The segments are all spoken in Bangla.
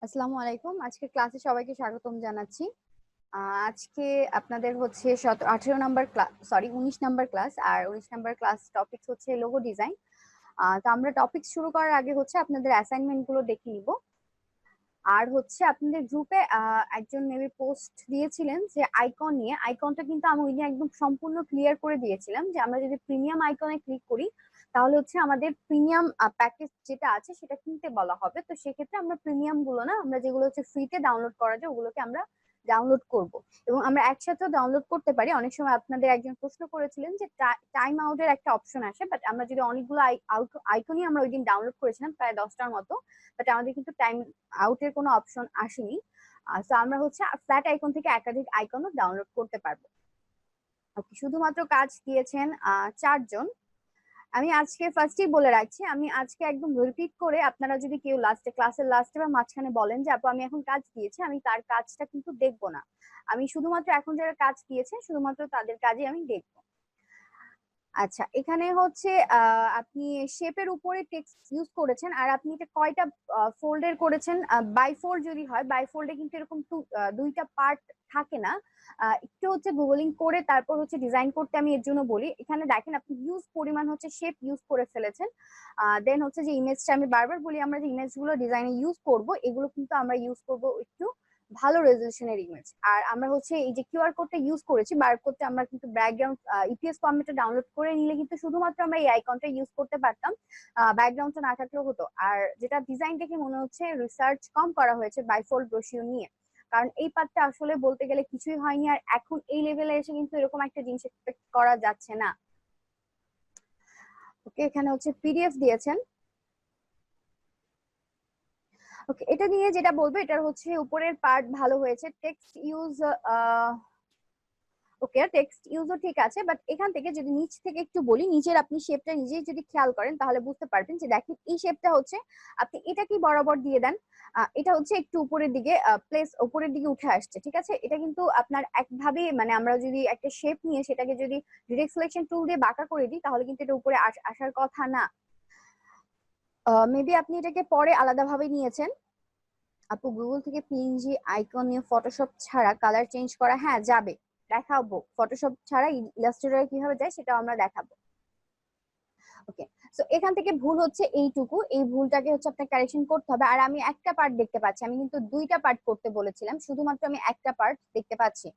আসসালামু আলাইকুম। আজকে ক্লাসে সবাইকে স্বাগতম জানাচ্ছি। আজকে আপনাদের হচ্ছে 18 number class, sorry 19 number class. আর 19 নাম্বার ক্লাস টপিক হচ্ছে লোগো ডিজাইন। তো আমরা টপিক শুরু করার আগে হচ্ছে আপনাদের অ্যাসাইনমেন্ট গুলো দেখে নিব। আর হচ্ছে আপনাদের গ্রুপে একজন মেবি পোস্ট দিয়েছিলেন যে আইকন নিয়ে। আইকনটা কিন্তু আমি ওই দিন একদম সম্পূর্ণ ক্লিয়ার করে দিয়েছিলাম যে আমরা যদি প্রিমিয়াম আইকনে ক্লিক করি তাহলে হচ্ছে আমাদের প্রিমিয়াম প্যাকেজ যেটা আছে সেটা কিনতে বলা হবে। তো সেক্ষেত্রে আমরা প্রিমিয়াম গুলো না, আমরা যেগুলো হচ্ছে ফ্রিতে ডাউনলোড করা যায় ওগুলোকে আমরা ডাউনলোড করব এবং আমরা একসাথেও ডাউনলোড করতে পারি। অনেক সময় আপনাদের একজন প্রশ্ন করেছিলেন যে টাইম আউটের একটা অপশন আসে, বাট আমরা যদি অনেকগুলো আইকনই আমরা ওই দিন ডাউনলোড করেছিলাম প্রায় 10টার মতো, বাট আমাদের কিন্তু টাইম আউটের কোনো অপশন আসেনি। তো আমরা হচ্ছে ফ্ল্যাট আইকন থেকে একাধিক আইকনও ডাউনলোড করতে পারবো। ওকে, শুধুমাত্র কাজ দিয়েছেন 4 জন। আমি আজকে ফার্স্টেই বলে রাখছি, আমি আজকে একদম রিপিট করে আপনারা যদি কেউ লাস্টে, ক্লাসের লাস্টে বা মাঝখানে বলেন যে আপু আমি এখন কাজ দিয়েছি, আমি তার কাজটা কিন্তু দেখবো না। আমি শুধুমাত্র এখন যারা কাজ দিয়েছে শুধুমাত্র তাদের কাজই আমি দেখবো। আচ্ছা, এখানে হচ্ছে আপনি শেপের উপরে টেক্সট ইউজ করেছেন। আর আপনি এটা কয়টা ফোল্ডের করেছেন? বাইফোল্ড যদি হয়, বাইফোল্ডে কিন্তু এরকম দুইটা পার্ট থাকে না। একটু হচ্ছে গুগলিং করে তারপর হচ্ছে ডিজাইন করতে আমি এর জন্য বলি। এখানে দেখেন আপনি ইউজ পরিমাণ হচ্ছে শেপ ইউজ করে ফেলেছেন। দেন হচ্ছে যে ইমেজটা, আমি বারবার বলি আমরা যে ইমেজগুলো ডিজাইনে ইউজ করব এগুলো কিন্তু আমরা ইউজ করব একটু ভালো রেজলিউশনের ইমেজ। আর আমরা হচ্ছে এই যে কিউআর কোডটা ইউজ করেছি, বার করতে আমরা কিন্তু ব্যাকগ্রাউন্ড ইপিএস ফরম্যাটে ডাউনলোড করে নিলে কিন্তু শুধুমাত্র আমরা এই আইকনটা ইউজ করতে পারতাম, ব্যাকগ্রাউন্ডটা না থাকলেও হতো। আর যেটা ডিজাইন দেখে মনে হচ্ছে রিসার্চ কম করা হয়েছে বাইফোল্ড ব্রোশিওর নিয়ে, কারণ এই পার্টটা আসলে বলতে গেলে কিছুই হয়নি। আর এখন এই লেভেলে এসে কিন্তু এরকম একটা জিনিস এক্সপেক্ট করা যাচ্ছে না। ওকে, এখানে হচ্ছে পিডিএফ দিয়েছেন। ওকে, এটা নিয়ে যেটা বলবো এটার হচ্ছে উপরের পার্ট ভালো হয়েছে, টেক্সট ইউজ। ওকে, টেক্সট ইউজও ঠিক আছে, বাট এখান থেকে যদি নিচ থেকে একটু বলি, নিচের আপনি শেপটা নিজেই যদি খেয়াল করেন তাহলে বুঝতে পারবেন যে দেখেন এই শেপটা হচ্ছে আপনি এটা কি বরাবর দিয়ে দেন, এটা হচ্ছে একটু উপরের দিকে প্লেস উপরের দিকে উঠে আসছে। ঠিক আছে, এটা কিন্তু আপনার একভাবে মানে আমরা যদি একটা শেপ নিয়ে সেটাকে যদি ডিরেক্ট সিলেকশন টুল দিয়ে বাঁকা করে দিই তাহলে কিন্তু এটা উপরে আসার কথা না। মেবি আপনি এটাকে পরে আলাদাভাবে নিয়েছেন। আপু, গুগল থেকে পিএনজি আইকন নিয়ে ফটোশপ ছাড়া কালার চেঞ্জ করা, হ্যাঁ যাবে, দেখাবো। ফটোশপ ছাড়া ইলাস্ট্রেটরে কিভাবে যায় সেটাও আমরা দেখাবো। ওকে, সো এখান থেকে ভুল হচ্ছে এইটুকু, এই ভুলটাকে হচ্ছে আপনাকে কারেকশন করতে হবে। আর আমি একটা পার্ট দেখতে পাচ্ছি, আমি কিন্তু দুইটা পার্ট করতে বলেছিলাম, শুধুমাত্র আমি একটা পার্ট দেখতে পাচ্ছি।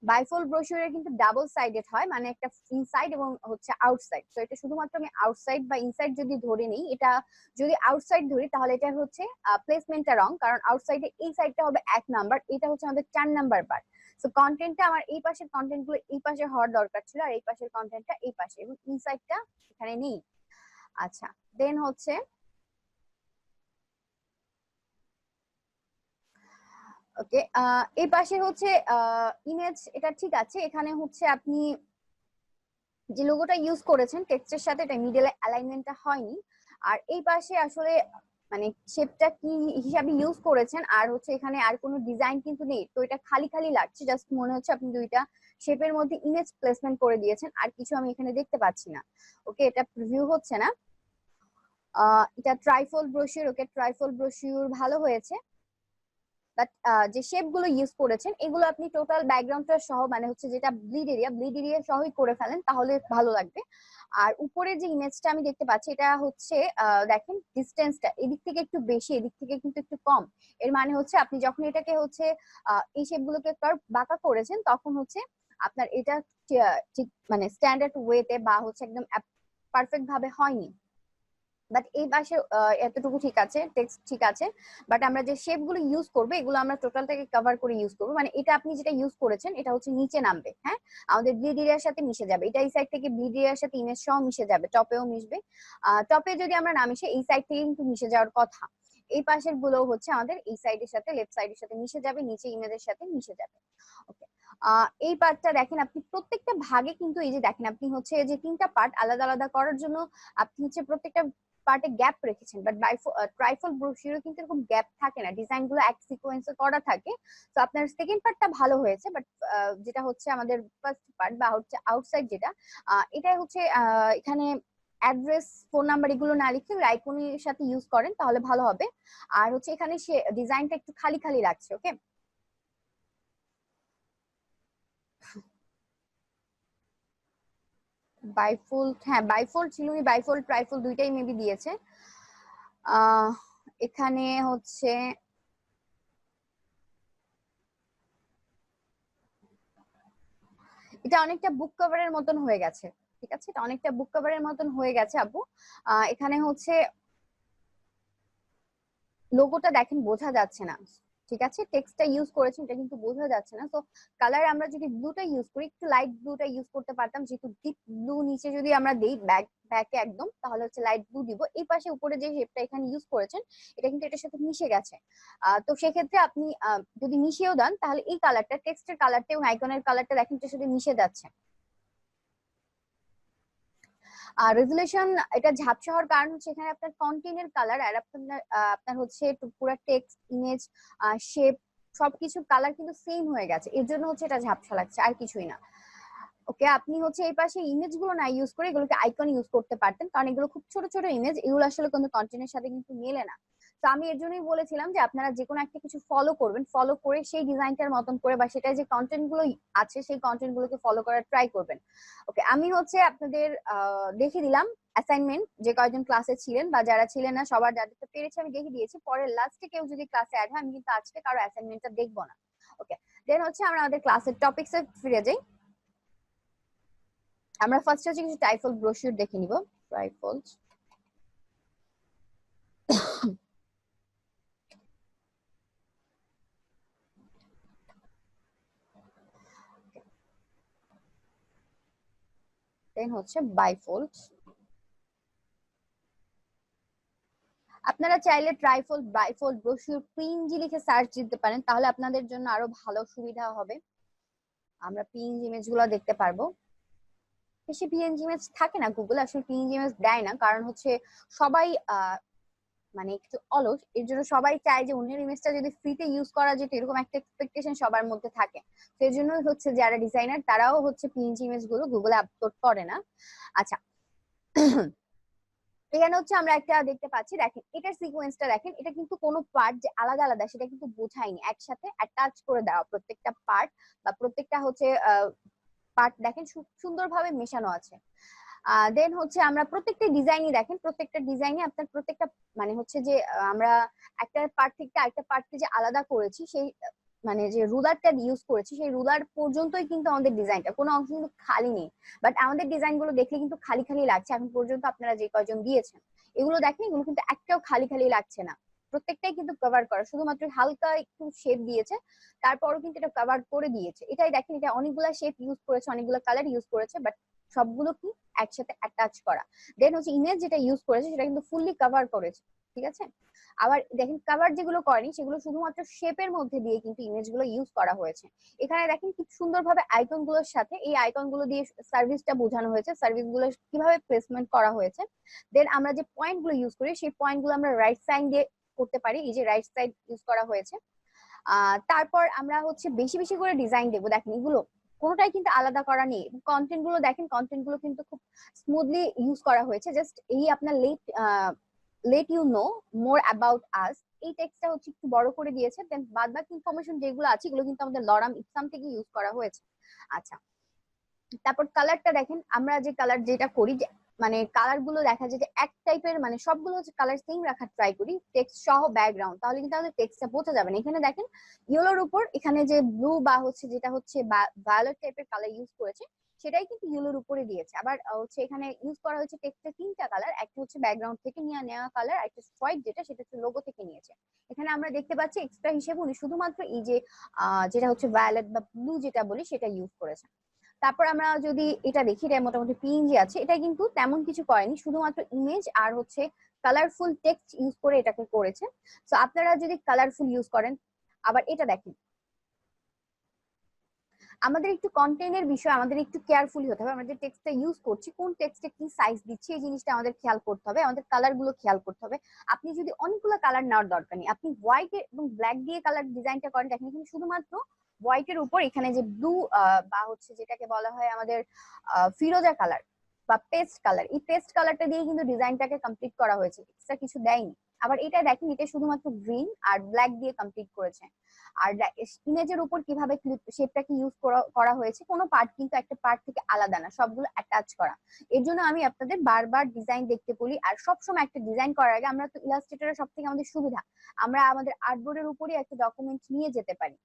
বাইফোল্ড ব্রোশিওরে কিন্তু ডাবল সাইডেড হয়, মানে একটা ইনসাইড এবং হচ্ছে আউটসাইড। তো এটা শুধুমাত্র আমি আউটসাইড বা ইনসাইড যদি ধরে নিই, এটা যদি আউটসাইড ধরি তাহলে এটা হচ্ছে প্লেসমেন্টটা রং, কারণ আউটসাইডে এই সাইডটা হবে 1 নাম্বার, এটা হচ্ছে আমাদের 4 নাম্বার পার্ট। সো কন্টেন্টটা আমার এই পাশের কন্টেন্ট গুলো এই পাশে হওয়ার দরকার ছিল, আর এই পাশের কন্টেন্টটা এই পাশে, এবং ইনসাইডটা এখানে নেই। আচ্ছা, দেন হচ্ছে ওকে, এই পাশে হচ্ছে ইমেজ, এটা ঠিক আছে। এখানে হচ্ছে আপনি যে লোগোটা ইউজ করেছেন টেক্সটের সাথে এটা মিডলে অ্যালাইনমেন্টটা হয়নি। আর এই পাশে আসলে মানে শেপটা কি হিসাবে ইউজ করেছেন, আর হচ্ছে এখানে আর কোনো ডিজাইন কিন্তু নেই, তো এটা খালি খালি লাগছে। জাস্ট মনে হচ্ছে আপনি দুইটা শেপের মধ্যে ইমেজ প্লেসমেন্ট করে দিয়েছেন, আর কিছু আমি এখানে দেখতে পাচ্ছি না। ওকে, এটা প্রিভিউ হচ্ছে না। এটা ট্রাইফোল্ড ব্রোশিওর, ওকে ট্রাইফোল্ড ব্রোশিওর ভালো হয়েছে, বাট যে শেপ গুলো ইউজ করেছেন এগুলো আপনি টোটাল ব্যাকগ্রাউন্ডটা সহ, মানে হচ্ছে যেটা ব্লিড এরিয়া সহই করে ফেলেন তাহলে ভালো লাগবে। আর উপরে যে ইমেজটা আমি দেখতে পাচ্ছি এটা হচ্ছে দেখেন ডিস্টেন্সটা এদিক থেকে একটু বেশি, এদিক থেকে কিন্তু একটু কম। এর মানে হচ্ছে আপনি যখন এটাকে হচ্ছে এই শেপ গুলোকে বাঁকা করেছেন তখন হচ্ছে আপনার এটা ঠিক মানে স্ট্যান্ডার্ড ওয়েতে বা হচ্ছে একদম পারফেক্ট ভাবে হয়নি। বাট এই পাশে এতটুকু ঠিক আছে, টেক্সট ঠিক আছে। বাট আমরা যে শেপ গুলো ইউজ করবো এগুলো আমরা টোটালটাকে কভার করে ইউজ করবো, মানে এটা আপনি যেটা ইউজ করেছেন এটা হচ্ছে নিচে নামবে, হ্যাঁ আমাদের ব্লিড এরিয়ার সাথে মিশে যাবে। এটা এই সাইড থেকে ব্লিড এরিয়ার সাথে ইমেজ সহ মিশে যাবে, টপেও মিশবে। টপে যদি আমরা না মিশে এই সাইড থেকে কিন্তু মিশে যাওয়ার কথা। এই পাশের গুলো হচ্ছে আমাদের এই সাইডের সাথে লেফট সাইডের সাথে মিশে যাবে, নিচে ইমেজের সাথে মিশে যাবে। ওকে, এই পার্টটা দেখেন আপনি প্রত্যেকটা ভাগে কিন্তু এই যে দেখেন আপনি হচ্ছে যে 3টা পার্ট আলাদা আলাদা করার জন্য আপনি হচ্ছে প্রত্যেকটা পার্টে গ্যাপ রেখেছেন, বাট ট্রাইফল ব্রোশিওরে কিন্তু এরকম গ্যাপ থাকে না, ডিজাইন গুলো এক সিকোয়েন্সে করা থাকে। তো আপনার সেকেন্ড পার্টটা ভালো হয়েছে, বাট যেটা হচ্ছে আমাদের ফার্স্ট পার্ট বা হচ্ছে আউটসাইড যেটা, এটাই হচ্ছে এখানে অ্যাড্রেস, ফোন নাম্বার এগুলো না লিখে আইকনের সাথে ইউজ করেন তাহলে ভালো হবে। আর হচ্ছে এখানে সে ডিজাইনটা একটু খালি খালি লাগছে। ওকে, বাইফোল্ড, হ্যাঁ বাইফোল্ড ছিল, বাইফোল্ড ট্রাইফোল্ড দুইটাই মেবি দিয়েছে। আহ এখানে হচ্ছে এটা অনেকটা বুক কভারের মতন হয়ে গেছে। ঠিক আছে, এটা অনেকটা বুক কভারের মতন হয়ে গেছে আপু। এখানে হচ্ছে লোগোটা দেখেন বোঝা যাচ্ছে না। ঠিক আছে, টেক্সটটা ইউজ করেছেন এটা কিন্তু বোঝা যাচ্ছে না। তো কালার আমরা যদি ব্লুটা ইউজ করি, একটু লাইট ব্লুটা ইউজ করতে পারতাম, যেহেতু ডিপ ব্লু নিচে যদি আমরা দেই ব্যাকে একদম, তাহলে হচ্ছে লাইট ব্লু দিব। এই পাশে উপরে যে শেপটা এখানে ইউজ করেছেন এটা কিন্তু এটার সাথে মিশে গেছে। তো সেক্ষেত্রে আপনি যদি মিশিয়েও দেন তাহলে এই কালারটা, টেক্সটের কালারটা এবং আইকনের কালারটা দেখেন এটার সাথে মিশে যাচ্ছে। আর রেজুলেশন এটা ঝাপসা হওয়ার কারণ হচ্ছে এখানে আপনার কন্টেন্টের কালার আর আপনার আপনার হচ্ছে পুরো টেক্সট, ইমেজ, শেপ সবকিছু কালার কিন্তু সেম হয়ে গেছে, এর জন্য হচ্ছে এটা ঝাপসা লাগছে, আর কিছুই না। ওকে, আপনি হচ্ছে এই পাশে ইমেজ গুলো না ইউজ করে এগুলোকে আইকন ইউজ করতে পারতেন, কারণ এগুলো খুব ছোট ছোট ইমেজ, এগুলো আসলে কোনো কন্টেন্টের সাথে কিন্তু মেলে না। তো আমি এর জন্যই বলেছিলাম যে আপনারা যে কোনো একটা কিছু ফলো করবেন, ফলো করে সেই ডিজাইনটার মতন করে বা সেটা যে কন্টেন্ট গুলো আছে সেই কন্টেন্ট গুলোকে ফলো করার ট্রাই করবেন। ওকে, আমি হচ্ছে আপনাদের দেখে দিলাম অ্যাসাইনমেন্ট, যে কয়েকজন ক্লাসে ছিলেন বা যারা ছিলেন না সবার যাদেরটা পেরেছে আমি দেখে দিয়েছি। পরের লাস্টে কেউ যদি ক্লাসে অ্যাড হয় আমি কিন্তু আজকে কারো অ্যাসাইনমেন্টটা দেখবো না। ওকে, দেন হচ্ছে আমরা আমাদের ক্লাসের টপিকসে ফিরে যাই। আমরা ফার্স্ট হচ্ছে কিছু টাইফল ব্রোশিওর দেখে নিব। টাইফল, দেন হচ্ছে বাইফোল্ড। আপনারা চাইলে ট্রাইফোল্ড, বাইফোল্ড, ব্রোশিওর, পিএনজি লিখে সার্চ দিতে পারেন, তাহলে আপনাদের জন্য আরো ভালো সুবিধা হবে। আমরা পিএনজি ইমেজ গুলো দেখতে পারবো। বেশি পিএনজি ইমেজ থাকে না গুগল, আসলে পিএনজি ইমেজ দেয় না, কারণ হচ্ছে সবাই মানে একটু অলস, এর জন্য সবাই চায় যে অন্যের ইমেজটা যদি ফ্রিতে ইউজ করা যেত, এরকম একটা এক্সপেকটেশন সবার মধ্যে থাকে। সেই জন্য হচ্ছে যারা ডিজাইনার তারাও হচ্ছে পিএনজি ইমেজ গুলো গুগলে আপলোড করে না। আচ্ছা, এখানে হচ্ছে আমরা একটা দেখতে পাচ্ছি, দেখেন এটার সিকোয়েন্সটা দেখেন, এটা কিন্তু কোনো পার্ট যে আলাদা আলাদা সেটা কিন্তু বোঝায়নি, একসাথে অ্যাটাচ করে দেওয়া প্রত্যেকটা পার্ট বা প্রত্যেকটা হচ্ছে পার্ট দেখেন সুন্দরভাবে মেশানো আছে। দেন হচ্ছে আমরা প্রত্যেকটা ডিজাইনই দেখেন, প্রত্যেকটা ডিজাইনে আপনার প্রত্যেকটা মানে হচ্ছে যে আমরা একটা পার্ট থেকে আরেকটা পার্টকে যে আলাদা করেছি, সেই মানে যে রুলারটা ইউজ করেছি সেই রুলার পর্যন্তই কিন্তু আমাদের ডিজাইনটা, কোনো অংশ কিন্তু খালি নেই। বাট আমাদের ডিজাইন গুলো দেখলে কিন্তু খালি খালি লাগছে এখন পর্যন্ত আপনারা যে কয়জন দিয়েছেন, এগুলো দেখেন এগুলো কিন্তু একটাও খালি খালি লাগছে না, প্রত্যেকটাই কিন্তু কভার করা, শুধুমাত্র হালকা একটু শেপ দিয়েছে, তারপরও কিন্তু এটা কভার করে দিয়েছে। এটাই দেখেন, এটা অনেকগুলা শেপ ইউজ করেছে, অনেকগুলো কালার ইউজ করেছে, বাট সবগুলো কি একসাথে অ্যাটাচ করা। দেন হচ্ছে ইমেজ যেটা ইউজ করেছে সেটা কিন্তু ফুললি কভার করেছে। ঠিক আছে, আবার দেখেন কভার যেগুলো করেনি সেগুলো শুধুমাত্র শেপের মধ্যে দিয়ে কিন্তু ইমেজ গুলো ইউজ করা হয়েছে। এখানে দেখেন কি সুন্দরভাবে আইকন গুলোর সাথে এই আইকন গুলো দিয়ে সার্ভিসটা বোঝানো হয়েছে, সার্ভিস গুলো কিভাবে প্লেসমেন্ট করা হয়েছে। দেন আমরা যে পয়েন্ট গুলো ইউজ করি সেই পয়েন্ট গুলো আমরা রাইট সাইড দিয়ে করতে পারি, এই যে রাইট সাইড ইউজ করা হয়েছে। তারপর আমরা হচ্ছে বেশি বেশি করে ডিজাইন দেবো, দেখেন এগুলো কোনোটাই কিন্তু আলাদা করা নেই। কন্টেন্ট গুলো দেখেন, কন্টেন্ট গুলো কিন্তু খুব স্মুথলি ইউজ করা হয়েছে। জাস্ট এই আপনার let you know more about us, এই টেক্সটটা হচ্ছে একটু বড় করে দিয়েছে। দেন বাদ বাকি ইনফরমেশন যেগুলো আছে এগুলো কিন্তু আমাদের লরাম ইপসাম থেকে ইউজ করা হয়েছে। আচ্ছা, তারপর কালারটা দেখেন, আমরা যে কালার যেটা করি যে মানে কালার গুলো দেখা যায় যে এক টাইপের, মানে সবগুলো কালার সেম রাখার ট্রাই করি টেক্সট সহ ব্যাকগ্রাউন্ড, তাহলে কিন্তু আমাদের টেক্সটটা বোঝা যাবে না। এখানে দেখেন ইয়েলোর উপর এখানে যে ব্লু বা হচ্ছে যেটা হচ্ছে ভায়োলেট টাইপের কালার ইউজ করেছে সেটাই কিন্তু ইয়েলোর উপরে দিয়েছে। আবার হচ্ছে এখানে ইউজ করা হয়েছে টেক্সটে তিনটা কালার, একটা হচ্ছে ব্যাকগ্রাউন্ড থেকে নেওয়া কালার, একটা হোয়াইট যেটা সেটা হচ্ছে লোগো থেকে নিয়েছে। এখানে আমরা দেখতে পাচ্ছি এক্সট্রা হিসেবে উনি শুধুমাত্র এই যে যেটা হচ্ছে ভায়োলেট বা ব্লু যেটা বলি সেটা ইউজ করেছে। তারপর আমরা যদি এটা দেখি, এটা মোটামুটি পিএনজি আছে, এটা কিন্তু তেমন কিছু করেনি, শুধুমাত্র ইমেজ আর হচ্ছে কালারফুল টেক্সট ইউজ করে এটাকে করেছে। তো আপনারা যদি কালারফুল ইউজ করেন, আবার এটা দেখেন আমাদের একটু কন্টেন্টের বিষয় আমাদের একটু কেয়ারফুলি হতে হবে, আমরা যে টেক্সটটা ইউজ করছি কোন টেক্সটে কি সাইজ দিচ্ছি এই জিনিসটা আমাদের খেয়াল করতে হবে, আমাদের কালার গুলো খেয়াল করতে হবে। আপনি যদি অনেকগুলো কালার নেওয়ার দরকার নেই, আপনি হোয়াইট এবং ব্ল্যাক দিয়ে কালার ডিজাইনটা করেন, দেখেন কিন্তু শুধুমাত্র হোয়াইটের উপর এখানে যে ব্লু বা হচ্ছে যেটাকে বলা হয় আমাদের ফিরোজা কালার, বা পেস্ট কালার, এই পেস্ট কালারটা দিয়ে কিন্তু ডিজাইনটাকে কমপ্লিট করা হয়েছে, এক্সট্রা কিছু দেয়নি। আবার এটা দেখেন, এটা শুধুমাত্র গ্রিন আর ব্ল্যাক দিয়ে কমপ্লিট করেছে। আর ইমেজের উপর কিভাবে শেপটাকে ইউজ করা হয়েছে, কোনো পার্ট কিন্তু একটা পার্ট থেকে আলাদা না, সবগুলো অ্যাটাচ করা। এর জন্য আমি আপনাদের বারবার ডিজাইন দেখতে বলি। আর সবসময় একটা ডিজাইন করার আগে, আমরা তো ইলাস্ট্রেটরের সব থেকে আমাদের সুবিধা, আমরা আমাদের আর্টবোর্ডের উপরই একটা ডকুমেন্ট নিয়ে যেতে পারি,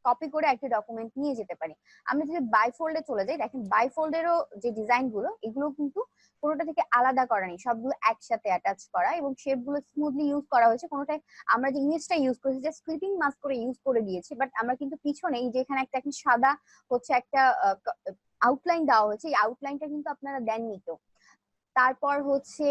কপি করে একটা ডকুমেন্ট নিয়ে যেতে পারি। আমরা যদি বাইফোল্ডে চলে যাই, দেখেন বাইফোল্ডেরও যে ডিজাইন গুলো, এগুলো কিন্তু কোনোটা থেকে আলাদা করা নেই, সবগুলো একসাথে অ্যাটাচ করা, এবং শেপ গুলো স্মুথলি ইউজ করা হয়েছে। কোনোটাই আমরা যে ইমেজটা ইউজ করেছি জাস্ট ক্লিপিং মাস্ক করে ইউজ করে দিয়েছি, বাট আমরা কিন্তু পিছনে এই যে এখানে একটা সাদা হচ্ছে একটা আউটলাইন দেওয়া হয়েছে, এই আউটলাইনটা কিন্তু আপনারা দেননি তো। তারপর হচ্ছে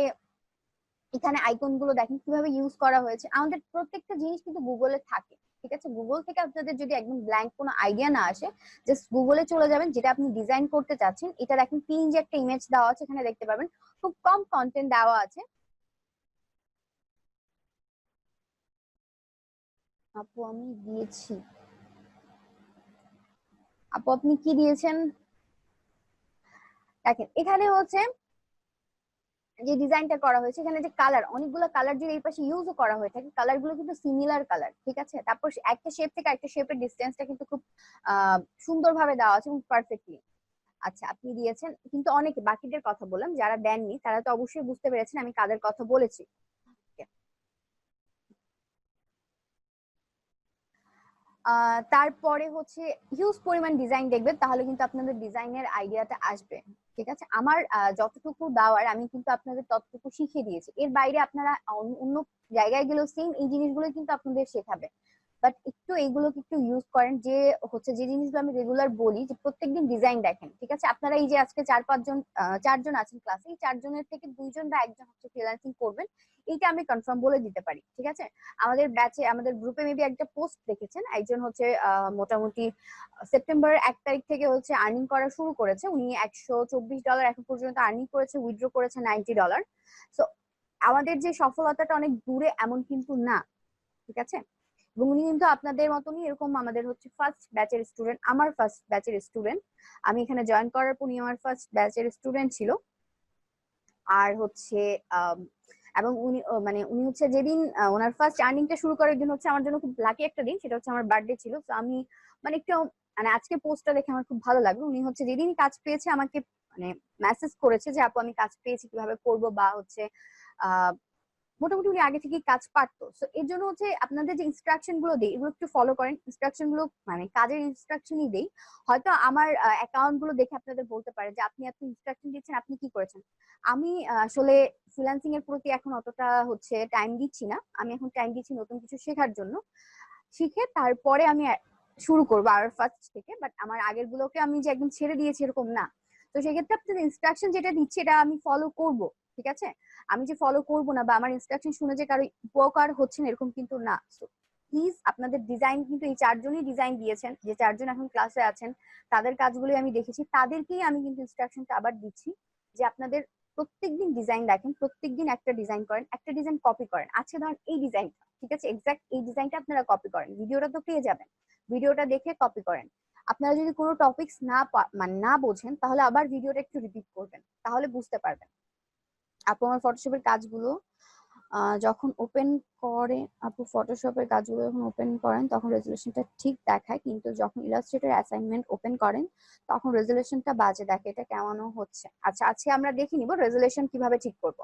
এখানে আইকন গুলো দেখেন কিভাবে ইউজ করা হয়েছে। আমাদের প্রত্যেকটা জিনিস কিন্তু গুগলে থাকে, ঠিক আছে? গুগল থেকে আপনাদের যদি একদম ব্ল্যাঙ্ক কোনো আইডিয়া না আসে, জাস্ট গুগলে চলে যাবেন, যেটা আপনি ডিজাইন করতে চাচ্ছেন। এটা দেখেন যে একটা ইমেজ দেওয়া আছে, এখানে দেখতে পাবেন খুব কম কন্টেন্ট দেওয়া আছে। আপু আমি দিয়েছি, আপু আপনি কি দিয়েছেন? দেখেন এখানে হচ্ছে যে ডিজাইনটা করা হয়েছে, এখানে যে কালার, অনেকগুলো কালার যদি এই পাশে ইউজও করা হয়ে থাকে, কালার গুলো কিন্তু সিমিলার কালার, ঠিক আছে? তারপর একটা শেপ থেকে একটা শেপের ডিস্টেন্সটা কিন্তু খুব সুন্দরভাবে দেওয়া আছে এবং পারফেক্টলি। আচ্ছা আপনি দিয়েছেন, কিন্তু অনেকে বাকিদের কথা বললাম, যারা দেননি তারা তো অবশ্যই বুঝতে পেরেছেন আমি কাদের কথা বলেছি। তারপরে হচ্ছে হিউজ পরিমাণ ডিজাইন দেখবেন, তাহলে কিন্তু আপনাদের ডিজাইনের আইডিয়াটা আসবে, ঠিক আছে? আমার যতটুকু দেওয়ার আমি কিন্তু আপনাদের ততটুকু শিখিয়ে দিয়েছি, এর বাইরে আপনারা অন্য জায়গায় গেলেও সেম এই জিনিসগুলো কিন্তু আপনাদের শেখাবে। বাট একটু এইগুলোকে একটু ইউজ করেন, যে হচ্ছে যে জিনিসগুলো আমি রেগুলার বলি, যে প্রত্যেকদিন ডিজাইন দেখেন, ঠিক আছে? আপনারা এই যে আজকে 4-5 জন 4 জন আছেন ক্লাসে, এই 4 জনের থেকে 2 জন বা 1 জন হচ্ছে ফ্রিল্যান্সিং করবেন, এইটা আমি কনফার্ম বলে দিতে পারি, ঠিক আছে? আমাদের ব্যাচে, আমাদের গ্রুপে মেবি একটা পোস্ট দেখেছেন, একজন হচ্ছে মোটামুটি সেপ্টেম্বর 1 তারিখ থেকে হচ্ছে আর্নিং করা শুরু করেছে, উনি $124 এখন পর্যন্ত আর্নিং করেছে, উইথড্র করেছে $90। সো আমাদের যে সফলতাটা অনেক দূরে এমন কিন্তু না, ঠিক আছে? এবং উনি কিন্তু আপনাদের মতনই এরকম আমাদের হচ্ছে ফার্স্ট ব্যাচের স্টুডেন্ট, আমার ফার্স্ট ব্যাচের স্টুডেন্ট। আমি এখানে জয়েন করার পর উনি আমার ফার্স্ট ব্যাচের স্টুডেন্ট ছিল। আর হচ্ছে এবং উনি মানে উনি হচ্ছে যেদিন ওনার ফার্স্ট আর্নিংটা শুরু করার দিন হচ্ছে আমার জন্য খুব লাকি একটা দিন, সেটা হচ্ছে আমার বার্থডে ছিল। তো আমি মানে একটু মানে আজকে পোস্টটা দেখে আমার খুব ভালো লাগলো। উনি হচ্ছে যেদিনই কাজ পেয়েছে আমাকে মানে মেসেজ করেছে যে আপু আমি কাজ পেয়েছি, কিভাবে করব, বা হচ্ছে আহ মোটামুটি উনি আগে থেকে কাজ পারতো। তো এর জন্য হচ্ছে আপনাদের যে ইনস্ট্রাকশন গুলো দেই, এগুলো একটু ফলো করেন। ইনস্ট্রাকশন গুলো মানে কাজের ইনস্ট্রাকশনই দেই, হয়তো আমার অ্যাকাউন্ট গুলো দেখে আপনাদের বলতে পারে যে আপনি এত ইনস্ট্রাকশন দিচ্ছেন, আপনি কি করেছেন। আমি আসলে ফ্রিল্যান্সিং এর প্রতি এখন অতটা হচ্ছে টাইম দিচ্ছি না, আমি এখন টাইম দিচ্ছি নতুন কিছু শেখার জন্য। শিখে তারপরে আমি শুরু করবো আর ফার্স্ট থেকে। বাট আমার আগের গুলোকে আমি যে একদম ছেড়ে দিয়েছি এরকম না। তো সেক্ষেত্রে আপনাদের ইনস্ট্রাকশন যেটা দিচ্ছি এটা আমি ফলো করব, ঠিক আছে? আমি যে ফলো করবো না বা আমার ইনস্ট্রাকশন শুনে যে কারো উপকার হচ্ছে না এরকম কিন্তু না। প্লিজ আপনাদের ডিজাইন কিন্তু এই 4 জনই ডিজাইন দিয়েছেন, যে 4 জন এখন ক্লাসে আছেন, তাদের কাজগুলো আমি দেখেছি, তাদেরকেই আমি কিন্তু ইনস্ট্রাকশনটা আবার দিচ্ছি যে আপনাদের প্রত্যেকদিন ডিজাইন দেখেন, প্রত্যেকদিন একটা ডিজাইন করেন, একটা ডিজাইন কপি করেন। আচ্ছা ধরেন এই ডিজাইনটা, ঠিক আছে, এক্সাক্ট এই ডিজাইনটা আপনারা কপি করেন, ভিডিওটা তো পেয়ে যাবেন, ভিডিওটা দেখে কপি করেন। আপনারা যদি কোনো টপিকস মানে না বোঝেন, তাহলে আবার ভিডিওটা একটু রিপিট করবেন, তাহলে বুঝতে পারবেন। আপু আমার ফটোশপের কাজগুলো যখন ওপেন করে, আপু ফটোশপের কাজগুলো যখন ওপেন করেন তখন রেজুলেশনটা ঠিক দেখায়, কিন্তু যখন ইলাস্ট্রেটর অ্যাসাইনমেন্ট ওপেন করেন তখন রেজুলেশনটা বাজে দেখে, এটা কেমন হচ্ছে? আচ্ছা আজকে আমরা দেখে নিব রেজুলেশন কিভাবে ঠিক করব।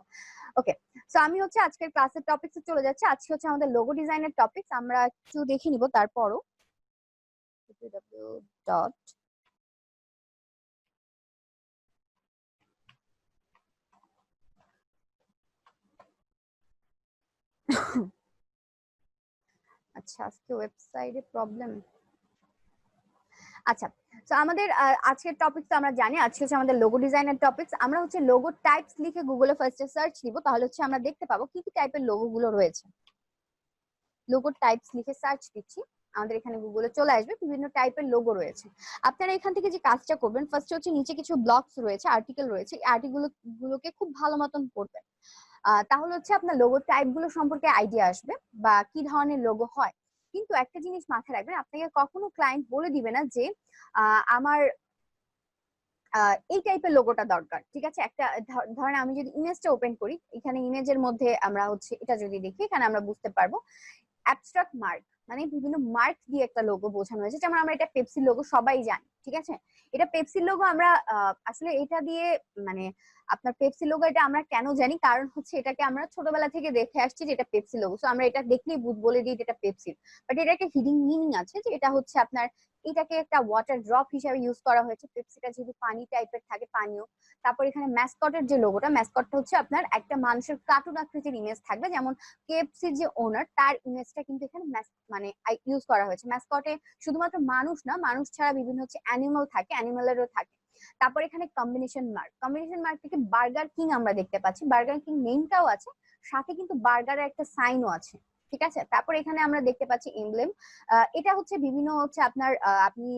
ওকে, সো আমি হচ্ছে আজকের ক্লাসের টপিকসে চলে যাচ্ছি। আজকে হচ্ছে আমাদের লোগো ডিজাইনের টপিকস, আমরা একটু দেখে নিব তারপরও। ডট আচ্ছা আজকে ওয়েবসাইটে প্রবলেম। আচ্ছা, তো আমাদের আজকের টপিক তো আমরা জানি, আজকে হচ্ছে আমাদের লোগো ডিজাইনের টপিকস। আমরা হচ্ছে লোগো টাইপস লিখে গুগলে ফার্স্টে সার্চ দিব, তাহলে হচ্ছে আমরা দেখতে পাবো কি কি টাইপের লোগো গুলো রয়েছে। লোগো টাইপস লিখে সার্চ দিচ্ছি, আমাদের এখানে গুগলে চলে আসবে, বিভিন্ন টাইপের লোগো রয়েছে। আপনারা এখান থেকে যে কাজটা করবেন, ফার্স্টে হচ্ছে নিচে কিছু ব্লগস রয়েছে, আর্টিকেল রয়েছে, এই আর্টিকেল গুলোকে খুব ভালো মতন পড়বেন। তাহলে হচ্ছে আপনার লোগো টাইপ গুলো সম্পর্কে আইডিয়া আসবে বা কি ধরনের লোগো হয়। কিন্তু একটা জিনিস মাথায় রাখবেন, আপনাকে কখনো ক্লায়েন্ট বলে দিবে না যে আমার এই টাইপের লোগোটা দরকার, ঠিক আছে। একটা ধরেন আমি যদি ইমেজটা ওপেন করি, এখানে ইমেজের মধ্যে আমরা হচ্ছে এটা যদি দেখি, এখানে আমরা বুঝতে পারবো অ্যাবস্ট্রাক্ট মার্ক, মানে বিভিন্ন মার্ক দিয়ে একটা লোগো বোঝানো হয়েছে। যেমন আমরা এটা পেপসির লোগো সবাই জানি, ঠিক আছে। এটা পেপসির লোগো আমরা আসলে এটা দিয়ে মানে আপনার পেপসি লোগো এটা আমরা কেন জানি, কারণ হচ্ছে এটাকে আমরা ছোটবেলা থেকে দেখে আসছি যে এটা পেপসি লোগো, সো আমরা এটা দেখলেই বলে দিই এটা পেপসির। বাট এটা একটা হিডিং মিনিং আছে, যে এটা হচ্ছে আপনার এটাকে একটা ওয়াটার ড্রপ হিসেবে ইউজ করা হয়েছে। পেপসিটা যেহেতু পানি টাইপের থাকে, পানীয়। তারপর এখানে ম্যাসকটের যে লোগোটা, ম্যাসকটটা হচ্ছে আপনার একটা মানুষের কার্টুন আকৃতির ইমেজ থাকবে, যেমন কেএফসির যে ওনার তার ইমেজটা কিন্তু এখানে মানে ইউজ করা হয়েছে। ম্যাসকটে শুধুমাত্র মানুষ না, মানুষ ছাড়া বিভিন্ন হচ্ছে অ্যানিমাল থাকে, অ্যানিমালেরও থাকে। তারপর এখানে কম্বিনেশন মার্ক, কম্বিনেশন মার্ক থেকে বার্গার কিং আমরা দেখতে পাচ্ছি, বার্গার কিং নেমটাও আছে, সাথে কিন্তু বার্গারের একটা সাইনও আছে, ঠিক আছে। তারপর এখানে আমরা দেখতে পাচ্ছি এমব্লেম। এটা হচ্ছে বিভিন্ন হচ্ছে আপনার আপনি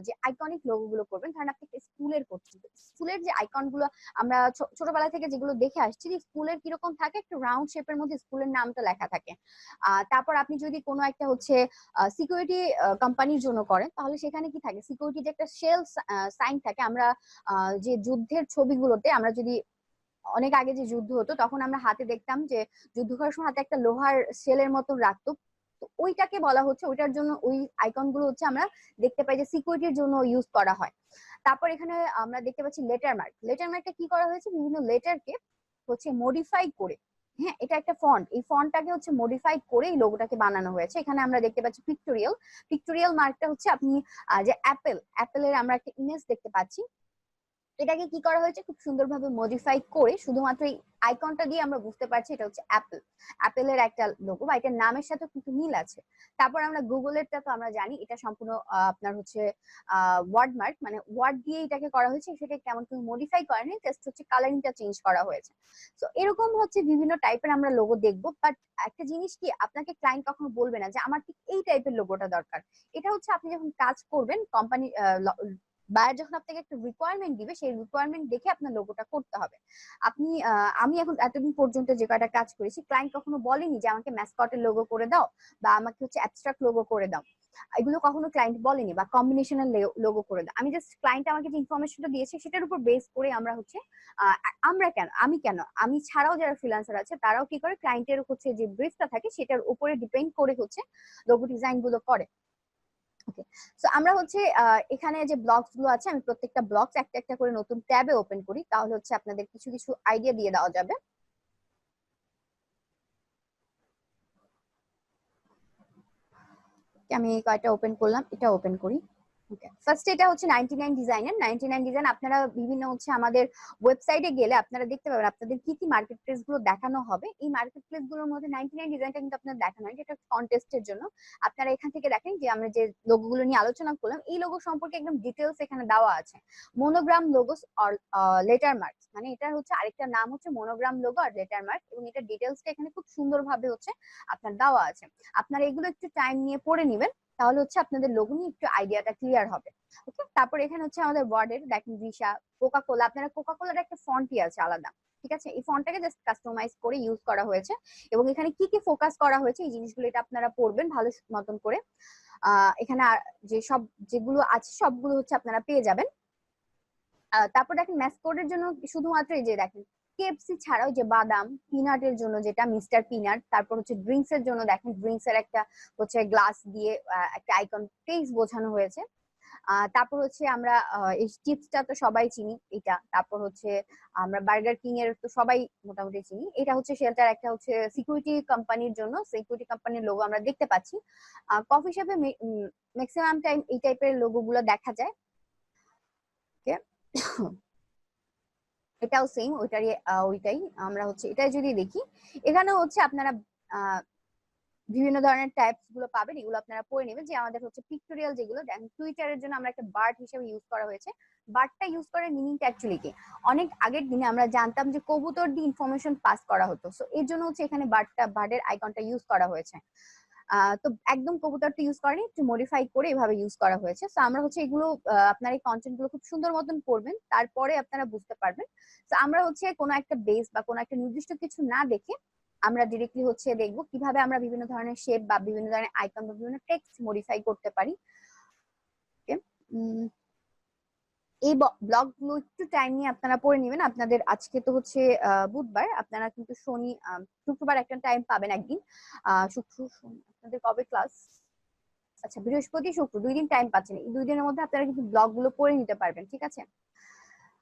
যে আইকনিক লোগো গুলো করবেন, কারণ আপনি স্কুলের করছেন, স্কুলের যে আইকন গুলো আমরা ছোটবেলা থেকে যেগুলো দেখে আসছি, যে স্কুলের কিরকম থাকে, একটা রাউন্ড শেপের মধ্যে স্কুলের নামটা লেখা থাকে। তারপর আপনি যদি কোনো একটা হচ্ছে সিকিউরিটি কোম্পানির জন্য করেন, তাহলে সেখানে কি থাকে, সিকিউরিটি যে একটা শেল সাইন থাকে। আমরা যে যুদ্ধের ছবিগুলোতে আমরা যদি অনেক আগে যে যুদ্ধ হতো, তখন আমরা হাতে দেখতাম যে যুদ্ধ করার সময় হাতে একটা লোহার শেলের মতো রাখতো, তো ওইটাকে বলা হচ্ছে, ওইটার জন্য ওই আইকন গুলো হচ্ছে আমরা দেখতে পাই যে সিকিউরিটির জন্য ইউজ করা হয়। তারপর এখানে আমরা দেখতে পাচ্ছি লেটার মার্ক, লেটার মার্কটা কি করা হয়েছে, বিভিন্ন লেটারকে হচ্ছে মডিফাই করে, হ্যাঁ এটা একটা ফন্ট, এই ফন্টটাকে হচ্ছে মডিফাই করে এই লোগোটাকে বানানো হয়েছে। এখানে আমরা দেখতে পাচ্ছি পিক্টোরিয়াল, পিক্টোরিয়াল মার্কটা হচ্ছে আপনি যে অ্যাপেলের আমরা একটা ইমেজ দেখতে পাচ্ছি, এটাকে কি করা হয়েছে, খুব সুন্দরভাবে মডিফাই করে শুধুমাত্র এই আইকনটা দিয়ে আমরা বুঝতে পারছি এটা হচ্ছে অ্যাপেল, অ্যাপেলের একটা লোগো বা এটার নামের সাথে কিন্তু মিল আছে। তারপর আমরা গুগলেরটা তো আমরা জানি, এটা সম্পূর্ণ আপনার হচ্ছে ওয়ার্ড মার্ক, মানে ওয়ার্ড দিয়ে এটাকে করা হয়েছে, সেটা কেমন কোনো মডিফাই করেনি, জাস্ট হচ্ছে কালারিংটা চেঞ্জ করা হয়েছে। তো এরকম হচ্ছে বিভিন্ন টাইপের আমরা লোগো দেখবো। বাট একটা জিনিস কি, আপনাকে ক্লায়েন্ট কখনো বলবে না যে আমার ঠিক এই টাইপের লোগোটা দরকার। এটা হচ্ছে আপনি যখন কাজ করবেন, কোম্পানি বায়ার যখন আপনাকে একটা রিকোয়ারমেন্ট দিবে, সেই রিকোয়ারমেন্ট দেখে আপনার লোগোটা করতে হবে। আপনি আমি এখন এতদিন পর্যন্ত যে কয়টা কাজ করেছি, ক্লায়েন্ট কখনো বলেনি যে আমাকে ম্যাসকটের লোগো করে দাও বা আমাকে হচ্ছে অ্যাবস্ট্রাক্ট লোগো করে দাও, এগুলো কখনো ক্লায়েন্ট বলেনি, বা কম্বিনেশনাল লোগো করে দাও। আমি জাস্ট ক্লায়েন্ট আমাকে যে ইনফরমেশনটা দিয়েছে সেটার উপর বেস করে আমরা হচ্ছে আমি ছাড়াও যারা ফ্রিল্যান্সার আছে তারাও কি করে, ক্লায়েন্টের হচ্ছে যে ব্রিফটা থাকে সেটার উপরে ডিপেন্ড করে হচ্ছে লোগো ডিজাইন গুলো করে। ওকে, সো আমরা হচ্ছে এখানে যে ব্লগস গুলো আছে, আমি প্রত্যেকটা ব্লগস একটা একটা করে নতুন ট্যাবে ওপেন করি, তাহলে হচ্ছে আপনাদের কিছু কিছু আইডিয়া দিয়ে দেওয়া যাবে। আমি কয়টা ওপেন করলাম, এটা ওপেন করি। ফার্স্ট এটা হচ্ছে 99 ডিজাইনের 99 ডিজাইন। আপনারা বিভিন্ন হচ্ছে আমাদের ওয়েবসাইটে গেলে আপনারা দেখতে পাবেন আপনাদের কি কি মার্কেট প্লেস গুলো দেখানো হবে। এই মার্কেট প্লেস গুলোর মধ্যে 99 ডিজাইনটা কিন্তু আপনাদের দেখানো হয়, এটা কন্টেস্টের জন্য। আপনারা এখান থেকে দেখেন যে আমরা যে লোগো গুলো নিয়ে আলোচনা করলাম, এই লোগো সম্পর্কে একদম ডিটেলস এখানে দেওয়া আছে। মোনোগ্রাম লোগোস আর লেটার মার্কস, মানে এটা হচ্ছে আরেকটা নাম হচ্ছে মোনোগ্রাম লোগো আর লেটার মার্ক, এবং এটা ডিটেলসটা এখানে খুব সুন্দরভাবে হচ্ছে আপনার দেওয়া আছে। আপনারা এগুলো একটু টাইম নিয়ে পড়ে নেবেন, তাহলে হচ্ছে আপনাদের লোগো নিয়ে একটু আইডিয়াটা ক্লিয়ার হবে। ওকে, তারপর এখানে হচ্ছে আমাদের ওয়ার্ডের দেখেন ভিসা, কোকা কোলা, আপনারা কোকা কোলার একটা ফন্টই আছে আলাদা, ঠিক আছে। এই ফন্টটাকে জাস্ট কাস্টমাইজ করে ইউজ করা হয়েছে, এবং এখানে কি কি ফোকাস করা হয়েছে এই জিনিসগুলো এটা আপনারা পড়বেন ভালো মতন করে। এখানে যে সব যেগুলো আছে সবগুলো হচ্ছে আপনারা পেয়ে যাবেন। তারপর দেখেন ম্যাসকটের জন্য শুধুমাত্র এই যে দেখেন কেএফসি ছাড়াও যে বাদাম, পিনাটের জন্য যেটা মিস্টার পিনাট, তারপর হচ্ছে ড্রিঙ্কস এর জন্য দেখেন ড্রিঙ্কস এর একটা হচ্ছে গ্লাস দিয়ে একটা আইকন টেক্সট বোঝানো হয়েছে। তারপর হচ্ছে আমরা এই চিপসটা তো সবাই চিনি এটা, তারপর হচ্ছে আমরা বার্গার কিং এর তো সবাই মোটামুটি চিনি, এটা হচ্ছে শেলটার একটা হচ্ছে সিকিউরিটি কোম্পানির জন্য, সিকিউরিটি কোম্পানির লোগো আমরা দেখতে পাচ্ছি। কফি শপে ম্যাক্সিমাম টাইম এই টাইপের লোগো গুলো দেখা যায়। এটাও সেম ওইটাই আমরা হচ্ছে এটাই যদি দেখি, এখানে হচ্ছে আপনারা বিভিন্ন ধরনের টাইপস গুলো পাবেন, এগুলো আপনারা পড়ে নেবেন। যে আমাদের হচ্ছে পিক্টোরিয়াল যেগুলো দেখেন, টুইটারের জন্য আমরা একটা বার্ড হিসেবে ইউজ করা হয়েছে। বার্ডটা ইউজ করার মিনিংটা অ্যাকচুয়ালি কি, অনেক আগের দিনে আমরা জানতাম যে কবুতর দিয়ে ইনফরমেশন পাস করা হতো, সো এর জন্য হচ্ছে এখানে বার্ডের আইকনটা ইউজ করা হয়েছে। তো একদম কবুতরটা ইউজ করেনি, একটু মডিফাই করে এভাবে ইউজ করা হয়েছে। তো আমরা হচ্ছে এগুলো আপনার এই কন্টেন্ট গুলো খুব সুন্দর মতন পড়বেন, তারপরে আপনারা বুঝতে পারবেন। তো আমরা হচ্ছে কোনো একটা বেস বা কোনো একটা নির্দিষ্ট কিছু না দেখে আমরা ডিরেক্টলি হচ্ছে দেখবো কিভাবে আমরা বিভিন্ন ধরনের শেপ বা বিভিন্ন ধরনের আইকন বা বিভিন্ন টেক্সট মডিফাই করতে পারি। এই ব্লগগুলো একটু টাইম নিয়ে আপনারা পড়ে নেবেন। আপনাদের আজকে তো হচ্ছে বুধবার, আপনারা কিন্তু শনি শুক্রবার একটা টাইম পাবেন একদিন। শুক্র শনি আপনাদের কবে ক্লাস? আচ্ছা, বৃহস্পতি শুক্র 2 দিন টাইম পাচ্ছেন। এই 2 দিনের মধ্যে আপনারা কিন্তু ব্লগগুলো পড়ে নিতে পারবেন, ঠিক আছে?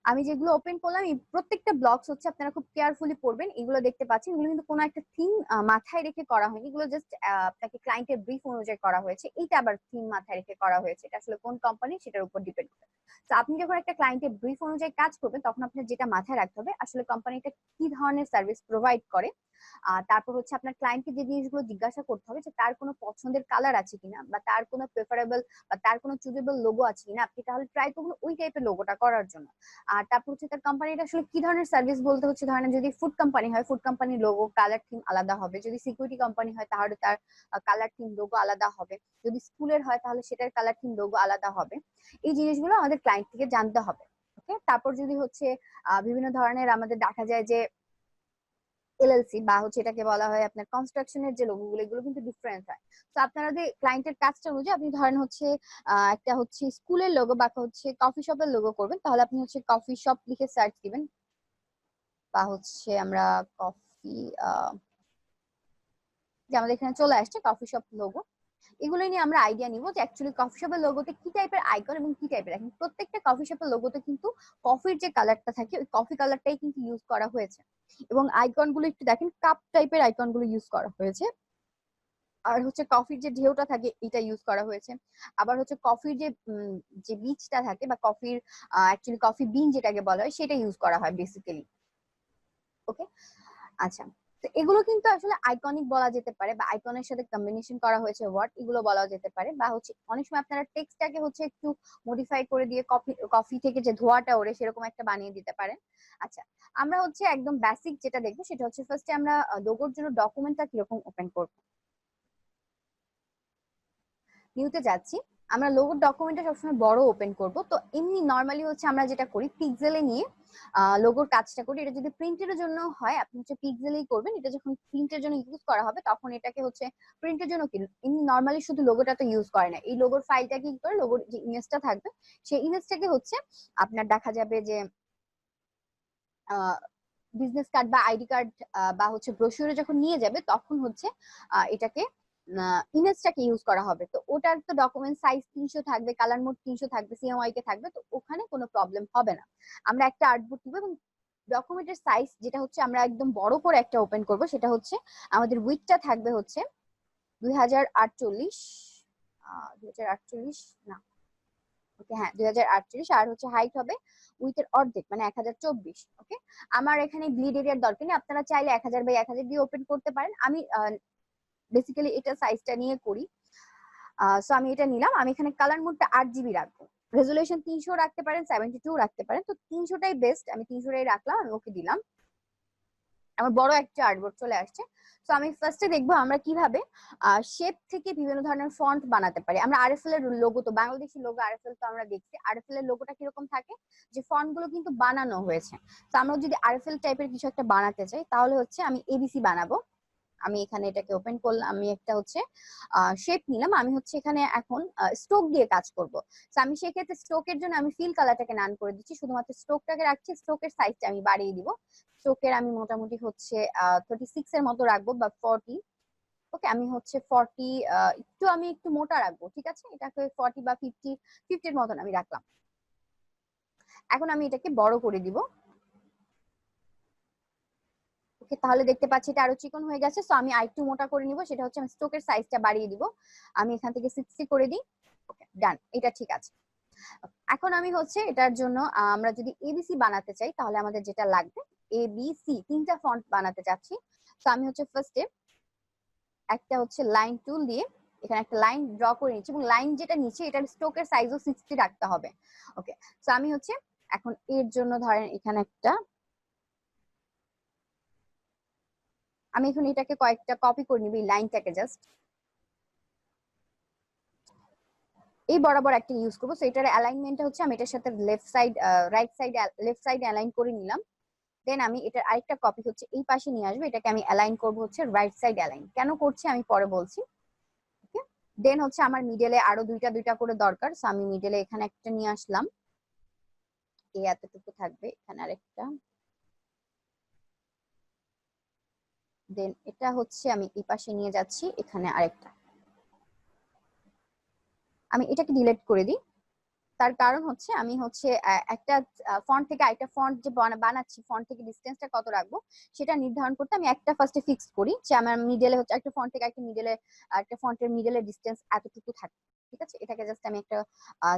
আমি যেগুলো ওপেন করলাম এই প্রত্যেকটা ব্লগস হচ্ছে আপনারা খুব কেয়ারফুলি পড়বেন। এগুলো দেখতে পাচ্ছেন, এগুলো কিন্তু কোনো একটা থিম মাথায় রেখে করা হয়নি। এগুলো জাস্ট আপনাকে ক্লায়েন্টের ব্রিফ অনুযায়ী করা হয়েছে। এইটা আবার থিম মাথায় রেখে করা হয়েছে। এটা আসলে কোন কোম্পানি সেটার উপর ডিপেন্ড করে। তো আপনি যখন একটা ক্লায়েন্টের ব্রিফ অনুযায়ী কাজ করবেন তখন আপনার যেটা মাথায় রাখতে হবে আসলে কোম্পানিটা কি ধরনের সার্ভিস প্রোভাইড করে। তারপর হচ্ছে আপনার ক্লায়েন্টকে যে জিনিসগুলো জিজ্ঞাসা করতে হবে যে তার কোনো পছন্দের কালার আছে কিনা, বা তার কোনো প্রেফারেবল বা তার কোনো চুজেবল লোগো আছে কিনা। আপনি তাহলে ট্রাই করবেন ওই টাইপের লোগোটা করার জন্য। আর তারপর হচ্ছে তার কোম্পানিটা আসলে কি ধরনের সার্ভিস বলতে হচ্ছে, ধরেন যদি ফুড কোম্পানি হয় ফুড কোম্পানির লোগো কালার থিম আলাদা হবে, যদি সিকিউরিটি কোম্পানি হয় তাহলে তার কালার থিম লোগো আলাদা হবে, যদি স্কুলের হয় তাহলে সেটার কালার থিম লোগো আলাদা হবে। এই জিনিসগুলো আমাদের ক্লায়েন্ট থেকে জানতে হবে। ওকে, তারপর যদি হচ্ছে বিভিন্ন ধরনের আমাদের দেখা যায় যে এলএলসি বা হচ্ছে এটাকে বলা হয় আপনার কনস্ট্রাকশনের যে লোগোগুলো, এগুলো কিন্তু ডিফারেন্ট হয়। তো আপনারা যে ক্লায়েন্টের কাজটা অনুযায়ী আপনি ধরেন হচ্ছে একটা হচ্ছে স্কুলের লোগো বা হচ্ছে কফি শপের লোগো করবেন, তাহলে আপনি হচ্ছে কফি শপ লিখে সার্চ দিবেন, বা হচ্ছে আমরা কফি যে আমাদের এখানে চলে আসছে কফি শপ লোগো। এগুলো নিয়ে আমরা আইডিয়া নিব যে অ্যাকচুয়ালি কফি শপের লোগোতে কি টাইপের আইকন এবং কি টাইপের, এখন প্রত্যেকটা কফি শপের লোগোতে কিন্তু কফির যে কালারটা থাকে ওই কফি কালারটাই কিন্তু ইউজ করা হয়েছে। এবং আইকন গুলো একটু দেখেন কাপ টাইপের আইকন গুলো ইউজ করা হয়েছে। আর হচ্ছে কফির যে ঢেউটা থাকে এটা ইউজ করা হয়েছে। আবার হচ্ছে কফির যে যে বীজটা থাকে বা কফির অ্যাকচুয়ালি কফি বিন যেটাকে বলা হয় সেটা ইউজ করা হয় বেসিক্যালি। ওকে, আচ্ছা। তো এগুলো কিন্তু আসলে আইকনিক বলা যেতে পারে, বা আইকনের সাথে কম্বিনেশন করা হয়েছে ওয়ার্ড, এগুলো বলা যেতে পারে। বা হচ্ছে অনেক সময় আপনারা টেক্সটটাকে হচ্ছে একটু মডিফাই করে দিয়ে কফি কফি থেকে যে ধোঁয়াটা ওড়ে সেরকম একটা বানিয়ে দিতে পারেন। আচ্ছা, আমরা হচ্ছে একদম বেসিক যেটা দেখবো সেটা হচ্ছে ফার্স্টে আমরা লোগোর জন্য ডকুমেন্টটা কিরকম ওপেন করব। নিউতে যাচ্ছি। আমরা লোগোর ডকুমেন্টটা সবসময় বড় ওপেন করব। তো এমনি নর্মালি হচ্ছে আমরা যেটা করি পিক্সেলে নিয়ে লোগোর কাজটা করি। এটা যদি প্রিন্টের জন্য হয় আপনি হচ্ছে পিক্সেলেই করবেন। এটা যখন প্রিন্টের জন্য ইউজ করা হবে তখন এটাকে হচ্ছে প্রিন্টের জন্য কি এমনি নর্মালি শুধু লোগোটা তো ইউজ করে না, এই লোগোর ফাইলটা কি করে লোগোর যে ইমেজটা থাকবে সেই ইমেজটাকে হচ্ছে আপনার দেখা যাবে যে বিজনেস কার্ড বা আইডি কার্ড বা হচ্ছে ব্রোশিওরে যখন নিয়ে যাবে তখন হচ্ছে এটাকে ইমেজটাকে ইউজ করা হবে। তো ওটার তো ডকুমেন্ট সাইজ 300 থাকবে, কালার মোড 300 থাকবে, সিএমওয়াই কে থাকবে, তো ওখানে কোনো প্রবলেম হবে না। আমরা একটা আর্টবুক নিব এবং ডকুমেন্টের সাইজ যেটা হচ্ছে আমরা একদম বড় করে একটা ওপেন করব, সেটা হচ্ছে আমাদের উইডথটা থাকবে হচ্ছে 2048 2048 না, ওকে হ্যাঁ 2048, আর হচ্ছে হাইট হবে উইথের অর্ধেক মানে 1024। ওকে, আমার এখানে ব্লিড এরিয়ার দরকার নেই, আপনারা চাইলে 1000 বাই 1000 দিয়ে ওপেন করতে পারেন। আমি বেসিক্যালি এটা সাইজটা নিয়ে করি। সো আমি এটা নিলাম। আমি এখানে কালার মোডটা 8 জিবি রাখবো। রেজুলেশন 300 রাখতে পারেন, 72 রাখতে পারেন। তো 300টাই বেস্ট, আমি 300টাই রাখলাম, আমি ওকে দিলাম। আমার বড় একটা আর্টবোর্ড চলে আসছে। তো আমি ফার্স্টে দেখবো আমরা কিভাবে শেপ থেকে বিভিন্ন ধরনের ফন্ট বানাতে পারি। আমরা আরএফএল এর লোগো, তো বাংলাদেশি লোগো আরএফএল তো আমরা দেখছি, আরএফএল এর লোগোটা কিরকম থাকে যে ফন্ট গুলো কিন্তু বানানো হয়েছে। তো আমরা যদি আরএফএল টাইপের কিছু একটা বানাতে চাই তাহলে হচ্ছে আমি এবিসি বানাবো। আমি এখানে এটাকে ওপেন করলাম, আমি একটা হচ্ছে শেপ নিলাম। আমি হচ্ছে এখানে এখন স্ট্রোক দিয়ে কাজ করব। তো আমি সেক্ষেত্রে স্ট্রোকের জন্য আমি ফিল কালারটাকে নান করে দিচ্ছি, শুধুমাত্র স্ট্রোকটাকে রাখছি। স্ট্রোকের সাইজটা আমি বাড়িয়ে দিব। স্ট্রোকের আমি মোটামুটি হচ্ছে 36 এর মতো রাখবো বা 40। ওকে, আমি হচ্ছে 40 একটু আমি একটু মোটা রাখবো, ঠিক আছে, এটাকে 40 বা 50 এর মতন আমি রাখলাম। এখন আমি এটাকে বড় করে দিব। ওকে, তাহলে দেখতে পাচ্ছি এটা আরো চিকন হয়ে গেছে। সো আমি আরেকটু মোটা করে নিব, সেটা হচ্ছে আমি স্ট্রোকের সাইজটা বাড়িয়ে দিব। আমি এখান থেকে 60 করে দিই। ওকে ডান, এটা ঠিক আছে। এখন আমি হচ্ছে এটার জন্য আমরা যদি এবিসি বানাতে চাই তাহলে আমাদের যেটা লাগবে এবিসি তিনটা ফন্ট বানাতে চাচ্ছি। তো আমি হচ্ছে ফার্স্টে একটা হচ্ছে লাইন টুল দিয়ে এখানে একটা লাইন ড্র করে নিচ্ছি, এবং লাইন যেটা নিচে এটার স্ট্রোকের সাইজও 60 রাখতে হবে। ওকে, তো আমি হচ্ছে এখন এর জন্য ধরেন এখানে একটা, আমি এখন এটাকে কয়েকটা কপি করে নিবি লাইনটাকে জাস্ট এই বরাবর একটা ইউজ করবো। সো এটার অ্যালাইনমেন্টটা হচ্ছে আমি এটার সাথে left side right side left side align করে নিলাম। দেন আমি এটার আরেকটা কপি হচ্ছে এই পাশে নিয়ে আসবো, এটাকে আমি অ্যালাইন করবো হচ্ছে রাইট সাইড অ্যালাইন। কেন করছি আমি পরে বলছি। ওকে, দেন হচ্ছে আমার মিডলে আরো দুইটা দুইটা করে দরকার। সো আমি মিডলে এখানে একটা নিয়ে আসলাম। এ এতটুকু থাকবে, এখানে আরেকটা, দেন এটা হচ্ছে আমি এই পাশে নিয়ে যাচ্ছি, এখানে আরেকটা। আমি এটাকে ডিলিট করে দিই, তার কারণ হচ্ছে আমি হচ্ছে একটা ফন্ট থেকে আরেকটা ফন্ট যে বানাচ্ছি, ফন্ট থেকে ডিস্টেন্সটা কত রাখবো সেটা নির্ধারণ করতে আমি একটা ফার্স্টে ফিক্স করি যে আমার মিডলে হচ্ছে একটা ফন্ট থেকে একটা ফন্টের মিডলে ডিস্টেন্স এতটুকু থাকে। ঠিক আছে, এটাকে জাস্ট আমি একটা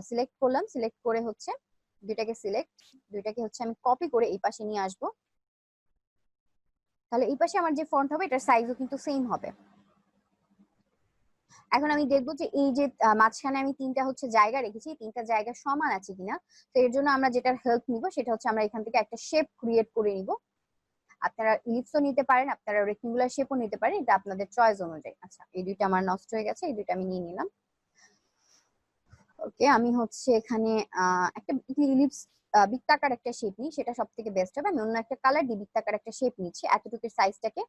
সিলেক্ট করলাম, সিলেক্ট করে হচ্ছে দুইটাকে হচ্ছে আমি কপি করে এই পাশে নিয়ে আসবো। তাহলে এই পাশে আমার যে ফন্ট হবে এটার সাইজও কিন্তু সেম হবে। এখন আমি দেখবো যে এই যে মাঝখানে আমি তিনটা হচ্ছে জায়গা রেখেছি, তিনটা জায়গা সমান আছে কিনা। তো এর জন্য আমরা যেটার হেল্প নিব সেটা হচ্ছে আমরা এখান থেকে একটা শেপ ক্রিয়েট করে নিব। আপনারা ইলিপসও নিতে পারেন, আপনারা রেক্টেঙ্গুলার শেপও নিতে পারেন, এটা আপনাদের চয়েস অনুযায়ী। আচ্ছা, এই দুইটা আমার নষ্ট হয়ে গেছে, এই দুইটা আমি নিয়ে নিলাম। ওকে, আমি হচ্ছে এখানে একটা ইলিপস বৃত্তাকার একটা শেপ নিই, সেটা সব থেকে বেস্ট হবে। আমি অন্য একটা কালার দিয়ে বৃত্তাকার একটা শেপ নিচ্ছি এতটুকুর সাইজটাকে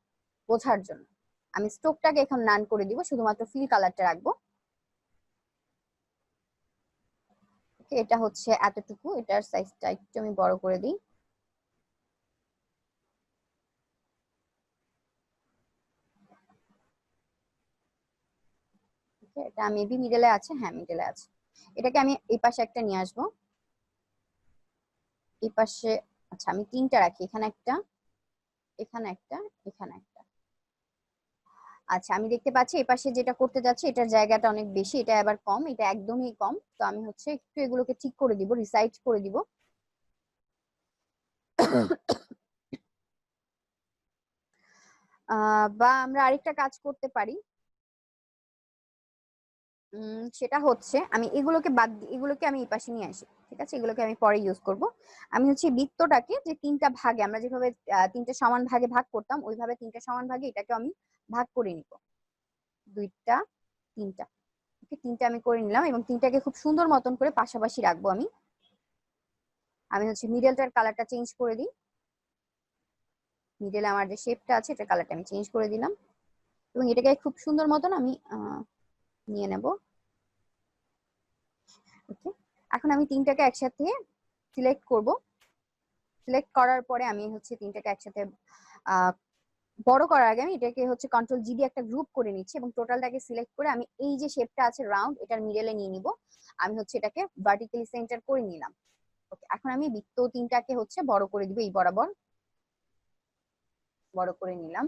বোঝার জন্য। আমি স্ট্রোকটাকে এখন নান করে দিব, শুধুমাত্র ফিল কালারটা রাখবো। এটা হচ্ছে এতটুকু, এটার সাইজটা একটু আমি বড় করে দিই। এটা মেবি মিডলে আছে, হ্যাঁ মিডলে আছে। এটাকে আমি এই পাশে একটা নিয়ে আসবো, এই পাশে। আচ্ছা, আমি তিনটা রাখি, এখানে একটা, এখানে একটা, এখানে একটা। আচ্ছা, আমি দেখতে পাচ্ছি এই পাশে যেটা করতে যাচ্ছে এটার জায়গাটা অনেক বেশি, এটা আবার কম, এটা একদমই কম। তো আমি হচ্ছে একটু এগুলোকে ঠিক করে দিব, রিসাইজ করে দিব। বা আমরা আরেকটা কাজ করতে পারি, সেটা হচ্ছে আমি এগুলোকে বাদ দিই, এগুলোকে আমি এই পাশে নিয়ে আসি। ঠিক আছে, এগুলোকে আমি পরে ইউজ করব। আমি হচ্ছে বৃত্তটাকে যে তিনটা ভাগে, আমরা যেভাবে তিনটা সমান ভাগে ভাগ করতাম, ওইভাবে তিনটা সমান ভাগে এটাকে আমি ভাগ করে নিব। দুইটা, তিনটা। ওকে, তিনটা আমি করে নিলাম এবং তিনটাকে খুব সুন্দর মতন করে পাশাপাশি রাখবো। আমি আমি হচ্ছে মিডলটার কালারটা চেঞ্জ করে দিই। মিডলে আমার যে শেপটা আছে এটার কালারটা আমি চেঞ্জ করে দিলাম এবং এটাকে খুব সুন্দর মতন আমি নিয়ে নেব। ওকে, এখন আমি তিনটাকে একসাথে সিলেক্ট করব। সিলেক্ট করার পরে আমি হচ্ছে তিনটাকে একসাথে বড় করার আগে আমি এটাকে হচ্ছে কন্ট্রোল জি দিয়ে একটা গ্রুপ করে নিচ্ছি এবং টোটালটাকে সিলেক্ট করে আমি এই যে শেপটা আছে রাউন্ড, এটার মিডলে নিয়ে নিব। আমি হচ্ছে এটাকে ভার্টিক্যালি সেন্টার করে নিলাম। ওকে, এখন আমি বৃত্ত তিনটাকে হচ্ছে বড় করে দিব, এই বরাবর বড় করে নিলাম।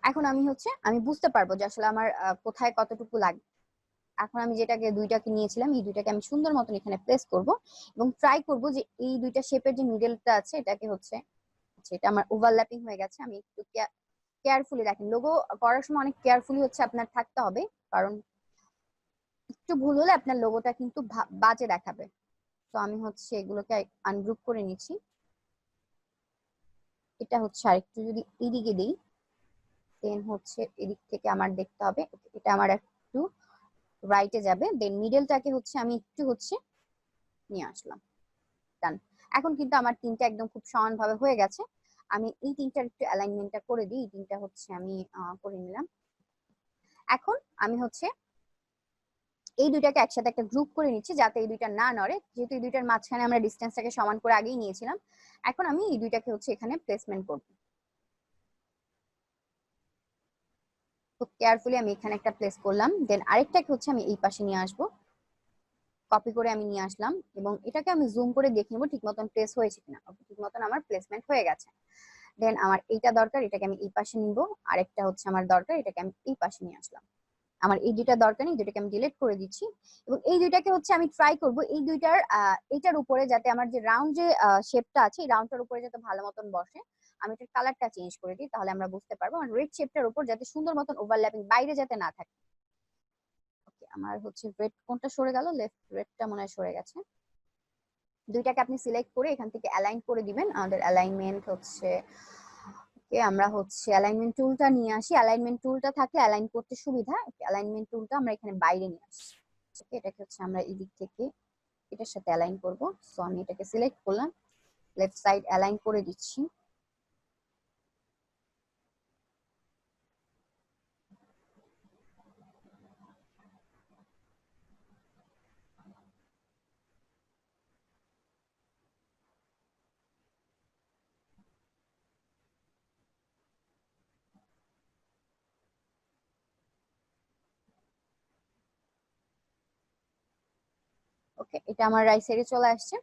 এখন আমি হচ্ছে আমি বুঝতে পারবো যে আসলে আমার কোথায় কতটুকু লাগবে। এখন আমি যেটাকে দুইটাকে নিয়েছিলাম, এই দুইটাকে আমি সুন্দর মতন এখানে প্লেস করব এবং ট্রাই করব যে এই দুইটা শেপের যে মিডলটা আছে এটাকে হচ্ছে, এটা আমার ওভারল্যাপিং হয়ে গেছে। আমি একটু কেয়ারফুলি দেখেন, লোগো করার সময় অনেক কেয়ারফুলি হচ্ছে আপনার থাকতে হবে, কারণ একটু ভুল হলে আপনার লোগোটা কিন্তু বাজে দেখাবে। তো আমি হচ্ছে এগুলোকে আনগ্রুপ করে নিচ্ছি। এটা হচ্ছে আরেকটু যদি এদিকে দিই, দেন হচ্ছে এদিক থেকে আমার দেখতে হবে এটা আমার একটু রাইটে যাবে, দেন মিডলটাকে হচ্ছে আমি একটু হচ্ছে নিয়ে আসলাম। ডান। এখন কিন্তু আমার তিনটা একদম খুব সমানভাবে হয়ে গেছে। আমি এই তিনটার একটু অ্যালাইনমেন্টটা করে দিই, এই তিনটা হচ্ছে আমি করে নিলাম। এখন আমি হচ্ছে এই দুইটাকে একসাথে একটা গ্রুপ করে নিচ্ছি যাতে এই দুইটা না নড়ে, যেহেতু এই দুইটার মাঝখানে আমরা ডিস্টেন্সটাকে সমান করে আগেই নিয়েছিলাম। এখন আমি এই দুইটাকে হচ্ছে এখানে প্লেসমেন্ট করব। খুব কেয়ারফুলি আমি এখানে একটা প্লেস করলাম, দেন আরেকটাকে হচ্ছে আমি এই পাশে নিয়ে আসবো। কপি করে আমি নিয়ে আসলাম এবং এটাকে আমি জুম করে দেখে নেবো ঠিক মতন প্লেস হয়েছে কিনা। ঠিক মতন আমার প্লেসমেন্ট হয়ে গেছে। দেন আমার এইটা দরকার, এটাকে আমি এই পাশে নিব। আরেকটা হচ্ছে আমার দরকার, এটাকে আমি এই পাশে নিয়ে আসলাম। আমার এই দুইটা দরকার নেই, দুইটাকে আমি ডিলিট করে দিচ্ছি এবং এই দুইটাকে হচ্ছে আমি ট্রাই করব এই দুইটার এইটার উপরে যাতে আমার যে রাউন্ড যে শেপটা আছে এই রাউন্ডটার উপরে যাতে ভালো মতন বসে। আমি এটার কালারটা চেঞ্জ করে দিই, তাহলে আমরা বুঝতে পারবো আমার রেড শেপটার উপর যাতে সুন্দর মতন ওভারল্যাপিং বাইরে যাতে না থাকে। ওকে, আমার হচ্ছে রেড কোনটা সরে গেল, লেফট রেডটা মনে হয় সরে গেছে। দুইটাকে আপনি সিলেক্ট করে এখান থেকে অ্যালাইন করে দিবেন। আমাদের অ্যালাইনমেন্ট হচ্ছে, আমরা হচ্ছে অ্যালাইনমেন্ট টুলটা নিয়ে আসি। অ্যালাইনমেন্ট টুলটা থাকলে অ্যালাইন করতে সুবিধা। অ্যালাইনমেন্ট টুলটা আমরা এখানে বাইরে নিয়ে আসি। এটাকে হচ্ছে আমরা এদিক থেকে এটার সাথে অ্যালাইন করব। সো আমি এটাকে সিলেক্ট করলাম, লেফট সাইড অ্যালাইন করে দিচ্ছি। ওকে, এটা আমার রাইট সাইডে চলে আসছে,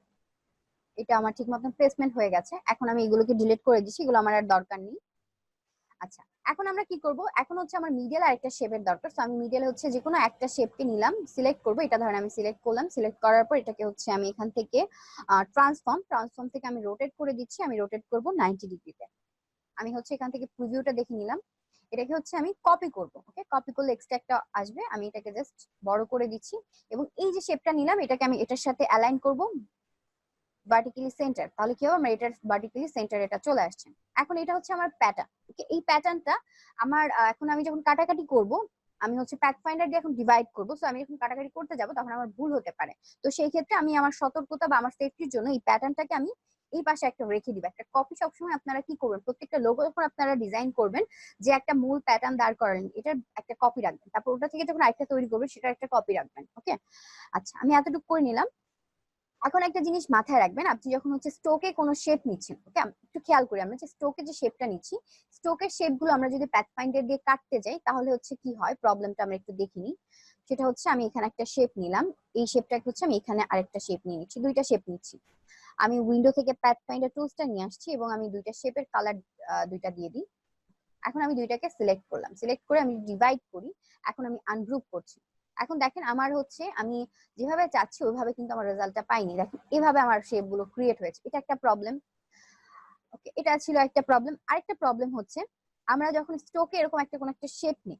এটা আমার ঠিক মতন প্লেসমেন্ট হয়ে গেছে। এখন আমি এগুলোকে ডিলিট করে দিচ্ছি, এগুলো আমার আর দরকার নেই। আচ্ছা, এখন আমরা কি করব, এখন হচ্ছে আমার মিডল আর একটা শেপের দরকার। তো আমি মিডল হচ্ছে যে কোনো একটা শেপকে নিলাম, সিলেক্ট করব। এটা ধরেন আমি সিলেক্ট করলাম, সিলেক্ট করার পর এটাকে হচ্ছে আমি এখান থেকে ট্রান্সফর্ম থেকে আমি রোটেট করে দিচ্ছি। আমি রোটেট করব 90 ডিগ্রিতে। আমি হচ্ছে এখান থেকে প্রিভিউটা দেখে নিলাম। এটাকে হচ্ছে আমি কপি করব। ওকে, কপি করলে এক্সট্রা একটা আসবে, আমি এটাকে জাস্ট বড় করে দিচ্ছি এবং এই যে শেপটা নিলাম এটাকে আমি এটার সাথে অ্যালাইন করব ভার্টিক্যালি সেন্টার। তাহলে কি হবে, আমার এটার ভার্টিক্যালি সেন্টার এটা চলে আসছে। এখন এটা হচ্ছে আমার প্যাটার্ন। ওকে, এই প্যাটার্নটা আমার এখন আমি যখন কাটাকাটি করব, আমি হচ্ছে প্যাথ ফাইন্ডার দিয়ে এখন ডিভাইড করব। সো আমি যখন কাটাকাটি করতে যাব তখন আমার ভুল হতে পারে। তো সেই ক্ষেত্রে আমি আমার সতর্কতা বা আমার সেফটির জন্য এই প্যাটার্নটাকে আমি এই পাশে একটা রেখে দিব। একটা কপি সবসময় আপনারা কি করবেন, প্রত্যেকটা লোগো যখন আপনারা ডিজাইন করবেন, যে একটা মূল প্যাটার্ন দাঁড় করালেন এটার একটা কপি রাখবেন, তারপর ওটা থেকে যখন আরেকটা তৈরি করবেন সেটার একটা কপি রাখবেন। ওকে, আচ্ছা আমি এতটুকু করে নিলাম। এখন একটা জিনিস মাথায় রাখবেন, আপনি যখন হচ্ছে স্টোকে কোনো শেপ নিচ্ছেন, ওকে একটু খেয়াল করি, আমরা যে স্টোকে যে শেপটা নিচ্ছি, স্টোকের শেপ গুলো আমরা যদি প্যাথ ফাইন্ডার দিয়ে কাটতে যাই তাহলে হচ্ছে কি হয়, প্রবলেমটা আমরা একটু দেখিনি। সেটা হচ্ছে আমি এখানে একটা শেপ নিলাম, এই শেপটাকে হচ্ছে আমি এখানে আরেকটা শেপ নিয়ে নিচ্ছি, দুইটা শেপ নিচ্ছি। আমি উইন্ডো থেকে প্যাথ ফাইন্ডার টুলসটা নিয়ে আসছি এবং আমি দুইটা শেপের কালার দুইটা দিয়ে দিই। এখন আমি দুইটাকে সিলেক্ট করলাম, সিলেক্ট করে আমি ডিভাইড করি। এখন আমি আনগ্রুপ করছি। এখন দেখেন আমার হচ্ছে আমি যেভাবে চাচ্ছি ওইভাবে কিন্তু আমার রেজাল্টটা পাইনি। দেখেন এভাবে আমার শেপ গুলো ক্রিয়েট হয়েছে, এটা একটা প্রবলেম। ওকে, এটা ছিল একটা প্রবলেম। আরেকটা প্রবলেম হচ্ছে আমরা যখন স্টোকে এরকম একটা কোন একটা শেপ নিই,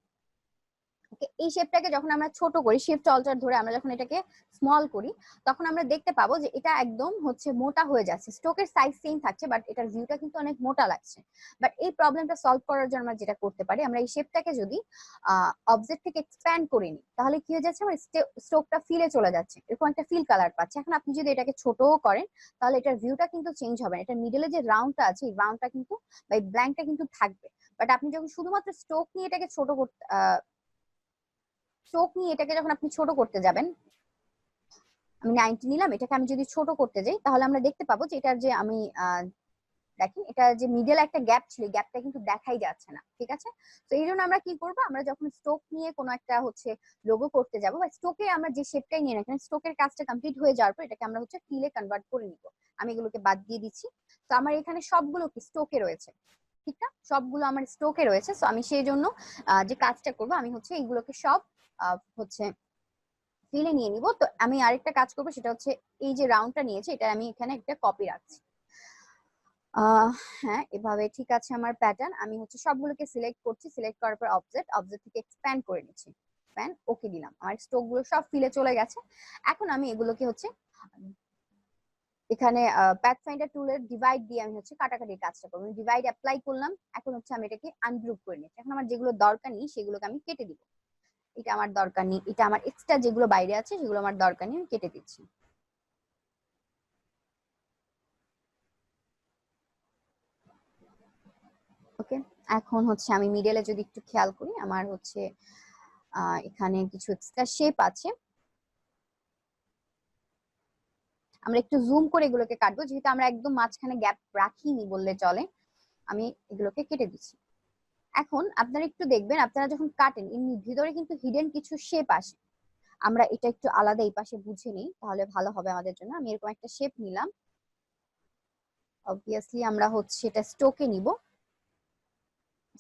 ওকে এই শেপটাকে যখন আমরা ছোট করি, শিফট অল্টার ধরে আমরা যখন এটাকে স্মল করি, তখন আমরা দেখতে পাবো যে এটা একদম হচ্ছে মোটা হয়ে যাচ্ছে। স্টোকের সাইজ সেম থাকছে বাট এটার ভিউটা কিন্তু অনেক মোটা লাগছে। বাট এই প্রবলেমটা সলভ করার জন্য আমরা যেটা করতে পারি, আমরা এই শেপটাকে যদি অবজেক্ট থেকে এক্সপ্যান্ড করে নিই তাহলে কি হয়ে যাচ্ছে, আমার স্টোকটা ফিলে চলে যাচ্ছে, এরকম একটা ফিল কালার পাচ্ছে। এখন আপনি যদি এটাকে ছোটও করেন তাহলে এটার ভিউটা কিন্তু চেঞ্জ হবে না। এটা মিডলে যে রাউন্ডটা আছে এই রাউন্ডটা কিন্তু বা এই ব্ল্যাঙ্কটা কিন্তু থাকবে। বাট আপনি যখন শুধুমাত্র স্টোক নিয়ে এটাকে ছোট করতে চোখ নিয়ে এটাকে যখন আপনি ছোট করতে যাবেন, আমি 90 নিলাম, এটাকে আমি যদি ছোট করতে যাই তাহলে আমরা দেখতে পাবো যে এটার যে আমি দেখেন এটা যে মিডল একটা গ্যাপ ছিল, গ্যাপটা কিন্তু দেখাই যাচ্ছে না। ঠিক আছে, তো এই জন্য আমরা কি করব, আমরা যখন স্টোক নিয়ে কোনো একটা হচ্ছে লোগো করতে যাব বা স্টোকে আমরা যে শেপটাই নিয়ে রাখেন, স্টোকের কাজটা কমপ্লিট হয়ে যাওয়ার পর এটাকে আমরা হচ্ছে ফিলে কনভার্ট করে নিব। আমি এগুলোকে বাদ দিয়ে দিচ্ছি। তো আমার এখানে সবগুলো কি স্টোকে রয়েছে, ঠিক না, সবগুলো আমার স্টোকে রয়েছে। তো আমি সেই জন্য যে কাজটা করব, আমি হচ্ছে এইগুলোকে সব হচ্ছে ফিলে নিয়ে নিব। তো আমি আরেকটা কাজ করবো, সেটা হচ্ছে এই যে রাউন্ডটা নিয়েছে এটা আমি এখানে একটা কপি রাখছি। হ্যাঁ, এভাবে ঠিক আছে। আমার প্যাটার্ন আমি হচ্ছে সবগুলোকে সিলেক্ট করছি, সিলেক্ট করার পর অবজেক্ট থেকে এক্সপ্যান্ড করে নিচ্ছি, এক্সপ্যান্ড ওকে দিলাম। আমার স্টোক গুলো সব ফিলে চলে গেছে। এখন আমি এগুলোকে হচ্ছে এখানে প্যাথ ফাইন্ডার টুলের ডিভাইড দিয়ে আমি হচ্ছে কাটাকাটির কাজটা করবো। ডিভাইড অ্যাপ্লাই করলাম, এখন হচ্ছে আমি এটাকে আনগ্রুপ করে নিচ্ছি। এখন আমার যেগুলো দরকার নেই সেগুলোকে আমি কেটে দিব। এটা আমার দরকার নেই, এটা আমার এক্সট্রা যেগুলো বাইরে আছে সেগুলো আমার দরকার নেই, আমি কেটে দিচ্ছি। ওকে, এখন হচ্ছে আমি মিডলে যদি একটু খেয়াল করি, আমার হচ্ছে এখানে কিছু এক্সট্রা শেপ আছে। আমরা একটু জুম করে এগুলোকে কাটবো, যেহেতু আমরা একদম মাঝখানে গ্যাপ রাখিনি বললে চলে। আমি এগুলোকে কেটে দিচ্ছি। এখন আপনারা একটু দেখবেন, আপনারা যখন কাটেন এমনি ভিতরে কিন্তু হিডেন কিছু শেপ আসে। আমরা এটা একটু আলাদা এই পাশে বুঝে নিই তাহলে ভালো হবে আমাদের জন্য। আমি এরকম একটা শেপ নিলাম, অবভিয়াসলি আমরা হচ্ছে এটা স্টোকে নিব।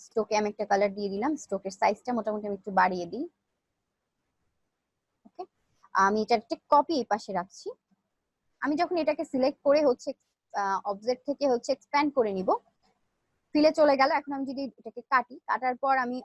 স্টোকে আমি একটা কালার দিয়ে দিলাম, স্টোকের সাইজটা মোটামুটি আমি একটু বাড়িয়ে দিই। ওকে, আমি এটা একটা কপি এই পাশে রাখছি। আমি যখন এটাকে সিলেক্ট করে হচ্ছে অবজেক্ট থেকে হচ্ছে এক্সপ্যান্ড করে নিব, ফিলে চলে গেল। এখন আমি যদি এটাকে কাটি, কাটার পর আমি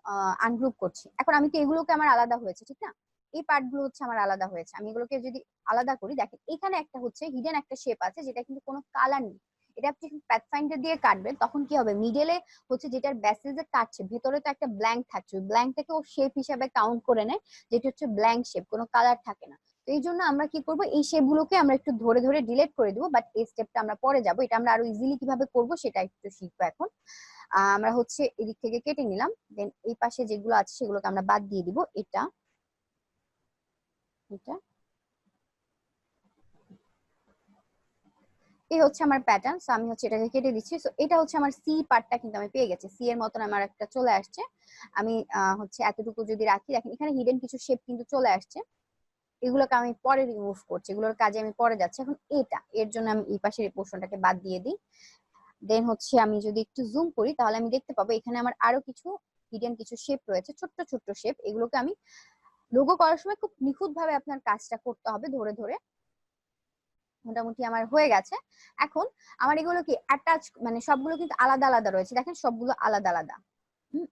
আনগ্রুপ করছি। এখন আমি তো এগুলোকে আমার আলাদা হয়েছে, ঠিক না, এই পার্ট গুলো হচ্ছে আমার আলাদা হয়েছে। আমি এগুলোকে যদি আলাদা করি, দেখেন এখানে একটা হচ্ছে হিডেন একটা শেপ আছে যেটা কিন্তু কোনো কালার নেই। এটা আপনি প্যাথ ফাইন্ডার দিয়ে কাটবেন তখন কি হবে, মিডলে হচ্ছে যেটার বেসিসে কাটছে ভেতরে তো একটা ব্ল্যাঙ্ক থাকছে, ওই ব্ল্যাঙ্কটাকে ও শেপ হিসাবে কাউন্ট করে নেয়, যেটা হচ্ছে ব্ল্যাঙ্ক শেপ, কোনো কালার থাকে না। তো এই জন্য আমরা কি করব, এই শেপ গুলোকে আমরা একটু ধরে ধরে ডিলিট করে দিব। বাট এই স্টেপটা আমরা পরে যাব, এটা আমরা আরো ইজিলি কিভাবে করব সেটা একটু শিখবো এখন। আমরা হচ্ছে এদিক থেকে কেটে নিলাম, দেন এই পাশে যেগুলো আছে সেগুলোকে আমরা বাদ দিয়ে দিব। এটা এটা এই হচ্ছে আমার প্যাটার্ন। সো আমি হচ্ছে এটাকে কেটে দিচ্ছি। সো এটা হচ্ছে আমার সি পার্টটা কিন্তু আমি পেয়ে গেছি, সি এর মতন আমার একটা চলে আসছে। আমি হচ্ছে এতটুকু যদি রাখি, দেখেন এখানে হিডেন কিছু শেপ কিন্তু চলে আসছে। এগুলোকে আমি পরে রিমুভ করছি, এগুলোর কাজে আমি পরে যাচ্ছি। এখন এটা এর জন্য আমি এই পাশের পোর্শনটাকে বাদ দিয়ে দিই। দেন হচ্ছে আমি যদি একটু জুম করি তাহলে আমি দেখতে পাবো এখানে আমার আরো কিছু হিডেন কিছু শেপ রয়েছে, ছোট্ট ছোট্ট শেপ। এগুলোকে আমি লোগো করার সময় খুব নিখুঁত ভাবে আপনার কাজটা করতে হবে, ধরে ধরে। মোটামুটি আমার হয়ে গেছে। এখন আমার এগুলো কি অ্যাটাচ, মানে সবগুলো কিন্তু আলাদা আলাদা রয়েছে, দেখেন সবগুলো আলাদা আলাদা।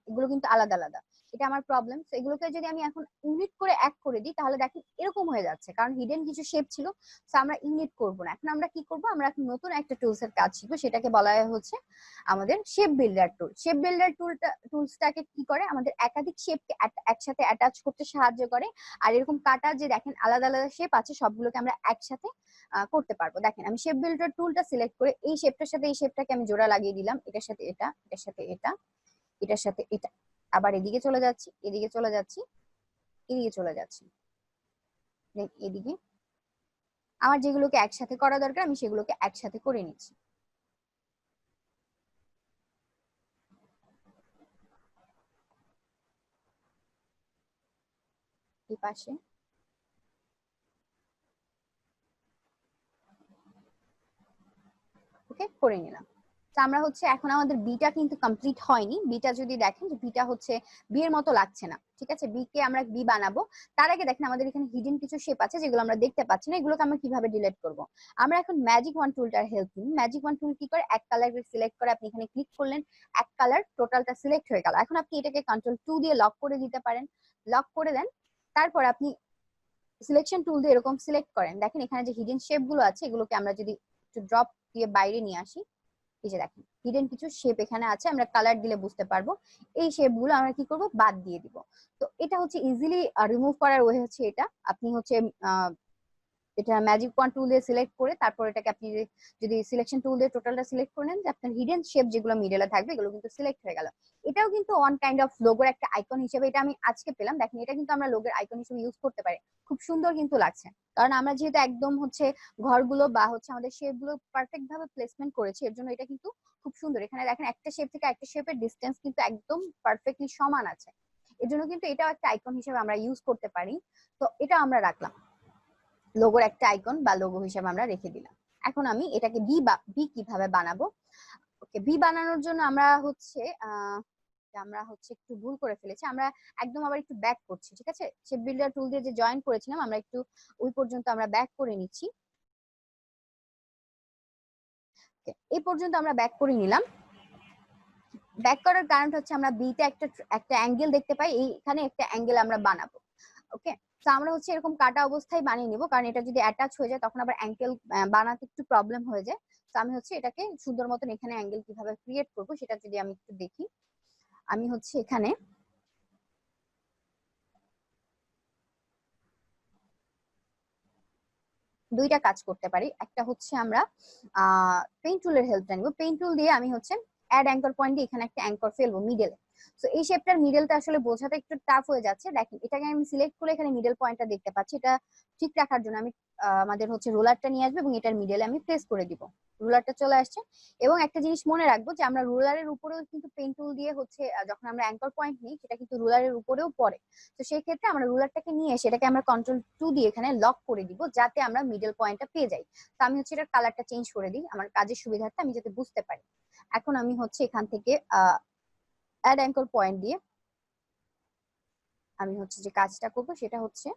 এগুলো কিন্তু আলাদা আলাদা, এটা আমার প্রবলেম। তো এগুলোকে যদি আমি এখন ইউনিট করে এক করে দিই তাহলে দেখেন এরকম হয়ে যাচ্ছে, কারণ হিডেন কিছু শেপ ছিল। তো আমরা ইউনিট করব না, এখন আমরা কি করব, আমরা এখন নতুন একটা টুলস এর কাজ শিখবো, সেটাকে বলা হচ্ছে আমাদের shape builder tool. Shape builder টুলসটাকে কি করে, আমাদের একাধিক শেপকে একসাথে অ্যাটাচ করতে সাহায্য করে। আর এরকম কাটা যে দেখেন আলাদা আলাদা শেপ আছে, সবগুলোকে আমরা একসাথে করতে পারবো। দেখেন আমি শেপ বিল্ডার টুলটা সিলেক্ট করে এই শেপটার সাথে এই শেপটাকে আমি জোড়া লাগিয়ে দিলাম, এটার সাথে এটা, এটার সাথে এটা, এটার সাথে এটা। আবার এদিকে চলে যাচ্ছি, এদিকে চলে যাচ্ছি, এদিকে চলে যাচ্ছি, এদিকে। আমার যেগুলোকে একসাথে করা দরকার আমি সেগুলোকে একসাথে করে নিচ্ছি। এই পাশে ওকে করে নিলাম। তো আমরা হচ্ছে এখন আমাদের বিটা কিন্তু কমপ্লিট হয়নি। বিটা যদি দেখেন যে বিটা হচ্ছে বি এর মতো লাগছে না, ঠিক আছে। বি কে আমরা বি বানাবো, তার আগে দেখেন আমাদের এখানে হিডেন কিছু শেপ আছে যেগুলো আমরা দেখতে পাচ্ছি না, এগুলোকে আমরা কিভাবে ডিলিট করব। আমরা এখন ম্যাজিক ওয়ান টুলটার হেল্প নিই। ম্যাজিক ওয়ান টুল কি করে, এক কালার সিলেক্ট করে আপনি এখানে ক্লিক করলেন, এক কালার টোটালটা সিলেক্ট হয়ে গেল। এখন আপনি এটাকে কন্ট্রোল 2 দিয়ে লক করে দিতে পারেন, লক করে দেন। তারপর আপনি সিলেকশন টুল দিয়ে এরকম সিলেক্ট করেন, দেখেন এখানে যে হিডেন শেপ গুলো আছে এগুলোকে আমরা যদি একটু ড্রপ দিয়ে বাইরে নিয়ে আসি, এই যে দেখেন হিডেন কিছু শেপ এখানে আছে, আমরা কালার দিলে বুঝতে পারবো। এই শেপ গুলো আমরা কি করব, বাদ দিয়ে দিব। তো এটা হচ্ছে ইজিলি রিমুভ করার ওয়ে হচ্ছে এটা। আপনি হচ্ছে এটা ম্যাজিক পয়েন্ট টুল দিয়ে সিলেক্ট করে তারপর এটাকে আপনি যদি সিলেকশন টুল দিয়ে টোটালটা সিলেক্ট করে নেন, যে আপনার হিডেন শেপ যেগুলো মিডলে থাকবে এগুলো কিন্তু সিলেক্ট হয়ে গেল। এটাও কিন্তু ওয়ান কাইন্ড অফ লোগোর একটা আইকন হিসেবে, এটা আমি আজকে পেলাম। দেখেন এটা কিন্তু আমরা লোগোর আইকন হিসেবে ইউজ করতে পারি, খুব সুন্দর কিন্তু লাগছে। কারণ আমরা যেহেতু একদম হচ্ছে ঘরগুলো বা হচ্ছে আমাদের শেপ গুলো পারফেক্ট ভাবে প্লেসমেন্ট করেছি, এর জন্য এটা কিন্তু খুব সুন্দর। এখানে দেখেন একটা শেপ থেকে একটা শেপের ডিস্টেন্স কিন্তু একদম পারফেক্টলি সমান আছে, এর জন্য কিন্তু এটাও একটা আইকন হিসেবে আমরা ইউজ করতে পারি। তো এটা আমরা রাখলাম, লোগোর একটা আইকন বা লোগো হিসেবে আমরা রেখে দিলাম। এখন আমি এটাকে বি কিভাবে বানাবো। ওকে, বি বানানোর জন্য আমরা হচ্ছে একটু ভুল করে ফেলেছি। আমরা একদম আবার একটু ব্যাক করছি, ঠিক আছে। শেপ বিল্ডার টুল দিয়ে যে জয়েন করেছিলাম আমরা একটু ওই পর্যন্ত আমরা ব্যাক করে নিচ্ছি। এই পর্যন্ত আমরা ব্যাক করে নিলাম। ব্যাক করার কারণটা হচ্ছে আমরা বিতে একটা একটা অ্যাঙ্গেল দেখতে পাই, এইখানে একটা অ্যাঙ্গেল আমরা বানাবো। ওকে, তো আমরা হচ্ছে এরকম কাটা অবস্থায় বানিয়ে নিব, কারণ এটা যদি অ্যাটাচ হয়ে যায় তখন আবার অ্যাঙ্গেল বানাতে একটু প্রবলেম হয়ে যায়। তো আমি হচ্ছে এটাকে সুন্দর মতন এখানে অ্যাঙ্গেল কিভাবে ক্রিয়েট করব সেটা যদি আমি একটু দেখি। আমি হচ্ছে এখানে দুইটা কাজ করতে পারি। একটা হচ্ছে আমরা পেইন্ট টুলের হেল্পটা নিব। পেইন্ট টুল দিয়ে আমি হচ্ছে অ্যাড অ্যাঙ্কর পয়েন্ট দিয়ে এখানে একটা অ্যাঙ্কর ফেলবো মিডলে। তো এই শেপটার মিডলটা আসলে বোঝাতে একটু টাফ হয়ে যাচ্ছে। দেখেন এটাকে আমি সিলেক্ট করে এখানে মিডল পয়েন্টটা দেখতে পাচ্ছি। এটা ঠিক রাখার জন্য আমি আমাদের হচ্ছে রোলারটা নিয়ে আসবো এবং এটার মিডলে আমি প্লেস করে দিব। রুলারটা চলে আসছে। এবং একটা জিনিস মনে রাখবো যে আমরা রুলারের উপরেও কিন্তু পেইন্ট টুল দিয়ে হচ্ছে যখন আমরা অ্যাঙ্কর পয়েন্ট নিই সেটা কিন্তু রুলারের উপরেও পড়ে। তো সেই ক্ষেত্রে আমরা রুলারটাকে নিয়ে সেটাকে আমরা কন্ট্রোল 2 দিয়ে এখানে লক করে দিব, যাতে আমরা মিডল পয়েন্টটা পেয়ে যাই। তো আমি হচ্ছে এটার কালারটা চেঞ্জ করে দিই আমার কাজের সুবিধার্থে, আমি যাতে বুঝতে পারি। এখন আমি হচ্ছে এখান থেকে অ্যাড অ্যাঙ্কর পয়েন্ট দিয়ে আমি হচ্ছে যে কাজটা করব সেটা হচ্ছে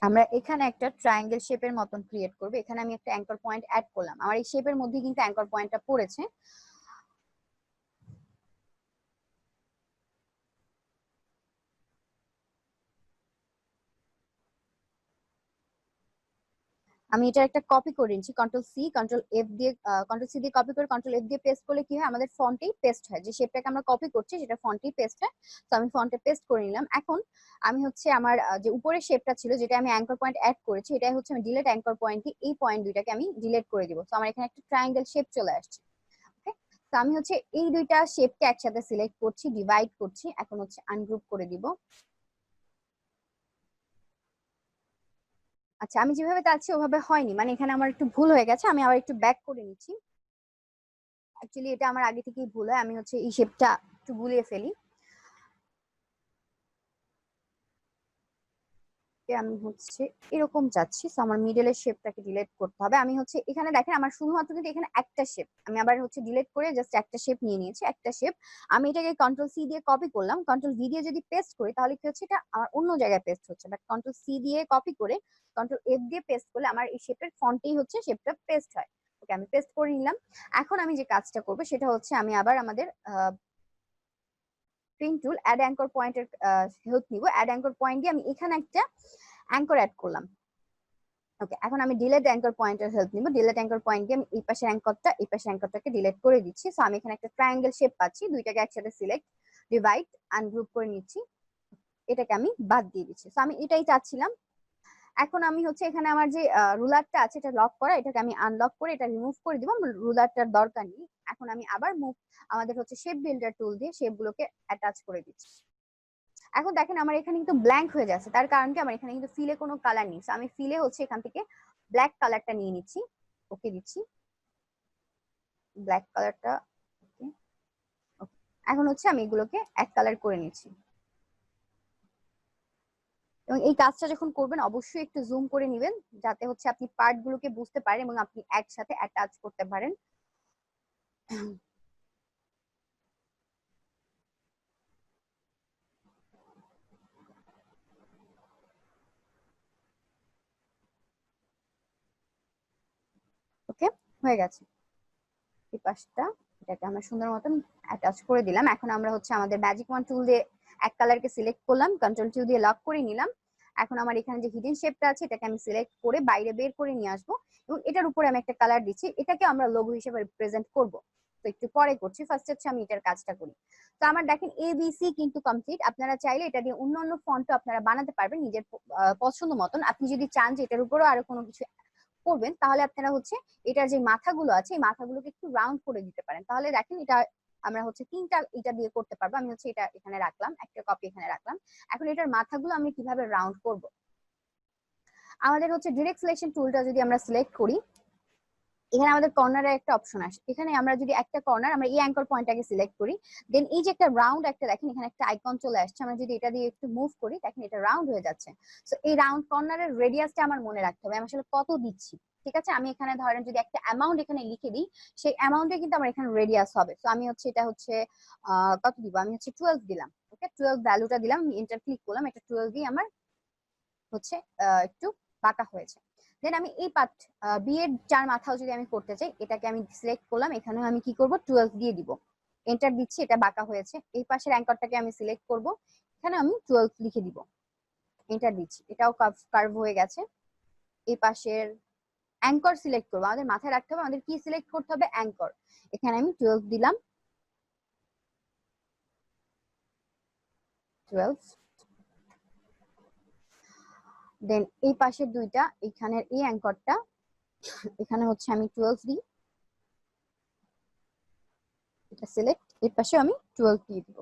আমরা এখানে একটা ট্রায়াঙ্গেল শেপের মতন ক্রিয়েট করব। এখানে আমি একটা অ্যাঙ্কর পয়েন্ট অ্যাড করলাম, আমার এই শেপের মধ্যে কিন্তু অ্যাঙ্কর পয়েন্টটা পড়েছে। আমি এটা একটা কপি করে নিচ্ছি, কন্ট্রোল সি কন্ট্রোল এফ দিয়ে, কন্ট্রোল সি দিয়ে কপি করে কন্ট্রোল এফ দিয়ে পেস্ট করলে কি হয়, আমাদের ফন্টেই পেস্ট হয়। যে শেপটাকে আমরা কপি করছি সেটা ফন্টেই পেস্ট হয়। তো আমি ফন্টে পেস্ট করে নিলাম। এখন আমি হচ্ছে আমার যে উপরের শেপটা ছিল যেটা আমি অ্যাঙ্কর পয়েন্ট অ্যাড করেছি, এটাই হচ্ছে আমি ডিলিট অ্যাঙ্কর পয়েন্ট, এই পয়েন্ট দুইটাকে আমি ডিলিট করে দিব। তো আমার এখানে একটা ট্রায়াঙ্গেল শেপ চলে আসছে। ওকে, তো আমি হচ্ছে এই দুইটা শেপকে একসাথে সিলেক্ট করছি, ডিভাইড করছি, এখন হচ্ছে আনগ্রুপ করে দিব। আচ্ছা, আমি যেভাবে চাচ্ছি ওভাবে হয়নি, মানে এখানে আমার একটু ভুল হয়ে গেছে, আমি আবার একটু ব্যাক করে নিচ্ছি। অ্যাকচুয়ালি এটা আমার আগে থেকেই ভুল হয়, আমি হচ্ছে এই শেপটা একটু গুলিয়ে ফেলি। আমি হচ্ছে এরকম চাচ্ছি, সো আমার মিডলের শেপটাকে ডিলিট করতে হবে। আমি হচ্ছে এখানে দেখেন আমার শুধুমাত্র কিন্তু এখানে একটা শেপ, আমি আবার হচ্ছে ডিলিট করে জাস্ট একটা শেপ নিয়ে নিয়েছি, একটা শেপ। আমি এটাকে কন্ট্রোল সি দিয়ে কপি করলাম, কন্ট্রোল ভি দিয়ে যদি পেস্ট করি তাহলে কি হচ্ছে, এটা আমার অন্য জায়গায় পেস্ট হচ্ছে, বাট কন্ট্রোল সি দিয়ে কপি করে কন্ট্রোল এফ দিয়ে পেস্ট করলে আমার এই শেপের ফন্টেই হচ্ছে শেপটা পেস্ট হয়। ওকে, আমি পেস্ট করে নিলাম। এখন আমি যে কাজটা করব সেটা হচ্ছে আমি আবার আমাদের প্রিন্ট টুল অ্যাড অ্যাঙ্কর পয়েন্টের হেল্প নিব। অ্যাড অ্যাঙ্কর পয়েন্ট দিয়ে আমি এখানে একটা অ্যাঙ্কর অ্যাড করলাম। ওকে, এখন আমি ডিলেট অ্যাঙ্কর পয়েন্টের হেল্প নিব। ডিলেট অ্যাঙ্কর পয়েন্ট দিয়ে আমি এই পাশের অ্যাঙ্করটা এই পাশের অ্যাঙ্করটাকে ডিলিট করে দিচ্ছি। সো আমি এখানে একটা ট্রায়াঙ্গেল শেপ পাচ্ছি, দুইটাকে একসাথে সিলেক্ট, ডিভাইড, আনগ্রুপ করে নিচ্ছি, এটাকে আমি বাদ দিয়ে দিচ্ছি। সো আমি এটাই চাচ্ছিলাম। এখন আমি হচ্ছে এখানে আমার যে রুলারটা আছে এটা লক করা, এটাকে আমি আনলক করে এটা রিমুভ করে দিব, রুলারটার দরকার নেই। এখন আমি আবার আমাদের হচ্ছে শেপ বিল্ডার টুল দিয়ে শেপ গুলোকে অ্যাটাচ করে দিচ্ছি। এখন দেখেন আমার এখানে কিন্তু ব্ল্যাঙ্ক হয়ে যাচ্ছে, তার কারণ কি আমার এখানে কিন্তু ফিলে কোনো কালার নেই। আমি ফিলে হচ্ছে এখান থেকে ব্ল্যাক কালারটা নিয়ে নিচ্ছি, ওকে দিচ্ছি ব্ল্যাক কালারটা। ওকে, এখন হচ্ছে আমি এগুলোকে এক কালার করে নিচ্ছি। এবং এই কাজটা যখন করবেন অবশ্যই একটু জুম করে নেবেন, যাতে হচ্ছে আপনি পার্ট গুলোকে বুঝতে পারেন এবং আপনি একসাথে অ্যাটাচ করতে পারেন। ওকে, হয়ে গেছে এই পাশটা, এটাকে আমরা সুন্দর মতন অ্যাটাচ করে দিলাম। এখন আমরা হচ্ছে আমাদের ম্যাজিক ওয়ান টুল দিয়ে এক কালারকে সিলেক্ট করলাম, কন্ট্রোল কিউ দিয়ে লক করে নিলাম। এখন আমার এখানে যে হিডেন শেপটা আছে এটাকে আমি সিলেক্ট করে বাইরে বের করে নিয়ে আসবো এবং এটার উপরে আমি একটা কালার দিচ্ছি, এটাকে আমরা লোগো হিসেবে রিপ্রেজেন্ট করব। তো একটু পরে করছি, ফার্স্ট হচ্ছে আমি এটার কাজটা করি। তো আমার দেখেন এবিসি কিন্তু কমপ্লিট। আপনারা চাইলে এটা দিয়ে অন্য অন্য ফন্টও আপনারা বানাতে পারবেন নিজের পছন্দ মতন। আপনি যদি চান যে এটার উপরেও আরো কোনো কিছু করবেন তাহলে আপনারা হচ্ছে এটার যে মাথাগুলো আছে এই মাথাগুলোকে একটু রাউন্ড করে দিতে পারেন, তাহলে দেখেন এটা আমরা হচ্ছে তিনটা এটা দিয়ে করতে পারবো। আমি হচ্ছে এটা এখানে রাখলাম, একটা কপি এখানে রাখলাম। এখন এটার মাথাগুলো আমি কিভাবে রাউন্ড করব, আমাদের হচ্ছে ডিরেক্ট সিলেকশন টুলটা যদি আমরা সিলেক্ট করি, এখানে আমাদের কর্নারে একটা অপশন আসে, এখানে আমরা যদি একটা কর্নার আমরা এই অ্যাঙ্কর পয়েন্টটাকে সিলেক্ট করি, দেন এই যে একটা রাউন্ড একটা দেখেন এখানে একটা আইকন চলে আসছে, আমরা যদি এটা দিয়ে একটু মুভ করি দেখেন এটা রাউন্ড হয়ে যাচ্ছে। সো এই রাউন্ড কর্নারের রেডিয়াসটা আমার মনে রাখতে হবে আমি আসলে কত দিচ্ছি। ঠিক আছে, আমি এখানে ধরেন যদি একটা অ্যামাউন্ট এখানে লিখে দিই, সেই অ্যামাউন্টে কিন্তু আমার এখানে রেডিয়াস হবে। সো আমি হচ্ছে এটা হচ্ছে কত দিব, আমি হচ্ছে 12 দিলাম। ওকে, 12 ভ্যালুটা দিলাম, এন্টার ক্লিক করলাম, এটা 12 দিয়ে আমার হচ্ছে একটু বাঁকা হয়েছে। দেন আমি এই পার্ট বি এর চার মাথাও যদি আমি করতে চাই, এটাকে আমি সিলেক্ট করলাম, এখানে আমি কি করব 12 দিয়ে দিব, এন্টার দিচ্ছি, এটা বাঁকা হয়েছে। এই পাশের অ্যাঙ্করটাকে আমি সিলেক্ট করব, এখানে আমি 12 লিখে দিব, এন্টার দিচ্ছি, এটাও কার্ভ হয়ে গেছে। এই পাশের অ্যাঙ্কর সিলেক্ট করবো, আমাদের মাথায় রাখতে হবে আমাদের কি সিলেক্ট করতে হবে, অ্যাঙ্কর। এখানে আমি 12 দিলাম, 12। দেন এই পাশের দুইটা, এখানের এই অ্যাঙ্করটা এখানে হচ্ছে আমি 12 দিই, এটা সিলেক্ট, এর পাশে আমি 12 দিয়ে দিব।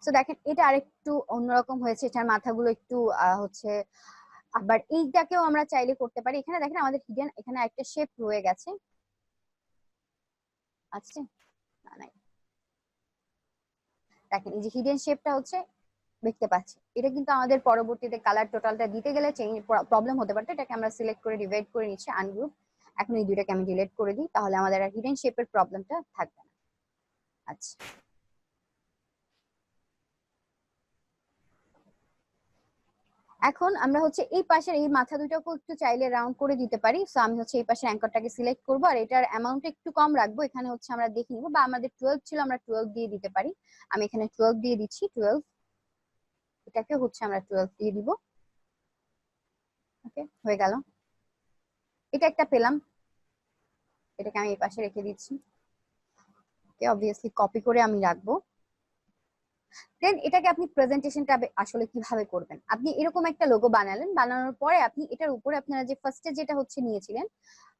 তো দেখেন এটা আরেকটু অন্যরকম হয়েছে, এটার মাথাগুলো একটু হচ্ছে, আবার এইটাকেও আমরা চাইলে করতে পারি। এখানে দেখেন আমাদের হিডেন এখানে একটা শেপ রয়ে গেছে, আছে না নাই, দেখেন এই যে হিডেন শেপটা হচ্ছে দেখতে পাচ্ছি, এটা কিন্তু আমাদের পরবর্তীতে কালার টোটালটা দিতে গেলে চেঞ্জ প্রবলেম হতে পারে। এটাকে আমরা সিলেক্ট করে ডিভাইড করে নিচ্ছি, আনগ্রুপ। এখন এই দুইটাকে আমি ডিলিট করে দিই, তাহলে আমাদের আর হিডেন শেপের প্রবলেমটা থাকবে না। আচ্ছা, এখন আমরা হচ্ছে এই পাশের এই মাথা দুটোকে একটু চাইলে রাউন্ড করে দিতে পারি। সো আমি হচ্ছে এই পাশের অ্যাঙ্করটাকে সিলেক্ট করবো আর এটার অ্যামাউন্ট একটু কম রাখবো, এখানে হচ্ছে আমরা দেখে নিবো, বা আমাদের 12 ছিল আমরা 12 দিয়ে দিতে পারি। আমি এখানে 12 দিয়ে দিচ্ছি, 12, এটাকে হচ্ছে আমরা 12 দিয়ে দিব। ওকে, হয়ে গেল, এটা একটা পেলাম, এটাকে আমি এই পাশে রেখে দিচ্ছি। ওকে, অবভিয়াসলি কপি করে আমি রাখবো। দেন এটাকে আপনি প্রেজেন্টেশনটা আসলে কিভাবে করবেন, আপনি এরকম একটা লোগো বানালেন, বানানোর পরে আপনি এটার উপরে আপনারা যে ফার্স্টে যেটা হচ্ছে নিয়েছিলেন,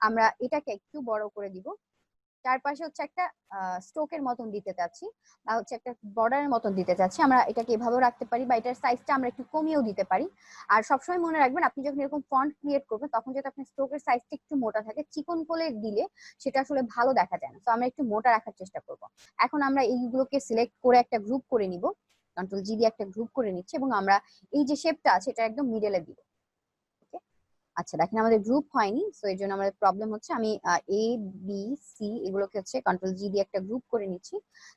আমরা এটাকে একটু বড় করে দিব, চারপাশে হচ্ছে একটা স্টোকের মতন দিতে চাচ্ছি বা হচ্ছে একটা বর্ডারের মতন দিতে চাচ্ছি। আমরা এটাকে এভাবেও রাখতে পারি বা এটার সাইজটা আমরা একটু কমিয়েও দিতে পারি। আর সবসময় মনে রাখবেন আপনি যখন এরকম ফন্ট ক্রিয়েট করবেন তখন যাতে আপনার স্টোকের সাইজটা একটু মোটা থাকে, চিকন করে দিলে সেটা আসলে ভালো দেখা যায় না। তো আমরা একটু মোটা রাখার চেষ্টা করব। এখন আমরা এইগুলোকে সিলেক্ট করে একটা গ্রুপ করে নিব, কন্ট্রোল জি দিয়ে একটা গ্রুপ করে নিচ্ছি এবং আমরা এই যে শেপটা আছে এটা একদম মিডলে দিব। ওকে, আচ্ছা দেখেন আমাদের গ্রুপ হয়নি, সো এর জন্য আমাদের প্রবলেম হচ্ছে। আমি এ বি সি এগুলোকে হচ্ছে কন্ট্রোল জি দিয়ে একটা গ্রুপ করে নিচ্ছি।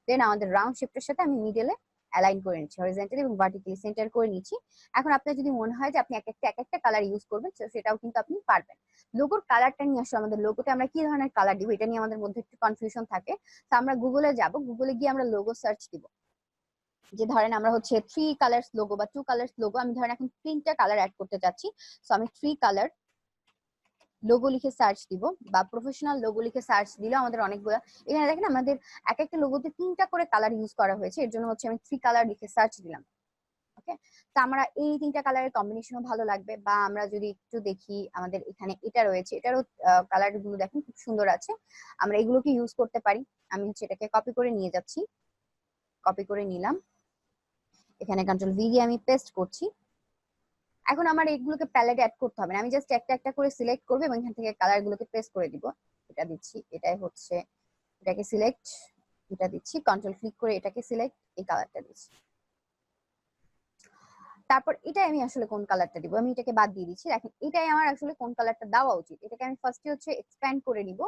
দেন আমাদের রাউন্ড শেপটার সাথে আমি মিডলে অ্যালাইন করে নিচ্ছি, হরিজন্টালি এবং ভার্টিক্যালি সেন্টার করে নিচ্ছি। এখন আপনার যদি মনে হয় যে আপনি এক একটা কালার ইউজ করবেন, সেটাও কিন্তু আপনি পারবেন। লোগোর কালারটা নিয়ে আসলে আমাদের লোগোতে আমরা কি ধরনের কালার দিব এটা নিয়ে আমাদের মধ্যে একটু কনফিউশন থাকে। তো আমরা গুগলে যাব, গুগলে গিয়ে আমরা লোগো সার্চ দিব। যে ধরেন আমরা হচ্ছে 3 কালার্স লোগো বা 2 কালার্স লোগো, আমি ধরেন এখন 3টা কালার অ্যাড করতে চাচ্ছি। সো আমি 3 কালার লোগো লিখে সার্চ দিব বা প্রফেশনাল লোগো লিখে সার্চ দিলে আমাদের অনেকগুলো, এখানে দেখেন আমাদের এক একটা লোগোতে 3টা করে কালার ইউজ করা হয়েছে। এর জন্য হচ্ছে আমি 3 কালার লিখে সার্চ দিলাম। ওকে, তো আমরা এই 3টা কালারের কম্বিনেশনও ভালো লাগবে। বা আমরা যদি একটু দেখি আমাদের এখানে এটা রয়েছে, এটারও কালার গুলো দেখেন খুব সুন্দর আছে, আমরা এগুলোকে ইউজ করতে পারি। আমি হচ্ছে এটাকে কপি করে নিয়ে যাচ্ছি, কপি করে নিলাম, এখানে কন্ট্রোল ভি দিয়ে আমি পেস্ট করছি। এখন আমার এগুলোকে প্যালেটে অ্যাড করতে হবে না, আমি জাস্ট একটা একটা করে সিলেক্ট করব এবং এখান থেকে কালার গুলোকে পেস্ট করে দিব। এটা দিচ্ছি, এটাই হচ্ছে, এটাকে সিলেক্ট, এটা দিচ্ছি, কন্ট্রোল ক্লিক করে এটাকে সিলেক্ট, এই কালারটা দিচ্ছি। তারপর এটাই আমি আসলে কোন কালারটা দিব, আমি এটাকে বাদ দিয়ে দিচ্ছি। দেখেন এটাই আমার আসলে কোন কালারটা দেওয়া উচিত। এটাকে আমি ফার্স্টে হচ্ছে এক্সপ্যান্ড করে নিব।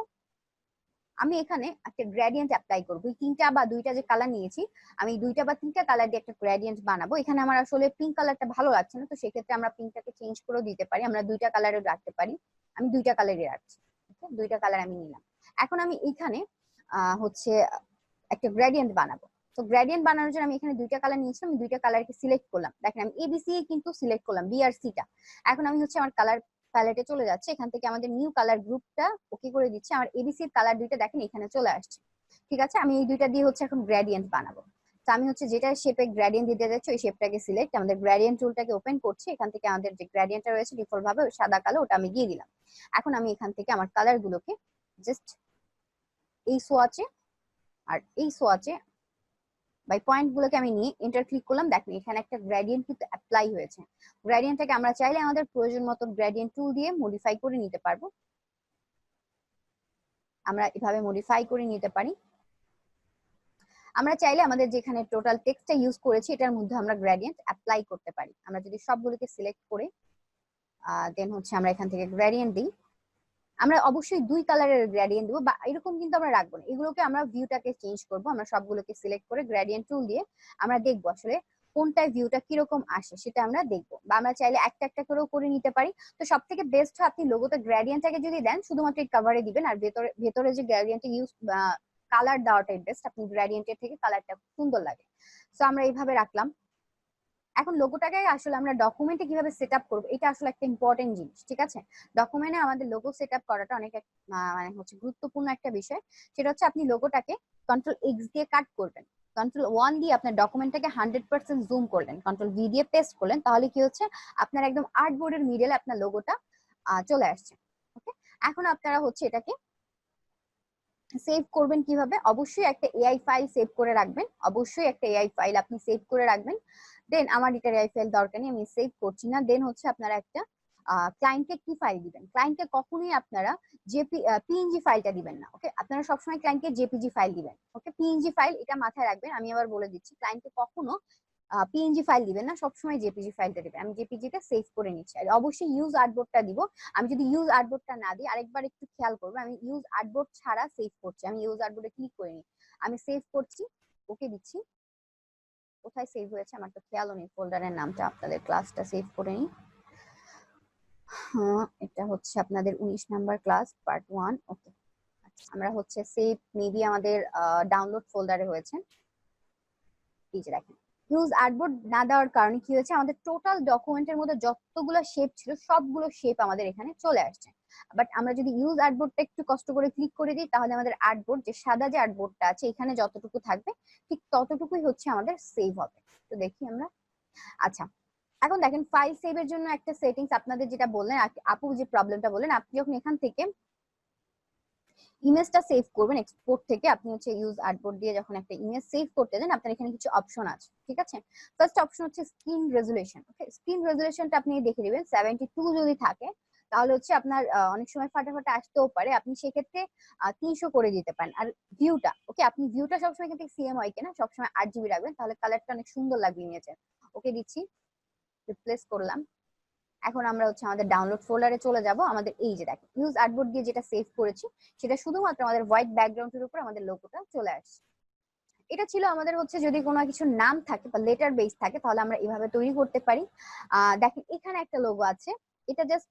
আমি এখানে একটা গ্রেডিয়েন্ট অ্যাপ্লাই করব। এই 3টা বা 2টা যে কালার নিয়েছি, আমি 2টা বা 3টা কালার দিয়ে একটা গ্রেডিয়েন্ট বানাবো। এখানে আমার আসলে পিঙ্ক কালারটা ভালো লাগছে না, তো সেক্ষেত্রে আমরা পিঙ্কটাকে চেঞ্জ করে দিতে পারি, আমরা 2টা কালারে রাখতে পারি। আমি 2টা কালারই রাখছি। ওকে, 2টা কালার আমি নিলাম। এখন আমি এখানে হচ্ছে একটা গ্রেডিয়েন্ট বানাবো। তো গ্রেডিয়েন্ট বানানোর জন্য আমি এখানে 2টা কালার নিয়েছিলাম, আমি 2টা কালারকে সিলেক্ট করলাম। দেখেন আমি এবিসি কিন্তু সিলেক্ট করলাম, বি আর সিটা। এখন আমি হচ্ছে আমার কালার প্যালেটে চলে যাচ্ছে, এখান থেকে আমাদের নিউ কালার গ্রুপটা ওকে করে দিচ্ছে। আমার এবিসির কালার 2টা দেখেন এখানে চলে আসছে। ঠিক আছে, আমি এই 2টা দিয়ে হচ্ছে এখন গ্রেডিয়েন্ট বানাবো। তো আমি হচ্ছে যেটা শেপে গ্রেডিয়েন্ট দিতে যাচ্ছি ওই শেপটাকে সিলেক্ট, আমাদের গ্রেডিয়েন্ট টুলটাকে ওপেন করছি, এখান থেকে আমাদের যে গ্রেডিয়েন্টটা রয়েছে ডিফল্ট ভাবে সাদা কালো, ওটা আমি দিয়ে দিলাম। এখন আমি এখান থেকে আমার কালার গুলোকে জাস্ট এই সোয়াচে আর এই সোয়াচে বাই পয়েন্ট গুলোকে আমি নিয়ে এন্টার ক্লিক করলাম। দেখেন এখানে একটা গ্রেডিয়েন্ট কিন্তু অ্যাপ্লাই হয়েছে। গ্রেডিয়েন্টটাকে আমরা চাইলে আমাদের প্রয়োজন মতো গ্রেডিয়েন্ট টুল দিয়ে মডিফাই করে নিতে পারবো। আমরা এভাবে মডিফাই করে নিতে পারি। আমরা চাইলে আমাদের যেখানে টোটাল টেক্সটটা ইউজ করেছি এটার মধ্যে আমরা গ্রেডিয়েন্ট অ্যাপ্লাই করতে পারি। আমরা যদি সবগুলোকে সিলেক্ট করে দেন হচ্ছে আমরা এখান থেকে গ্রেডিয়েন্ট দিই, আমরা অবশ্যই 2 কালারের গ্রেডিয়েন্ট দেবো বা এরকম কিন্তু আমরা রাখবো না, এগুলোকে আমরা ভিউটাকে চেঞ্জ করব। আমরা সবগুলোকে সিলেক্ট করে গ্রেডিয়েন্ট টুল দিয়ে আমরা দেখবো আসলে কোনটায় ভিউটা কিরকম আসে সেটা আমরা দেখবো। বা আমরা চাইলে একটা একটা করেও করে নিতে পারি। তো সব থেকে বেস্ট হয় আপনি লোগোতে গ্রেডিয়েন্টটাকে যদি দেন শুধুমাত্র এই কভারে দিবেন, আর ভেতরে ভেতরে যে গ্রেডিয়েন্ট ইউজ কালার দেওয়াটাই বেস্ট, আপনি গ্রেডিয়েন্টের থেকে কালারটা সুন্দর লাগে। তো আমরা এইভাবে রাখলাম। এখন লোগোটাকে আসলে আমরা ডকুমেন্টে কিভাবে সেট আপ করবো এটা আসলে একটা ইম্পর্টেন্ট জিনিস। ঠিক আছে, ডকুমেন্টে আমাদের লোগো সেট আপ করাটা অনেক মানে হচ্ছে গুরুত্বপূর্ণ একটা বিষয়। সেটা হচ্ছে আপনি লোগোটাকে কন্ট্রোল এক্স দিয়ে কাট করবেন, কন্ট্রোল 1 দিয়ে আপনার ডকুমেন্টটাকে 100% জুম করলেন, কন্ট্রোল ভি দিয়ে পেস্ট করলেন, তাহলে কি হচ্ছে আপনার একদম আর্টবোর্ডের মিডলে আপনার লোগোটা চলে আসছে। ওকে, এখন আপনারা হচ্ছে এটাকে সেভ করবেন কিভাবে, অবশ্যই একটা এআই ফাইল সেভ করে রাখবেন, অবশ্যই একটা এআই ফাইল আপনি সেভ করে রাখবেন। দেন আমার এটার এআই ফাইল দরকার নেই, আমি সেভ করছি না। দেন হচ্ছে আপনারা একটা ক্লায়েন্টকে কি ফাইল দিবেন, ক্লায়েন্টকে কখনোই আপনারা পিএনজি ফাইলটা দিবেন না। ওকে, আপনারা সবসময় ক্লায়েন্টকে জেপিজি ফাইল দিবেন। ওকে, পিএনজি ফাইল এটা মাথায় রাখবেন। আমি আবার বলে দিচ্ছি, ক্লায়েন্টকে কখনো পিএনজি ফাইল দিবেন না, সবসময় জেপিজি ফাইলটা দিবেন। আমি জেপিজিটা সেভ করে নিচ্ছি। আর অবশ্যই ইউজ আর্টবোর্ডটা দিব। আমি যদি ইউজ আর্টবোর্ডটা না দিই, আরেকবার একটু খেয়াল করবো, আমি ইউজ আর্টবোর্ড ছাড়া সেভ করছি। আমি ইউজ আর্টবোর্ডে ক্লিক করে নিই, আমি সেভ করছি, ওকে দিচ্ছি। কোথায় সেভ হয়েছে আমার তো খেয়ালও নেই ফোল্ডারের নামটা, আপনাদের ক্লাসটা সেভ করে নিই। হ্যাঁ, এটা হচ্ছে আপনাদের 19 নাম্বার ক্লাস পার্ট 1। ওকে, আমরা হচ্ছে সেভ মেবি আমাদের ডাউনলোড ফোল্ডারে হয়েছে। এই যে দেখেন, ইউজ আর্টবোর্ড না দেওয়ার কারণে কি হয়েছে, আমাদের টোটাল ডকুমেন্টের মধ্যে যতগুলো শেপ ছিল সবগুলো শেপ আমাদের এখানে চলে আসছে। বাট আমরা যদি ইউজ আর্টবোর্ডটা একটু কষ্ট করে ক্লিক করে দিই, তাহলে আমাদের আর্টবোর্ড যে সাদা যে আর্টবোর্ডটা আছে এখানে যতটুকু থাকবে ঠিক ততটুকুই হচ্ছে আমাদের সেভ হবে। তো দেখি আমরা। আচ্ছা, এখন দেখেন ফাইল সেভের জন্য একটা সেটিংস আপনাদের যেটা বললেন আপু, যে প্রবলেমটা বললেন, আপনি যখন এখান থেকে ইমেজটা সেভ করবেন এক্সপোর্ট থেকে, আপনি হচ্ছে ইউজ আর্টবোর্ড দিয়ে যখন একটা ইমেজ সেভ করতে যান, আপনার এখানে কিছু অপশন আছে, ঠিক আছে। ফার্স্ট অপশন হচ্ছে স্ক্রিন রেজুলেশন। ওকে, স্ক্রিন রেজুলেশনটা আপনি দেখে দিবেন 72 যদি থাকে তাহলে হচ্ছে আপনার অনেক সময় ফাটাফাটা আসতেও পারে, আপনি সেক্ষেত্রে 300 করে দিতে পারেন। আর ভিউটা, ওকে, আপনি ভিউটা সবসময় কিন্তু সিএমওয়াই কে না, সবসময় 8 GB রাখবেন, তাহলে কালারটা অনেক সুন্দর লাগবে ইমেজে। ওকে দিচ্ছি, রিপ্লেস করলাম। এখন আমরা হচ্ছে আমাদের ডাউনলোড ফোল্ডারে চলে যাব। আমাদের এই যে দেখেন ইউজ আর্টবোর্ড দিয়ে যেটা সেভ করেছি সেটা শুধুমাত্র আমাদের হোয়াইট ব্যাকগ্রাউন্ডের উপর আমাদের লোগোটা চলে আসছে। এটা ছিল আমাদের হচ্ছে যদি কোনো কিছু নাম থাকে বা লেটার বেস থাকে তাহলে আমরা এভাবে তৈরি করতে পারি। দেখেন এখানে একটা লোগো আছে, এটা জাস্ট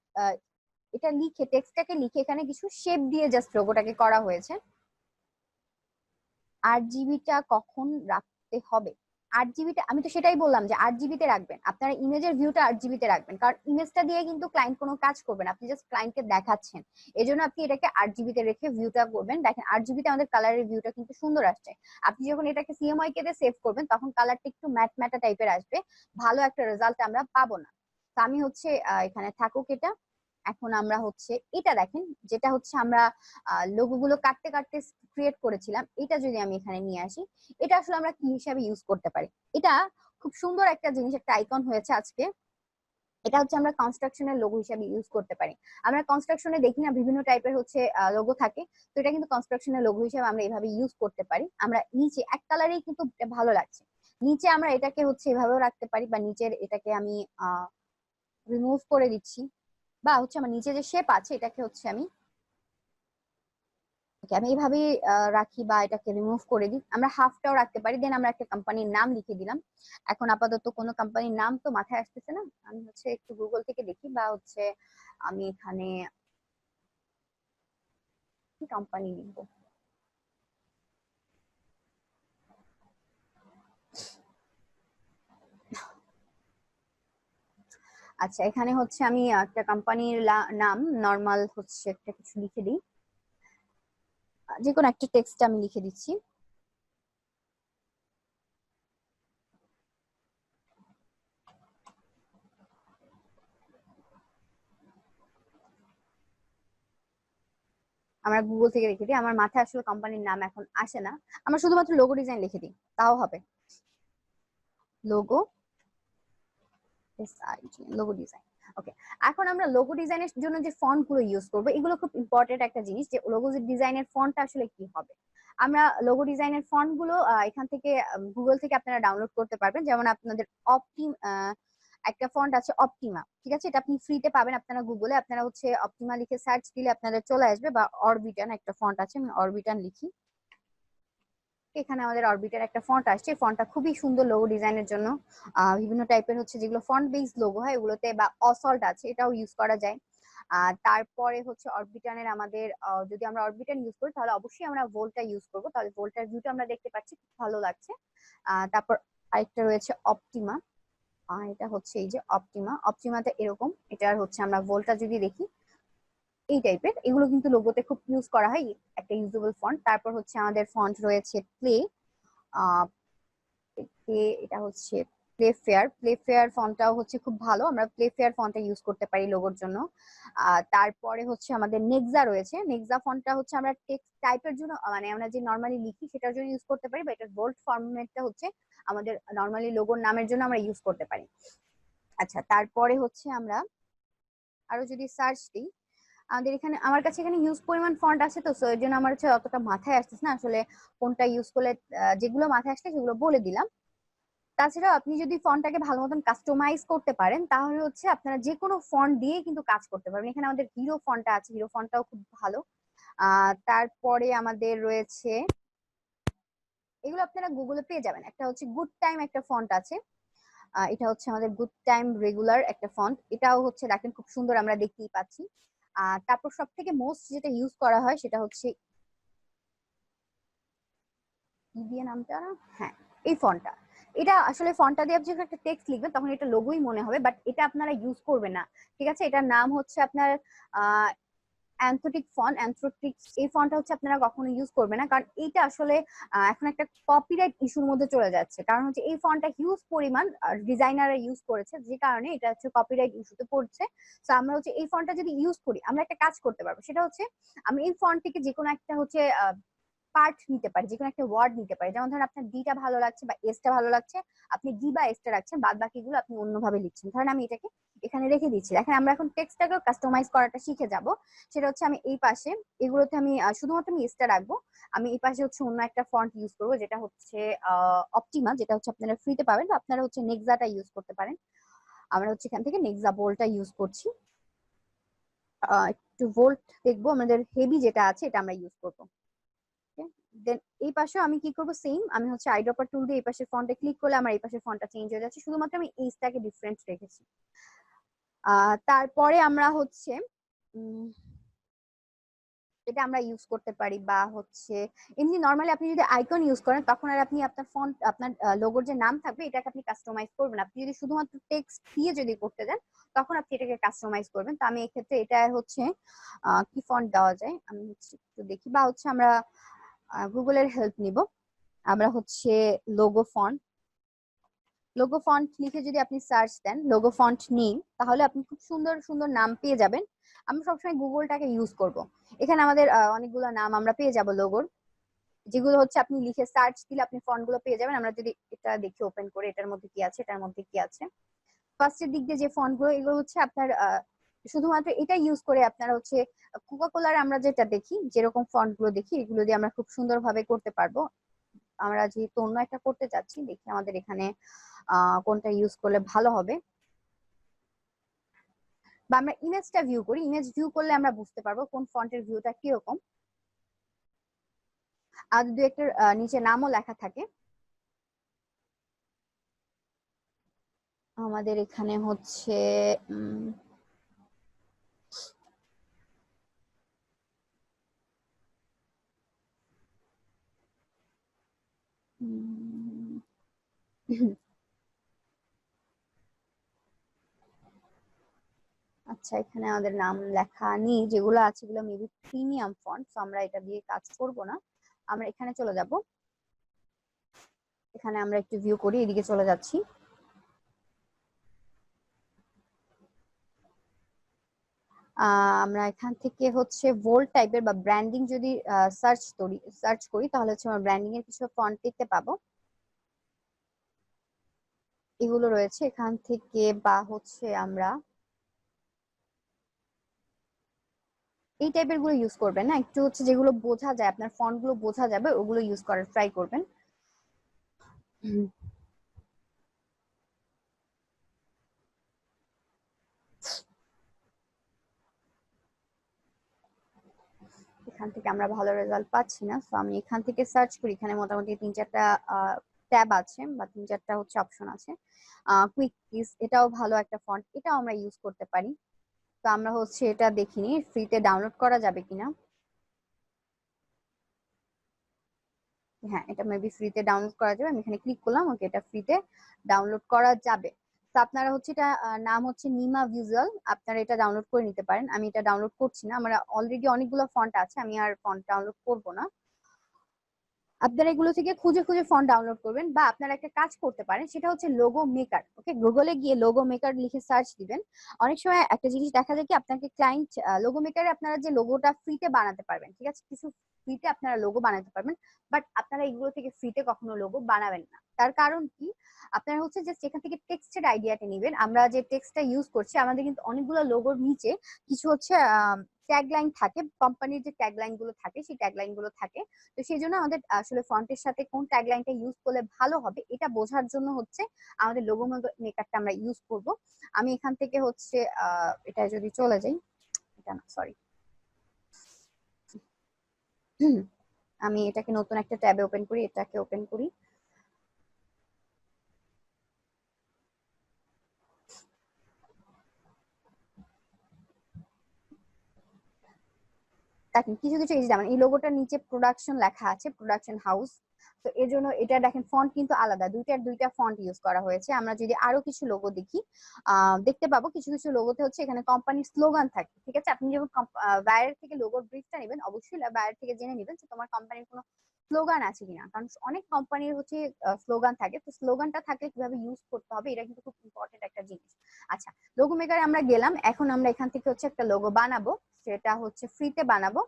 এটা লিখে টেক্সটটাকে লিখে এখানে কিছু শেপ দিয়ে জাস্ট লোগোটাকে করা হয়েছে। 8 GB কখন রাখতে হবে? 8 GB আমি তো সেটাই বললাম যে 8 GB রাখবেন, আপনারা ইমেজের ভিউটা 8 GB রাখবেন, কারণ ইমেজটা দিয়ে কিন্তু ক্লায়েন্ট কোনো কাজ করবেন, আপনি জাস্ট ক্লায়েন্টকে দেখাচ্ছেন। এই জন্য আপনি এটাকে 8 GB রেখে ভিউটা করবেন। দেখেন 8 GB আমাদের কালারের ভিউটা কিন্তু সুন্দর আসছে। আপনি যখন এটাকে সিএমওয়াই কে দিয়ে সেভ করবেন তখন কালারটা একটু ম্যাট ম্যাটা টাইপের আসবে, ভালো একটা রেজাল্ট আমরা পাবো না। তো আমি হচ্ছে এখানে থাকুক এটা। এখন আমরা হচ্ছে এটা দেখেন যেটা হচ্ছে আমরা লোগো গুলো কাটতে কাটতে ক্রিয়েট করেছিলাম, এটা যদি আমি এখানে নিয়ে আসি, এটা আসলে আমরা কি হিসাবে ইউজ করতে পারি? এটা খুব সুন্দর একটা জিনিস, একটা আইকন হয়েছে আজকে। এটা হচ্ছে আমরা কনস্ট্রাকশনের লোগো হিসাবে ইউজ করতে পারি। আমরা কনস্ট্রাকশনে দেখি না বিভিন্ন টাইপের হচ্ছে লোগো থাকে, তো এটা কিন্তু কনস্ট্রাকশনের লোগো হিসাবে আমরা এভাবে ইউজ করতে পারি। আমরা নিচে এক কালারেই কিন্তু ভালো লাগছে, নিচে আমরা এটাকে হচ্ছে এভাবেও রাখতে পারি, বা নিচের এটাকে আমি রিমুভ করে দিচ্ছি, বা হচ্ছে আমার নিচে যে শেপ আছে এটাকে হচ্ছে আমি আমি এইভাবেই রাখি, বা এটাকে রিমুভ করে দিই। আমরা হাফটাও রাখতে পারি, দেন আমরা একটা কোম্পানির নাম লিখে দিলাম। এখন আপাতত কোনো কোম্পানির নাম তো মাথায় আসতেছে না, আমি হচ্ছে একটু গুগল থেকে দেখি, বা হচ্ছে আমি এখানে কি কোম্পানি লিখবো। আচ্ছা, এখানে হচ্ছে আমি একটা কোম্পানির নাম নর্মাল হচ্ছে একটা কিছু লিখে দিই, যে কোনো একটা টেক্সট আমি লিখে দিচ্ছি। আমরা গুগল থেকে লিখে দিই, আমার মাথায় আসলে কোম্পানির নাম এখন আসে না, আমরা শুধুমাত্র লোগো ডিজাইন লিখে দিই তাও হবে। Logo logo design. ওকে, এখন আমরা লোগো ডিজাইনের জন্য যে ফন্ট গুলো ইউজ করবো এগুলো খুব ইম্পর্টেন্ট একটা জিনিস, যে লোগো ডিজাইনের ফন্ট আসলে কি হবে। আমরা লোগো ডিজাইনের ফন্ট গুলো এখান থেকে গুগল থেকে আপনারা ডাউনলোড করতে পারবেন। যেমন আপনাদের একটা ফন্ট আছে অপটিমা, ঠিক আছে, এটা আপনি ফ্রিতে পাবেন। আপনারা গুগলে আপনারা হচ্ছে অপটিমা লিখে সার্চ দিলে আপনাদের চলে আসবে, বা অরবিটান একটা ফন্ট আছে, আমি অরবিটান লিখি। এখানে আমাদের অরবিটার একটা ফন্ট আসছে, ফন্টটা খুবই সুন্দর লোগো ডিজাইনের জন্য। বিভিন্ন টাইপের হচ্ছে যেগুলো ফন্ট বেস লোগো হয় ওগুলোতে, বা অসল্ট আছে এটাও ইউজ করা যায়। তারপরে হচ্ছে অরবিটানের আমাদের যদি আমরা অরবিটান ইউজ করি তাহলে অবশ্যই আমরা ভোল্টটা ইউজ করবো, তাহলে ভোল্টার ভিউটা আমরা দেখতে পাচ্ছি, খুব ভালো লাগছে। তারপর আরেকটা রয়েছে অপটিমা। এটা হচ্ছে এই যে অপটিমা, অপটিমাতে এরকম, এটার হচ্ছে আমরা ভোল্টটা যদি দেখি এই টাইপের, এগুলো কিন্তু লোগোতে খুব ইউজ করা হয়, একটা ইউজেবল ফন্ট। তারপর হচ্ছে আমাদের ফন্ট রয়েছে প্লে, এটা হচ্ছে প্লে ফেয়ার ফন্টটাও হচ্ছে খুব ভালো, আমরা প্লে ফেয়ার ফন্টটা ইউজ করতে পারি লোগোর জন্য। তারপরে হচ্ছে আমাদের নেক্সা রয়েছে, নেক্সা ফন্টটা হচ্ছে আমরা টেক্সট টাইপের জন্য, মানে আমরা যে নর্মালি লিখি সেটার জন্য ইউজ করতে পারি, বা এটার বোল্ড ফরম্যাটটা হচ্ছে আমাদের নর্মালি লোগোর নামের জন্য আমরা ইউজ করতে পারি। আচ্ছা, তারপরে হচ্ছে আমরা আরো যদি সার্চ দিই, আমাদের এখানে আমার কাছে এখানে হিউজ পরিমাণ ফন্ট আছে, তো সো এর জন্য আমার হচ্ছে অতটা মাথায় আসতেছে না আসলে কোনটা ইউজ করলে, যেগুলো মাথায় আসছে সেগুলো বলে দিলাম। তাছাড়াও আপনি যদি ফন্টটাকে ভালো মতন কাস্টমাইজ করতে পারেন তাহলে হচ্ছে আপনারা যে কোনো ফন্ট দিয়ে কিন্তু কাজ করতে পারবেন। এখানে আমাদের হিরো ফন্টটা আছে, হিরো ফন্টটাও খুব ভালো। তারপরে আমাদের রয়েছে, এগুলো আপনারা গুগলে পেয়ে যাবেন, একটা হচ্ছে গুড টাইম একটা ফন্ট আছে, এটা হচ্ছে আমাদের গুড টাইম রেগুলার একটা ফন্ট, এটাও হচ্ছে দেখেন খুব সুন্দর আমরা দেখতেই পাচ্ছি। তারপর সব থেকে মোস্ট যেটা ইউজ করা হয় সেটা হচ্ছে দিয়ে নামটা না, হ্যাঁ এই ফন্টটা, এটা আসলে ফন্টটা দিয়ে আপনি যখন একটা টেক্সট লিখবেন তখন এটা লোগোই মনে হবে, বাট এটা আপনারা ইউজ করবেন না, ঠিক আছে। এটার নাম হচ্ছে আপনার অ্যান্থোটিক ফন্ট। অ্যান্থোটিক্স এই ফন্টটা হচ্ছে আপনারা কখনো ইউজ করবেন না, কারণ এইটা আসলে এখন একটা কপিরাইট ইস্যুর মধ্যে চলে যাচ্ছে। কারণ হচ্ছে এই ফন্টটা হিউজ পরিমাণ ডিজাইনাররা ইউজ করেছে, যে কারণে এটা হচ্ছে কপিরাইট ইস্যুতে পড়ছে। তো আমরা হচ্ছে এই ফন্টটা যদি ইউজ করি, আমরা একটা কাজ করতে পারবো, সেটা হচ্ছে আমি এই ফন্ট থেকে যে কোনো একটা হচ্ছে পার্ট নিতে পারি, যে কোনো একটা ওয়ার্ড নিতে পারি। যেমন ধরেন আপনার ডিটা ভালো লাগছে বা এসটা ভালো লাগছে, আপনি ডি বা এসটা রাখছেন, বাদ বাকিগুলো আপনি অন্যভাবে লিখছেন। ধরেন আমি এটাকে এখানে রেখে দিচ্ছি। দেখেন আমরা এখন টেক্সটটাকেও কাস্টমাইজ করাটা শিখে যাব। সেটা হচ্ছে আমি এই পাশে এগুলোতে আমি শুধুমাত্র আমি এসটা রাখবো। আমি এই পাশে হচ্ছে অন্য একটা ফন্ট ইউজ করবো, যেটা হচ্ছে অপটিমা, যেটা হচ্ছে আপনারা ফ্রিতে পাবেন, বা আপনারা হচ্ছে নেক্সাটা ইউজ করতে পারেন। আমরা হচ্ছে এখান থেকে নেক্সা বোল্ডটা ইউজ করছি। একটু ভোল্ট দেখবো, আমাদের হেভি যেটা আছে এটা আমরা ইউজ করবো। দেন এই পাশে আমি কি করব, সেম আমি হচ্ছে আইড্রপার টুল দিয়ে এই পাশে ফন্টে ক্লিক করলে আমার এই পাশে ফন্টটা চেঞ্জ হয়ে যাচ্ছে, শুধুমাত্র আমি এইটাকে ডিফারেন্ট রেখেছি। তারপরে আমরা হচ্ছে এটা আমরা ইউজ করতে পারি, বা হচ্ছে এমনি নরমালি আপনি যদি আইকন ইউজ করেন, তখন আর আপনি আপনার ফন্ট আপনার লোগোর যে নাম থাকবে এটাকে আপনি কাস্টমাইজ করবেন। আপনি যদি শুধুমাত্র টেক্সট দিয়ে যদি করতে দেন, তখন আপনি এটাকে কাস্টমাইজ করবেন। তো আমি এক্ষেত্রে এটা হচ্ছে কি ফন্ট দেওয়া যায় আমি হচ্ছে একটু দেখি, বা হচ্ছে আমরা গুগলের হেল্প নিব। আমরা হচ্ছে লোগো ফন্ট, লোগো ফন্ট লিখে যদি আপনি সার্চ দেন লোগো ফন্ট নেম, তাহলে আপনি খুব সুন্দর সুন্দর নাম পেয়ে যাবেন। আমরা সবসময় গুগলটাকে ইউজ করব। এখানে আমাদের অনেকগুলো নাম আমরা পেয়ে যাব লোগোর, যেগুলো হচ্ছে আপনি লিখে সার্চ দিলে আপনি ফন্ট গুলো পেয়ে যাবেন। আমরা যদি এটা দেখি ওপেন করে এটার মধ্যে কি আছে, এটার মধ্যে কি আছে, ফার্স্টের দিক দিয়ে যে ফন্ট গুলো, এগুলো হচ্ছে আপনার শুধুমাত্র এটা ইউজ করে আপনারা হচ্ছে কোকা কোলার আমরা যেটা দেখি, যেরকম ফন্ট গুলো দেখি, এগুলো দিয়ে আমরা খুব সুন্দরভাবে করতে পারবো। আমরা যেহেতু অন্য একটা করতে চাচ্ছি, দেখি আমাদের এখানে কোনটা ইউজ করলে ভালো হবে। বা আমরা ইমেজটা ভিউ করি, ইমেজ ভিউ করলে আমরা বুঝতে পারবো কোন ফন্টের ভিউটা কিরকম। আর দু একটা নিচে নামও লেখা থাকে। আমাদের এখানে হচ্ছে আচ্ছা, এখানে আমাদের নাম লেখা নেই, যেগুলো আছে এগুলো মেবি প্রিমিয়াম ফন্ট, তো আমরা এটা দিয়ে কাজ করব না। আমরা এখানে চলে যাব, এখানে আমরা একটু ভিউ করি, এদিকে চলে যাচ্ছি। আমরা এখান থেকে হচ্ছে ভোল্ট টাইপের বা ব্র্যান্ডিং যদি সার্চ করি তাহলে হচ্ছে আমরা ব্র্যান্ডিং এর কিছু ফন্ট দেখতে পাবো, এগুলো রয়েছে এখান থেকে। বা হচ্ছে আমরা এই টাইপের গুলো ইউজ করবেন না, একটু হচ্ছে যেগুলো বোঝা যায়, আপনার ফন্ট গুলো বোঝা যাবে ওগুলো ইউজ করার ট্রাই করবেন। এখান থেকে আমরা ভালো রেজাল্ট পাচ্ছি না, তো আমি এখান থেকে সার্চ করি। এখানে মোটামুটি 3-4টা ট্যাব আছে বা 3-4টা হচ্ছে অপশন আছে। কুইক কিস এটাও ভালো একটা ফন্ট, এটাও আমরা ইউজ করতে পারি। তো আমরা হচ্ছে এটা দেখিনি ফ্রিতে ডাউনলোড করা যাবে কিনা। হ্যাঁ, এটা মেবি ফ্রিতে ডাউনলোড করা যাবে। আমি এখানে ক্লিক করলাম, ওকে, এটা ফ্রিতে ডাউনলোড করা যাবে। তো আপনারা হচ্ছে এটা নাম হচ্ছে নিমা ভিজুয়াল, আপনারা এটা ডাউনলোড করে নিতে পারেন। আমি এটা ডাউনলোড করছি না, আমার অলরেডি অনেকগুলো ফন্ট আছে, আমি আর ফন্ট ডাউনলোড করব না। আপনারা এগুলো থেকে খুঁজে খুঁজে ফন্ট ডাউনলোড করবেন, বা আপনারা একটা কাজ করতে পারেন, সেটা হচ্ছে লোগো মেকার। ওকে, গুগলে গিয়ে লোগো মেকার লিখে সার্চ দিবেন। অনেক সময় একটা জিনিস দেখা যায় কি, আপনাকে ক্লায়েন্ট লোগো মেকারে আপনারা যে লোগোটা ফ্রিতে বানাতে পারবেন, ঠিক আছে, কিছু ফ্রিতে আপনারা লোগো বানাতে পারবেন, বাট আপনারা এগুলো থেকে ফ্রিতে কখনো লোগো বানাবেন না। তার কারণ কি, আপনারা হচ্ছে জাস্ট এখান থেকে টেক্সটের আইডিয়াটা নেবেন। আমরা যে টেক্সটটা ইউজ করছি, আমাদের কিন্তু অনেকগুলো লোগোর নিচে কিছু হচ্ছে ট্যাগলাইন থাকে, কোম্পানির যে ট্যাগলাইন গুলো থাকে সেই ট্যাগলাইন গুলো থাকে। তো সেই জন্য আমাদের আসলে ফন্টের সাথে কোন ট্যাগলাইনটা ইউজ করলে ভালো হবে এটা বোঝার জন্য হচ্ছে আমাদের লোগো মেকারটা আমরা ইউজ করব। আমি এখান থেকে হচ্ছে এটা যদি চলে যাই, এটা না সরি, আমি এটাকে নতুন একটা ট্যাবে ওপেন করি, এটাকে ওপেন করি। দেখেন কিছু কিছু এই যে যেমন এই লোগোটার নিচে প্রোডাকশন লেখা আছে, প্রোডাকশন হাউস। তো এর জন্য এটা দেখেন ফন্ট কিন্তু আলাদা, দুইটা ফন্ট ইউজ করা হয়েছে। আমরা যদি আরো কিছু লোগো দেখি, দেখতে পাবো কিছু কিছু লোগোতে হচ্ছে এখানে কোম্পানির স্লোগান থাকে। ঠিক আছে, আপনি যখন বায়ার থেকে লোগোর ব্রিফটা নেবেন, অবশ্যই বায়ার থেকে জেনে নেবেন যে তোমার কোম্পানির কোনো স্লোগান আছে কিনা, কারণ অনেক কোম্পানির হচ্ছে স্লোগান থাকে। তো স্লোগানটা থাকলে কিভাবে ইউজ করতে হবে এটা কিন্তু খুব ইম্পর্টেন্ট একটা জিনিস। আচ্ছা, লোগো মেকারে আমরা গেলাম, এখন আমরা এখান থেকে হচ্ছে একটা লোগো বানাবো, সেটা হচ্ছে ফ্রিতে বানাবো।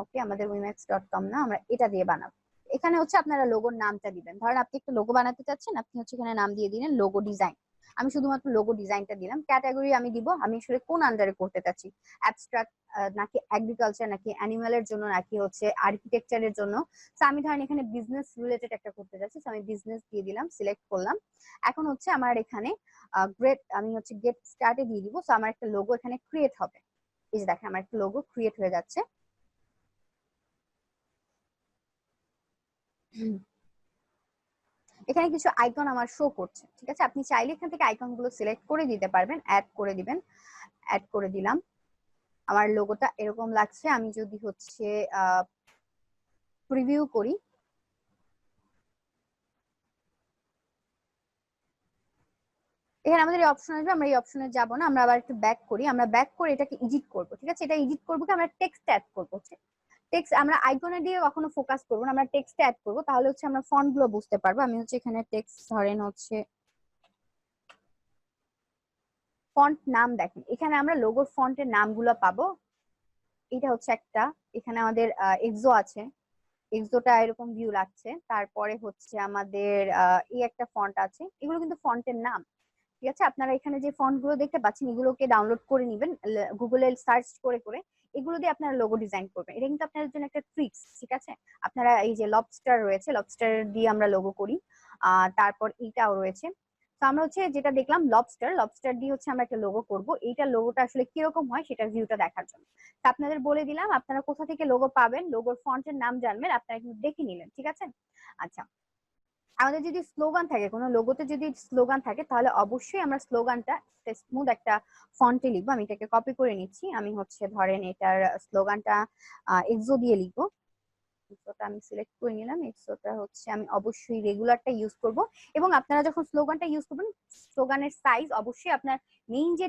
ওকে, আমাদের wimax.com না, আমরা এটা দিয়ে বানাবো। এখানে হচ্ছে আপনারা লোগোর নামটা দিবেন। ধরেন আপনি একটা লোগো বানাতে চাচ্ছেন, আপনি হচ্ছে এখানে নাম দিয়ে দিলেন লোগো ডিজাইন। আমি শুধুমাত্র লোগো ডিজাইনটা দিলাম। ক্যাটাগরি আমি দিব আমি আসলে কোন আন্ডারে করতে চাচ্ছি, অ্যাবস্ট্রাক্ট নাকি এগ্রিকালচার নাকি অ্যানিমালের জন্য নাকি হচ্ছে আর্কিটেকচারের জন্য। তো আমি ধরেন এখানে বিজনেস রিলেটেড একটা করতে চাচ্ছি, তো আমি বিজনেস দিয়ে দিলাম, সিলেক্ট করলাম। এখন হচ্ছে আমার এখানে আমি হচ্ছে গেট স্টার্টে দিয়ে দিব। তো আমার একটা লোগো এখানে ক্রিয়েট হবে। এই যে দেখেন আমার একটা লোগো ক্রিয়েট হয়ে যাচ্ছে। এখানে কিছু আইকন আমার শো করছে। ঠিক আছে, আপনি চাইলে এখান থেকে আইকন গুলো সিলেক্ট করে দিতে পারবেন, অ্যাড করে দিবেন। অ্যাড করে দিলাম। আমার লোগোটা এরকম লাগছে। আমি যদি হচ্ছে প্রিভিউ করি, এখানে আমাদের এই অপশন আসবে, আমরা এই অপশনে যাব না, আমরা আবার একটু ব্যাক করি। আমরা ব্যাক করে এটাকে এডিট করব। ঠিক আছে, এটা এডিট করবো কি, আমরা টেক্সট অ্যাড করবো। টেক্সট আমরা আইকনের দিয়ে কখনো ফোকাস করবো না, আমরা টেক্সটে অ্যাড করবো, তাহলে হচ্ছে আমরা ফন্ট গুলো বুঝতে পারবো। আমি হচ্ছে এখানে টেক্সট ধরেন হচ্ছে ফন্ট নাম, দেখেন এখানে আমরা লোগোর ফন্টের নামগুলো পাবো। এটা হচ্ছে একটা, এখানে আমাদের এক্সো আছে, এক্সোটা এরকম ভিউ লাগছে। তারপরে হচ্ছে আমাদের এই একটা ফন্ট আছে, এগুলো কিন্তু ফন্টের নাম। ঠিক আছে, আপনারা এখানে যে ফন্ট গুলো দেখতে পাচ্ছেন এগুলোকে ডাউনলোড করে নিবেন গুগলে সার্চ করে করে, এগুলো দিয়ে আপনারা লোগো ডিজাইন করবেন। এটা কিন্তু আপনাদের জন্য একটা ট্রিক্স। ঠিক আছে, আপনারা এই যে লবস্টার রয়েছে, লবস্টার দিয়ে আমরা লোগো করি। তারপর এইটাও রয়েছে। তো আমরা হচ্ছে যেটা দেখলাম লবস্টার, লবস্টার দিয়ে হচ্ছে আমরা একটা লোগো করব। এইটা লোগোটা আসলে কিরকম হয় সেটা ভিউটা দেখার জন্য তা আপনাদের বলে দিলাম। আপনারা কোথা থেকে লোগো পাবেন, লোগোর ফন্টের নাম জানবেন, আপনারা কিন্তু দেখে নিলেন। ঠিক আছে, আচ্ছা, আমাদের যদি স্লোগান থাকে, কোনো লোগোতে যদি স্লোগান থাকে, তাহলে অবশ্যই আমরা স্লোগানটা স্মুথ একটা ফন্টে লিখবো। আমি এটাকে কপি করে নিচ্ছি। আমি হচ্ছে ধরেন এটার স্লোগানটা এক্সো দিয়ে লিখবো। এক্সোটা আমি সিলেক্ট করে নিলাম। এক্সোটা হচ্ছে আমি অবশ্যই রেগুলারটা ইউজ করব। এবং আপনারা যখন স্লোগানটা ইউজ করবেন, স্লোগানের সাইজ অবশ্যই আপনার মেইন যে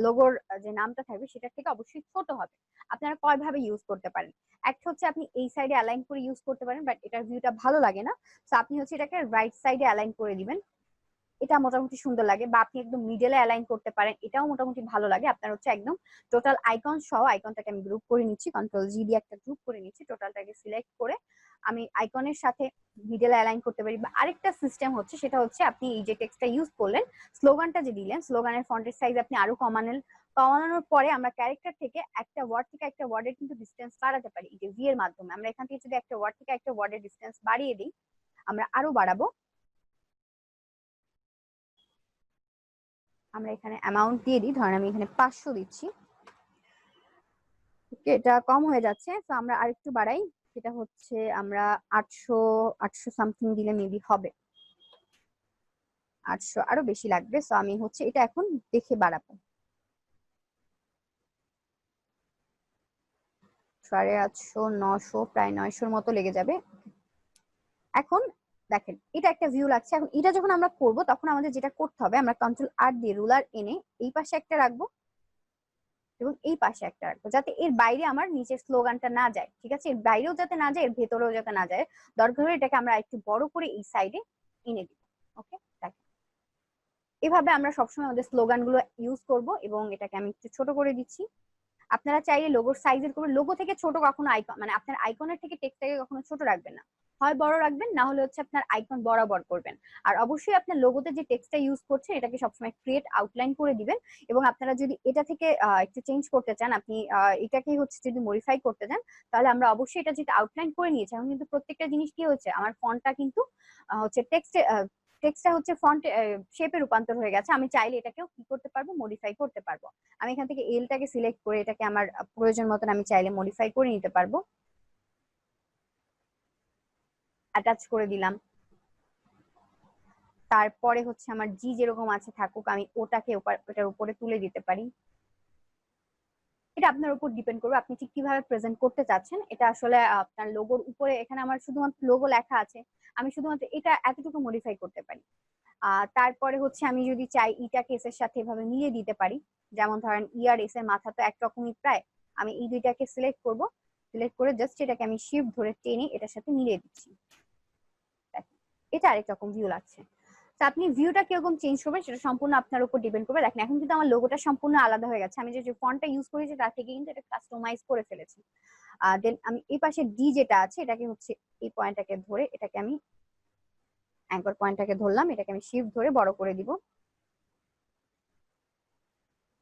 লোগোর যে নামটা থাকবে সেটার থেকে অবশ্যই ছোট হবে। আপনারা কয় ভাবে ইউজ করতে পারেন, একটা হচ্ছে আপনি এই সাইডে অ্যালাইন করে ইউজ করতে পারেন, বাট এটার ভিউটা ভালো লাগে না। তো আপনি হচ্ছে এটাকে রাইট সাইডে অ্যালাইন করে দিবেন, এটা মোটামুটি সুন্দর লাগে। বা আপনি একদম মিডলে অ্যালাইন করতে পারেন, এটাও মোটামুটি ভালো লাগে। আপনার হচ্ছে একদম টোটাল আইকন সহ, আইকনটাকে আমি গ্রুপ করে নিচ্ছি, কন্ট্রোল জি দিয়ে একটা গ্রুপ করে নিচ্ছি। টোটালটাকে সিলেক্ট করে আমি আইকনের সাথে মিডলে অ্যালাইন করতে পারি। বা আরেকটা সিস্টেম হচ্ছে, সেটা হচ্ছে আপনি এই যে টেক্সটটা ইউজ করলেন, স্লোগানটা যে দিলেন, স্লোগানের ফন্টের সাইজ আপনি আরো কমানোর পরে আমরা ক্যারেক্টার থেকে একটা ওয়ার্ড থেকে একটা ওয়ার্ডের কিন্তু ডিস্টেন্স বাড়াতে পারি। এই যে ভি এর মাধ্যমে আমরা এখান থেকে যদি একটা ওয়ার্ড থেকে একটা ওয়ার্ডের ডিস্টেন্স বাড়িয়ে দিই, আমরা আরো বাড়াবো। আমরা এখানে অ্যামাউন্ট দিয়ে দিই, ধরেন আমি এখানে 500 দিচ্ছি। ওকে, এটা কম হয়ে যাচ্ছে, তো আমরা আরেকটু বাড়াই। সেটা হচ্ছে আমরা 800, 800 সামথিং দিলে মেবি হবে। 800 আরো বেশি লাগবে, তো আমি হচ্ছে এটা এখন দেখে বাড়াবো। 850, 900, প্রায় 900 মতো লেগে যাবে। এখন দেখেন এটা একটা ভিউ লাগছে। এখন এটা যখন আমরা করব, তখন আমাদের যেটা করতে হবে, আমরা কন্ট্রোল আর দিয়ে রুলার এনে এই পাশে একটা রাখবো এবং এই পাশে একটা রাখবো, যাতে এর বাইরে আমার নিচের স্লোগানটা না যায়। ঠিক আছে, এর বাইরেও যাতে না যায়, এর ভেতরেও যাতে না যায়। দরকার হলে এটাকে আমরা একটু বড় করে এই সাইডে এনে দিব। ওকে, দেখেন এভাবে আমরা সবসময় আমাদের স্লোগান গুলো ইউজ করব। এবং এটাকে আমি একটু ছোট করে দিচ্ছি। আপনারা চাইলে লোগোর সাইজের করবেন, লোগো থেকে ছোট কখনো আইকন, মানে আপনার আইকনের থেকে টেক্সটটাকে কখনো ছোট রাখবেন না, হয় বড় রাখবেন, না হলে হচ্ছে আপনার আইকন বরাবর করবেন। আর অবশ্যই আপনার লোগোতে যে টেক্সটটা ইউজ করছেন এটাকে সবসময় ক্রিয়েট আউটলাইন করে দিবেন। এবং আপনারা যদি এটা থেকে একটু চেঞ্জ করতে চান, আপনি এটাকে হচ্ছে যদি মডিফাই করতে চান, তাহলে আমরা অবশ্যই এটা যেটা আউটলাইন করে নিয়েছি, এখন কিন্তু প্রত্যেকটা জিনিস কি হচ্ছে, আমার ফন্টটা কিন্তু হচ্ছে টেক্সটটা হচ্ছে ফন্ট শেপে রূপান্তর হয়ে গেছে। আমি চাইলে এটাকেও কি করতে পারবো, মডিফাই করতে পারবো। আমি এখান থেকে এলটাকে সিলেক্ট করে এটাকে আমার প্রয়োজন মতন আমি চাইলে মডিফাই করে নিতে পারবো। অ্যাটাচ করে দিলাম। তারপরে হচ্ছে আমার জি যেরকম আছে থাকুক, আমি ওটাকে ওটার উপরে তুলে দিতে পারি। এটা আপনার উপর ডিপেন্ড করবে আপনি ঠিক কিভাবে প্রেজেন্ট করতে চাচ্ছেন। এটা আসলে আপনার লোগোর উপরে, এখানে আমার শুধুমাত্র লোগো লেখা আছে, আমি শুধুমাত্র এটা এতটুকু মডিফাই করতে পারি। তারপরে হচ্ছে আমি যদি চাই ইটা কেসের সাথে এভাবে মিলিয়ে দিতে পারি, যেমন ধরেন ইয়ার এস এর মাথা তো একরকমই প্রায়, আমি এই দুইটাকে সিলেক্ট করব, সিলেক্ট করে জাস্ট এটাকে আমি শিফট ধরে টেনে এটার সাথে মিলিয়ে দিচ্ছি। এটা আরেক রকম ভিউ লাগছে। তো আপনি ভিউটা কিরকম চেঞ্জ করবেন সেটা সম্পূর্ণ আপনার উপর ডিপেন্ড করবে। দেখেন এখন কিন্তু আমার লোগোটা সম্পূর্ণ আলাদা হয়ে গেছে, আমি যে ফন্টটা ইউজ করেছি তার থেকে কিন্তু এটা কাস্টমাইজ করে ফেলেছি। দেন আমি এই পাশে ডি যেটা আছে এটাকে হচ্ছে এই পয়েন্টটাকে ধরে এটাকে আমি অ্যাঙ্কর পয়েন্টটাকে ধরলাম, এটাকে আমি শিফট ধরে বড় করে দিব।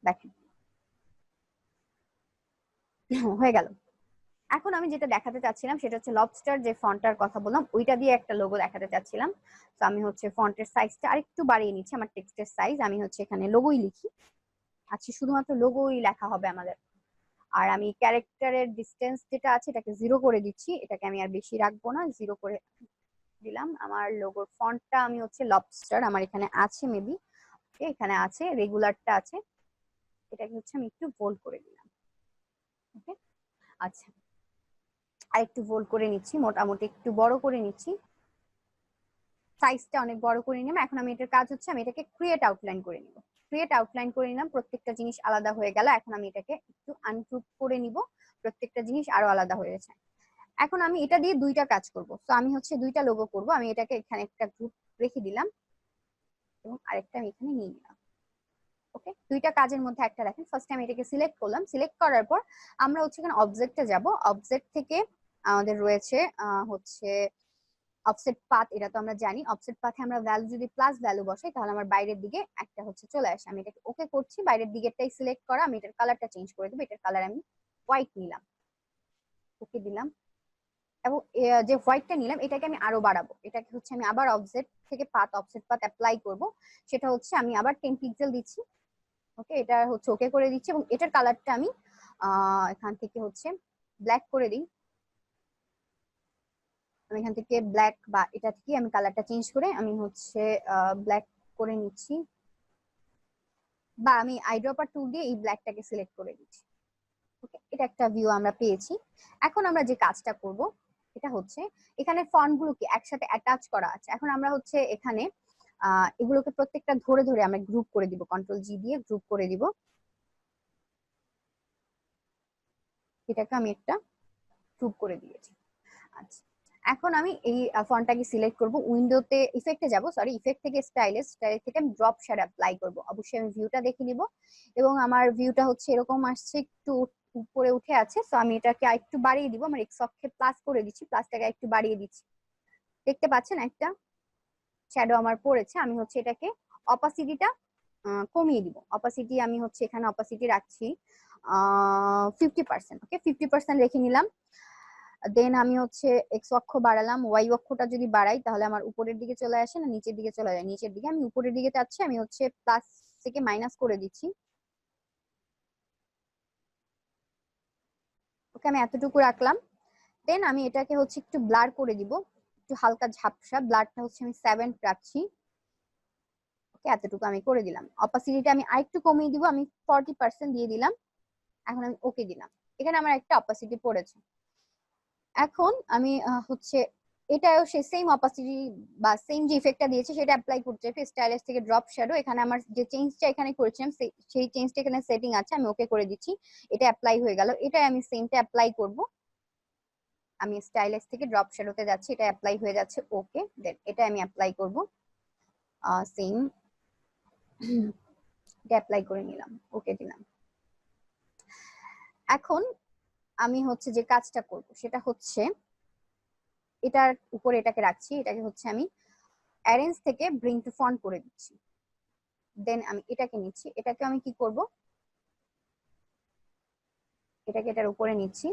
দেখেন হয়ে গেল। এখন আমি যেটা দেখাতে চাচ্ছিলাম সেটা হচ্ছে লবস্টার যে ফন্টটার কথা বললাম ওইটা দিয়ে একটা লোগো দেখাতে চাচ্ছিলাম। তো আমি হচ্ছে ফন্টের সাইজটা আরেকটু বাড়িয়ে নিচ্ছি, আমার টেক্সটের সাইজ, আমি হচ্ছে এখানে লোগোই লিখি। আচ্ছা শুধুমাত্র লোগোই লেখা হবে আমাদের। আর আমি ক্যারেক্টারের ডিস্টেন্স যেটা আছে এটাকে 0 করে দিচ্ছি, এটাকে আমি আর বেশি রাখবো না, 0 করে দিলাম। আমার লোগোর ফন্টটা আমি হচ্ছে লবস্টার, আমার এখানে আছে মেবি, এখানে আছে, রেগুলারটা আছে, এটাকে হচ্ছে আমি একটু বোল্ড করে দিলাম। ওকে, আচ্ছা আর একটু বোল্ড করে নিচ্ছি, মোটামুটি একটু বড় করে নিচ্ছি, সাইজটা অনেক বড় করে নিলাম। এখন আমি এটার কাজ হচ্ছে আমি এটাকে ক্রিয়েট আউটলাইন করে নিব। ক্রিয়েট আউটলাইন করে নিলাম, প্রত্যেকটা জিনিস আলাদা হয়ে গেল। এখন আমি এটাকে একটু আনগ্রুপ করে নিব, প্রত্যেকটা জিনিস আরো আলাদা হয়ে গেছে। এখন আমি এটা দিয়ে দুইটা কাজ করব, তো আমি হচ্ছে দুইটা লোগো করব। আমি এটাকে এখানে একটা গ্রুপ রেখে দিলাম এবং আরেকটা আমি এখানে নিয়ে নিলাম। ওকে, দুইটা কাজের মধ্যে একটা দেখেন, ফার্স্টে আমি এটাকে সিলেক্ট করলাম, সিলেক্ট করার পর আমরা হচ্ছে এখানে অবজেক্টে যাব। অবজেক্ট থেকে আমাদের রয়েছে হচ্ছে অফসেট পাথ, এটা তো আমরা জানি। অফসেট পাথে আমরা ভ্যালু যদি প্লাস ভ্যালু বসাই তাহলে আমার বাইরের দিকে একটা হচ্ছে চলে আসে। আমি এটাকে ওকে করছি, বাইরের দিকেরটাই সিলেক্ট করা, আমি এটার কালারটা চেঞ্জ করে দেবো, এটার কালার আমি হোয়াইট নিলাম, ওকে দিলাম। এবং যে হোয়াইটটা নিলাম এটাকে আমি আরো বাড়াবো, এটাকে হচ্ছে আমি আবার অবজেক্ট থেকে পাথ, অফসেট পাথ অ্যাপ্লাই করব, সেটা হচ্ছে আমি আবার 10 পিক্সেল দিচ্ছি। ওকে, এটা হচ্ছে ওকে করে দিচ্ছি এবং এটার কালারটা আমি এখান থেকে হচ্ছে ব্ল্যাক করে দিই। আমি এখান থেকে ব্ল্যাক বা এটা থেকে আমি কালারটা চেঞ্জ করে আমি হচ্ছে ব্ল্যাক করে নিচ্ছি, বা আমি আইড্রপার টুল দিয়ে এই ব্ল্যাকটাকে সিলেক্ট করে দিচ্ছি। ওকে, এটা একটা ভিউ আমরা পেয়েছি। এখন আমরা যে কাজটা করব এটা হচ্ছে এখানে ফন্ট গুলোকে একসাথে অ্যাটাচ করা আছে, এখন আমরা হচ্ছে এখানে এগুলোকে প্রত্যেকটা ধরে ধরে আমরা গ্রুপ করে দিব, কন্ট্রোল জি দিয়ে গ্রুপ করে দিব। এটাকে আমি একটা গ্রুপ করে দিয়েছি। আচ্ছা, এখন আমি এই ফন্টটাকে সিলেক্ট করব, উইন্ডোতে ইফেক্টে যাব, সরি ইফেক্ট থেকে স্টাইল থেকে আমি ড্রপ শ্যাডো অ্যাপ্লাই করব। অবশ্যই আমি ভিউটা দেখে নিব এবং আমার ভিউটা হচ্ছে এরকম আসছে, একটু উপরে উঠে আছে, সো আমি এটাকে আরেকটু বাড়িয়ে দিব, আমার এক্স অক্ষে প্লাস করে দিচ্ছি, প্লাসটাকে একটু বাড়িয়ে দিচ্ছি। দেখতে পাচ্ছেন একটা শ্যাডো আমার পড়েছে। আমি হচ্ছে এটাকে অপাসিটিটা কমিয়ে দিব, অপাসিটি আমি হচ্ছে এখানে অপাসিটি রাখছি 50%। ওকে, 50% রেখে নিলাম। দেন আমি হচ্ছে এক্স অক্ষ বাড়ালাম, ওয়াই অক্ষটা যদি বাড়াই তাহলে আমার উপরের দিকে চলে আসে না নিচের দিকে চলে যায়, নিচের দিকে। আমি উপরের দিকে চাচ্ছি, আমি হচ্ছে প্লাস থেকে মাইনাস করে দিচ্ছি। ওকে, আমি এতটুকু রাখলাম। দেন আমি এটাকে হচ্ছে একটু ব্লার করে দিব, একটু হালকা ঝাপসা, ব্লারটা হচ্ছে আমি 7 রাখছি। ওকে, এতটুকু আমি করে দিলাম। অপাসিটিটা আমি আরেকটু কমিয়ে দিব, আমি 40% দিয়ে দিলাম। এখন আমি ওকে দিলাম, এখানে আমার একটা অপাসিটি পড়েছে। এখন আমি হচ্ছে এটাও সেই সেম অপাসিটি বা সেম যে ইফেক্টটা দিয়েছে সেটা অ্যাপ্লাই করতে চাই। স্টাইলাস থেকে ড্রপ শ্যাডো, এখানে আমার যে চেঞ্জটা এখানে করেছিলাম সেই চেঞ্জটা এখানে সেটিং আছে, আমি ওকে করে দিচ্ছি। এটা অ্যাপ্লাই হয়ে গেল, এটাই আমি সেমটা অ্যাপ্লাই করব। আমি স্টাইলাস থেকে ড্রপ শ্যাডোতে যাচ্ছি, এটা অ্যাপ্লাই হয়ে যাচ্ছে, ওকে। দেন এটা আমি অ্যাপ্লাই করব সেম, এটা অ্যাপ্লাই করে নিলাম, ওকে দিলাম। এখন আমি হচ্ছে যে কাজটা করব সেটা হচ্ছে এটার উপরে এটাকে রাখছি, এটাকে হচ্ছে আমি অ্যারেঞ্জ থেকে ব্রিং টু ফন্ট করে দিচ্ছি। দেন আমি এটাকে নিচ্ছি, এটাকে আমি কি করব, এটাকে এটার উপরে নিচ্ছি,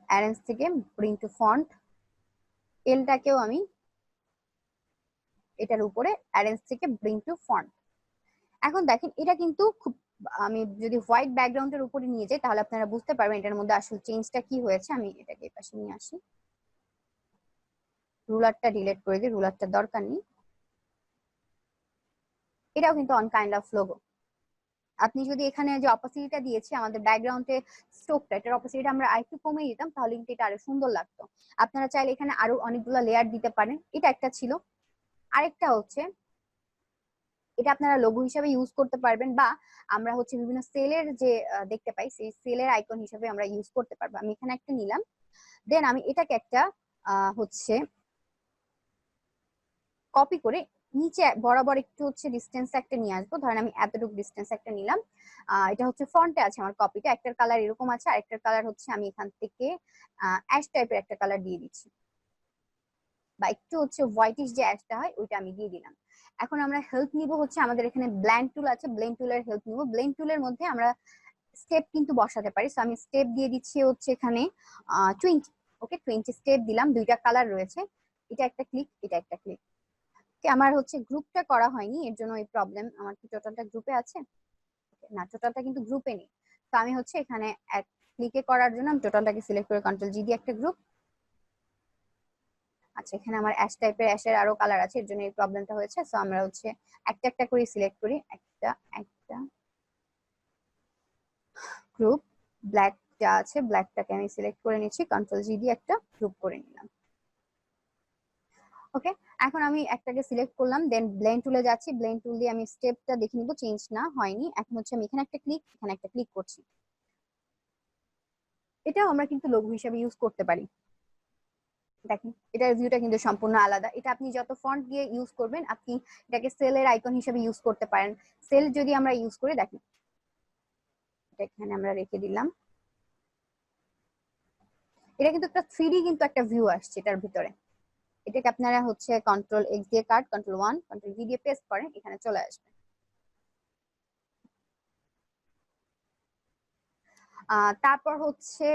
অ্যারেঞ্জ থেকে ব্রিং টু ফন্ট, এলটাকেও আমি এটার উপরে অ্যারেঞ্জ থেকে ব্রিং টু ফন্ট। এখন দেখেন এটা কিন্তু খুব, আমি যদি হোয়াইট ব্যাকগ্রাউন্ডের উপরে নিয়ে যাই তাহলে আপনারা বুঝতে পারবেন এটার মধ্যে আসলে চেঞ্জটা কি হয়েছে। আমি এটাকে এই পাশে নিয়ে আসি, রুলারটা ডিলিট করে দিই, রুলারটা দরকার নেই। এটাও কিন্তু অন কাইন্ড অফ লোগো। আপনি যদি এখানে যে অপাসিটিটা দিয়েছি আমাদের ব্যাকগ্রাউন্ডে স্ট্রোকটা, এটার অপাসিটিটা আমরা আরেকটু কমিয়ে দিতাম তাহলে কিন্তু এটা আরো সুন্দর লাগতো। আপনারা চাইলে এখানে আরো অনেকগুলো লেয়ার দিতে পারেন। এটা একটা ছিল। আরেকটা হচ্ছে এটা আপনারা লোগো হিসেবে ইউজ করতে পারবেন, বা আমরা হচ্ছে বিভিন্ন সেলের যে দেখতে পাই সেই সেলের আইকন হিসেবে আমরা ইউজ করতে পারবো। আমি এখানে একটা নিলাম, দেন আমি এটাকে একটা হচ্ছে কপি করে নিচে বরাবর একটু হচ্ছে ডিস্টেন্স একটা নিয়ে আসবো। ধরেন আমি এতটুকু ডিস্টেন্স একটা নিলাম। এটা হচ্ছে ফন্টে আছে আমার কপিটা, একটার কালার এরকম আছে, আরেকটার কালার হচ্ছে আমি এখান থেকে অ্যাশ টাইপের একটা কালার দিয়ে দিচ্ছি, বা একটু হচ্ছে হোয়াইটিশ যে অ্যাশটা হয় ওইটা আমি দিয়ে দিলাম। এখন আমরা হেল্প নিব হচ্ছে আমাদের এখানে ব্লেন্ড টুল আছে, ব্লেন্ড টুলের হেল্প নিব। ব্লেন্ড টুলের মধ্যে আমরা স্টেপ কিন্তু বসাতে পারি। সো আমি স্টেপ দিয়ে দিচ্ছি হচ্ছে এখানে 20। ওকে, 20 স্টেপ দিলাম। দুইটা কালার রয়েছে, এটা একটা ক্লিক, এটা একটা ক্লিক। আমার হচ্ছে গ্রুপটা করা হয়নি, এর জন্য এই প্রবলেম। আমার কি টোটালটা গ্রুপে আছে? না, টোটালটা কিন্তু গ্রুপে নেই। তো আমি হচ্ছে এখানে এক ক্লিকে করার জন্য আমি টোটালটাকে সিলেক্ট করে কন্ট্রোল জি দিয়ে একটা গ্রুপ। আচ্ছা, এখানে আমার অ্যাশ টাইপের অ্যাশের আরো কালার আছে, এর জন্য এই প্রবলেমটা হয়েছে। সো আমরা হচ্ছে একটা একটা করে সিলেক্ট করি। একটা একটা গ্রুপ। ব্ল্যাকটা আছে, ব্ল্যাকটাকে আমি সিলেক্ট করে নিচ্ছি, কন্ট্রোল জি দিয়ে একটা গ্রুপ করে নিলাম। ওকে, এখন আমি একটাকে সিলেক্ট করলাম, দেন ব্লেন্ড টুলে যাচ্ছি। ব্লেন্ড টুল দিয়ে আমি স্টেপটা দেখে নিব চেঞ্জ না হয়নি। এখন হচ্ছে আমি এখানে একটা ক্লিক, এখানে একটা ক্লিক করছি। এটাও আমরা কিন্তু লোগো হিসেবে ইউজ করতে পারি। দেখেন এটার ভিউটা কিন্তু সম্পূর্ণ আলাদা। এটা আপনি যত ফন্ট দিয়ে ইউজ করবেন, আপনি এটাকে সেলের আইকন হিসেবে ইউজ করতে পারেন। সেল যদি আমরা ইউজ করি, দেখেন এটা এখানে আমরা রেখে দিলাম। এটা কিন্তু একটা 3D কিন্তু একটা ভিউ আসছে এটার ভিতরে। এটাকে আপনারা হচ্ছে কন্ট্রোল এক্স দিয়ে কাট, কন্ট্রোল 1 কন্ট্রোল ভি দিয়ে পেস্ট করেন, এখানে চলে আসবে। তারপর হচ্ছে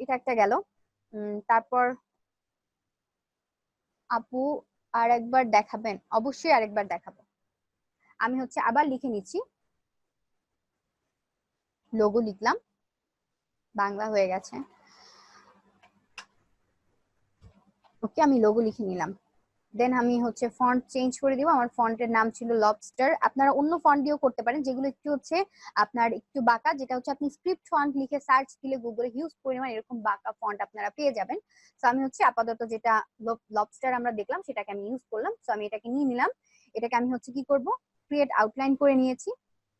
এটা একটা গেল। তারপর আপু আর একবার দেখাবেন? অবশ্যই আরেকবার দেখাবো। আমি হচ্ছে আবার লিখে নিচ্ছি, লোগো লিখলাম, বাংলা হয়ে গেছে। ওকে, আমি লোগো লিখে নিলাম। দেন আমি হচ্ছে ফন্ট চেঞ্জ করে দিব। আমার ফন্টের নাম ছিল লবস্টার। আপনারা অন্য ফন্ট দিয়েও করতে পারেন, যেগুলো একটু হচ্ছে আপনার একটু বাঁকা, যেটা হচ্ছে আপনি স্ক্রিপ্ট ফন্ট লিখে সার্চ দিলে গুগলে হিউজ পরিমাণ এরকম বাঁকা ফন্ট আপনারা পেয়ে যাবেন। তো আমি হচ্ছে আপাতত যেটা লবস্টার আমরা দেখলাম সেটাকে আমি ইউজ করলাম। তো আমি এটাকে নিয়ে নিলাম। এটাকে আমি হচ্ছে কি করব, ক্রিয়েট আউটলাইন করে নিয়েছি।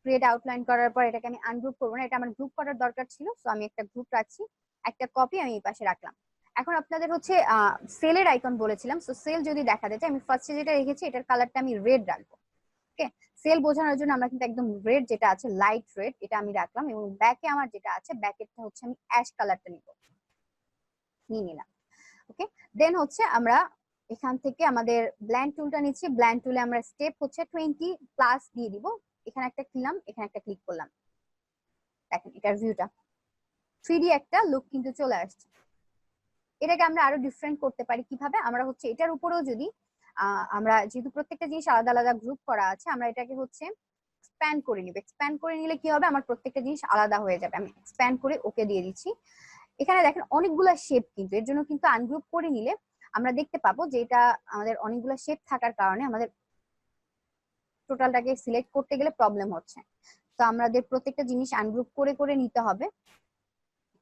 ক্রিয়েট আউটলাইন করার পর এটাকে আমি আনগ্রুপ করবো না, এটা আমার গ্রুপ করার দরকার ছিল। তো আমি একটা গ্রুপ রাখছি, একটা কপি আমি এই পাশে রাখলাম। এখন আপনাদের হচ্ছে সেলের আইকন বলেছিলাম। সো সেল যদি দেখা যায়, আমি ফার্স্টে যেটা রেখেছি এটার কালারটা আমি রেড রাখবো। ওকে, সেল বোঝানোর জন্য আমরা কিন্তু একদম রেড যেটা আছে, লাইট রেড, এটা আমি রাখলাম। এবং ব্যাকে আমার যেটা আছে, ব্যাকেটটা হচ্ছে আমি অ্যাশ কালারটা নিয়ে নিলাম। ওকে, দেন হচ্ছে আমরা এখান থেকে আমাদের ব্ল্যান্ড টুলটা নিচ্ছি। ব্ল্যান্ড টুলে আমরা স্টেপ হচ্ছে 20 প্লাস দিয়ে দিব। এখানে একটা ক্লিক, এখানে একটা ক্লিক করলাম। দেখেন এটার ভিউটা 3D একটা লুক কিন্তু চলে আসছে। এটাকে আমরা আরো ডিফারেন্ট করতে পারি কিভাবে? আমরা হচ্ছে এটার উপরেও যদি আমরা যেহেতু প্রত্যেকটা জিনিস আলাদা আলাদা গ্রুপ করা আছে, আমরা এটাকে হচ্ছে এক্সপ্যান্ড করে নিব। এক্সপ্যান্ড করে নিলে কি হবে, আমার প্রত্যেকটা জিনিস আলাদা হয়ে যাবে। আমি এক্সপ্যান্ড করে ওকে দিয়ে দিচ্ছি। এখানে দেখেন অনেকগুলা শেপ, কিন্তু এর জন্য কিন্তু আনগ্রুপ করে নিলে আমরা দেখতে পাবো যে এটা আমাদের অনেকগুলা শেপ থাকার কারণে আমাদের টোটালটাকে সিলেক্ট করতে গেলে প্রবলেম হচ্ছে। তো আমাদের প্রত্যেকটা জিনিস আনগ্রুপ করে করে নিতে হবে।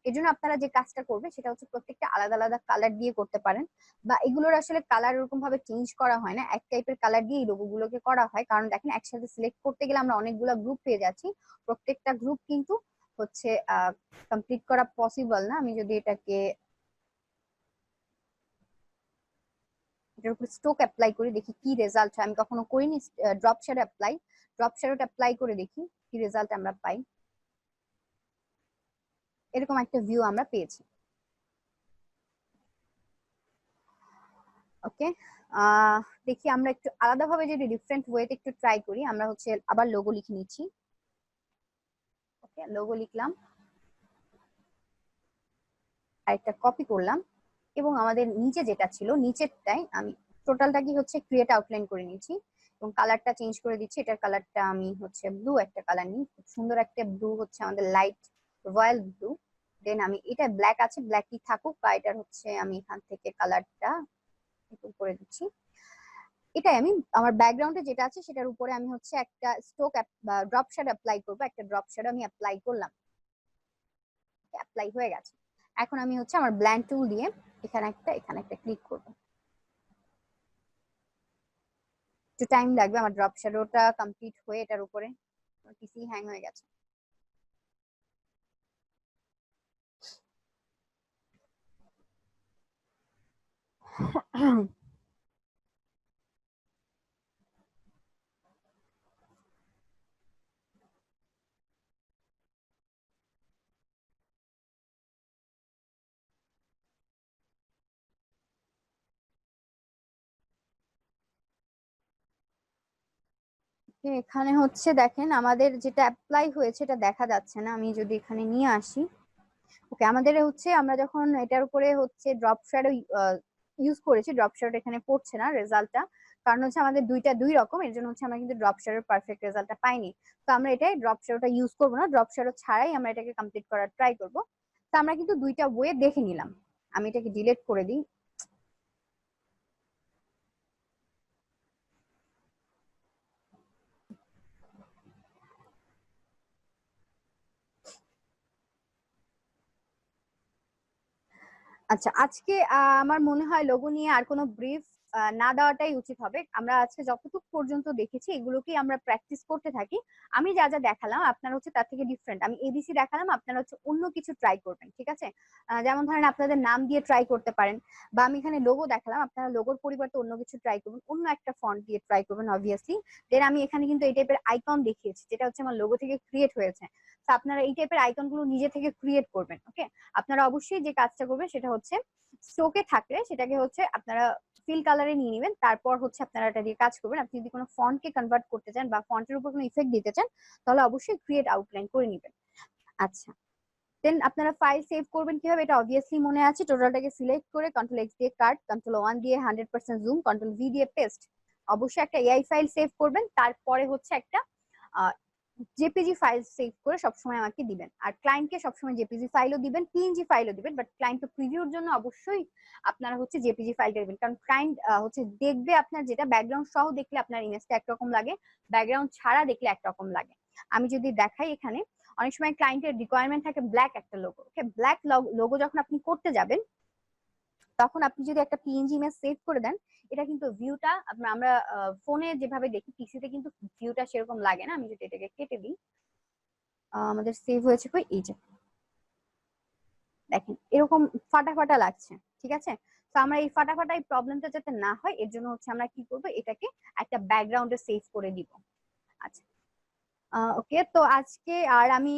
এর জন্য আপনারা যে কাজটা করবেন সেটা হচ্ছে প্রত্যেকটা আলাদা আলাদা কালার দিয়ে করতে পারেন, বা এগুলোর আসলে কালার এরকম ভাবে চেঞ্জ করা হয় না, এক টাইপের কালার দিয়ে এই লোগো গুলোকে করা হয়। কারণ দেখেন একসাথে সিলেক্ট করতে গেলে আমরা অনেকগুলো গ্রুপ পেয়ে যাচ্ছি, প্রত্যেকটা গ্রুপ কিন্তু হচ্ছে কমপ্লিট করা পসিবল না। আমি যদি এটার উপর স্ট্রোক অ্যাপ্লাই করে দেখি কি রেজাল্ট হয়। আমি কখনো করিনি ড্রপ শ্যাডো অ্যাপ্লাই। ড্রপ শ্যাডোটা অ্যাপ্লাই করে দেখি কি রেজাল্ট আমরা পাই। এরকম একটা ভিউ আমরা পেয়েছি। ওকে, দেখি আমরা একটু আলাদাভাবে যদি ডিফারেন্ট ওয়েতে একটু ট্রাই করি। আমরা হচ্ছে আবার লোগো লিখে নিচ্ছি। ওকে, লোগো লিখলাম, আর একটা কপি করলাম, এবং আমাদের নিচে যেটা ছিল নিচেরটাই আমি টোটালটা কি হচ্ছে ক্রিয়েট আউটলাইন করে নিচ্ছি, এবং কালারটা চেঞ্জ করে দিচ্ছি। এটার কালারটা আমি হচ্ছে ব্লু একটা কালার নিই, খুব সুন্দর একটা ব্লু, হচ্ছে আমাদের লাইট রয়্যাল ব্লু। দেন আমি এটা ব্ল্যাক আছে, ব্ল্যাকই থাকুক, বা এটার হচ্ছে আমি এখান থেকে কালারটা একটু করে দিচ্ছি। এটাই আমি আমার ব্যাকগ্রাউন্ডে যেটা আছে সেটার উপরে আমি হচ্ছে একটা স্ট্রোক বা ড্রপ শ্যাডো অ্যাপ্লাই করবো। একটা ড্রপ শ্যাডো আমি অ্যাপ্লাই করলাম, অ্যাপ্লাই হয়ে গেছে। এখন আমি হচ্ছে আমার ব্ল্যান্ড টুল দিয়ে এখানে একটা ক্লিক করবো। একটু টাইম লাগবে আমার ড্রপ শ্যাডোটা কমপ্লিট হয়ে, এটার উপরে পিসি হ্যাং হয়ে গেছে। এখানে হচ্ছে দেখেন আমাদের যেটা অ্যাপ্লাই হয়েছে এটা দেখা যাচ্ছে না। আমি যদি এখানে নিয়ে আসি, ওকে, আমাদের হচ্ছে আমরা যখন এটার উপরে হচ্ছে ড্রপ শ্যাডো ইউজ করেছি, ড্রপ শ্যাডো এখানে পড়ছে না রেজাল্টটা, কারণ হচ্ছে আমাদের দুই রকম, এর জন্য হচ্ছে আমরা কিন্তু ড্রপ শ্যাডোর পারফেক্ট রেজাল্টটা পাইনি। তো আমরা এটাই ড্রপ শ্যাডোটা ইউজ করবো না, ড্রপ শ্যাডো ছাড়াই আমরা এটাকে কমপ্লিট করার ট্রাই করব। তো আমরা কিন্তু দুইটা ওয়ে দেখে নিলাম। আমি এটাকে ডিলিট করে দিই। আচ্ছা, আজকে আমার মনে হয় লোগো নিয়ে আর কোনো ব্রিফ না দেওয়াটাই উচিত হবে। আমরা আজকে যতটুকু পর্যন্ত দেখেছি এগুলোকেই আমরা প্র্যাকটিস করতে থাকি। আমি যা যা দেখালাম আপনারা হচ্ছে তার থেকে ডিফারেন্ট, আমি এবিসি দেখালাম, আপনারা হচ্ছে অন্য কিছু ট্রাই করবেন, ঠিক আছে? যেমন ধরেন আপনাদের নাম দিয়ে ট্রাই করতে পারেন, বা আমি এখানে লোগো দেখালাম, আপনারা লোগোর পরিবর্তে অন্য কিছু ট্রাই করবেন, অন্য একটা ফন্ট দিয়ে ট্রাই করবেন অবভিয়াসলি। দেন আমি এখানে কিন্তু এই টাইপের আইকন দেখিয়েছি যেটা হচ্ছে আমার লোগো থেকে ক্রিয়েট হয়েছে। তো আপনারা এই টাইপের আইকন গুলো নিজে থেকে ক্রিয়েট করবেন। ওকে, আপনারা অবশ্যই যে কাজটা করবেন সেটা হচ্ছে স্ট্রোকে থাকলে সেটাকে হচ্ছে আপনারা ফিল কালারে নিয়ে নেবেন, তারপর হচ্ছে আপনারা এটা দিয়ে কাজ করবেন। আপনি যদি কোনো ফন্টকে কনভার্ট করতে চান বা ফন্টের উপর কোনো ইফেক্ট দিতে চান তাহলে অবশ্যই ক্রিয়েট আউটলাইন করে নেবেন। আচ্ছা, দেন আপনারা ফাইল সেভ করবেন কিভাবে এটা অবভিয়াসলি মনে আছে। টোটালটাকে সিলেক্ট করে কন্ট্রোল এক্স দিয়ে কাট, কন্ট্রোল ওয়ান দিয়ে 100% জুম, কন্ট্রোল ভি দিয়ে পেস্ট। অবশ্যই একটা এআই ফাইল সেভ করবেন, তারপরে হচ্ছে একটা জেপিজি ফাইল সেভ করে সবসময় আমাকে দিবেন। আর ক্লায়েন্টকে সবসময় জেপিজি ফাইলও দিবেন, পিএনজি ফাইলও দিবেন, বাট ক্লায়েন্ট তো প্রিভিউর জন্য অবশ্যই আপনারা হচ্ছে জেপিজি ফাইলটা দিবেন, কারণ ক্লায়েন্ট হচ্ছে দেখবে আপনার যেটা ব্যাকগ্রাউন্ড সহ দেখলে আপনার ইমেজটা একরকম লাগে, ব্যাকগ্রাউন্ড ছাড়া দেখলে একরকম লাগে। আমি যদি দেখাই এখানে অনেক সময় ক্লায়েন্টের রিকোয়ারমেন্ট থাকে ব্ল্যাক একটা লোগো। ওকে, ব্ল্যাক লোগো যখন আপনি করতে যাবেন তখন আপনি যদি একটা পিএনজি ইমেজ সেভ করে দেন, এটা কিন্তু ভিউটা আমরা ফোনে যেভাবে দেখি পিসিতে কিন্তু ভিউটা সেরকম লাগে না। আমি যদি এটাকে কেটে দিই, আমাদের সেভ হয়েছে কই, এই যে দেখেন এরকম ফাটা ফাটা লাগছে, ঠিক আছে? তো আমরা এই ফাটা ফাটা এই প্রবলেমটা যাতে না হয় এর জন্য হচ্ছে আমরা কি করব, এটাকে একটা ব্যাকগ্রাউন্ডে সেভ করে দিব। আচ্ছা, ওকে, তো আজকে আর আমি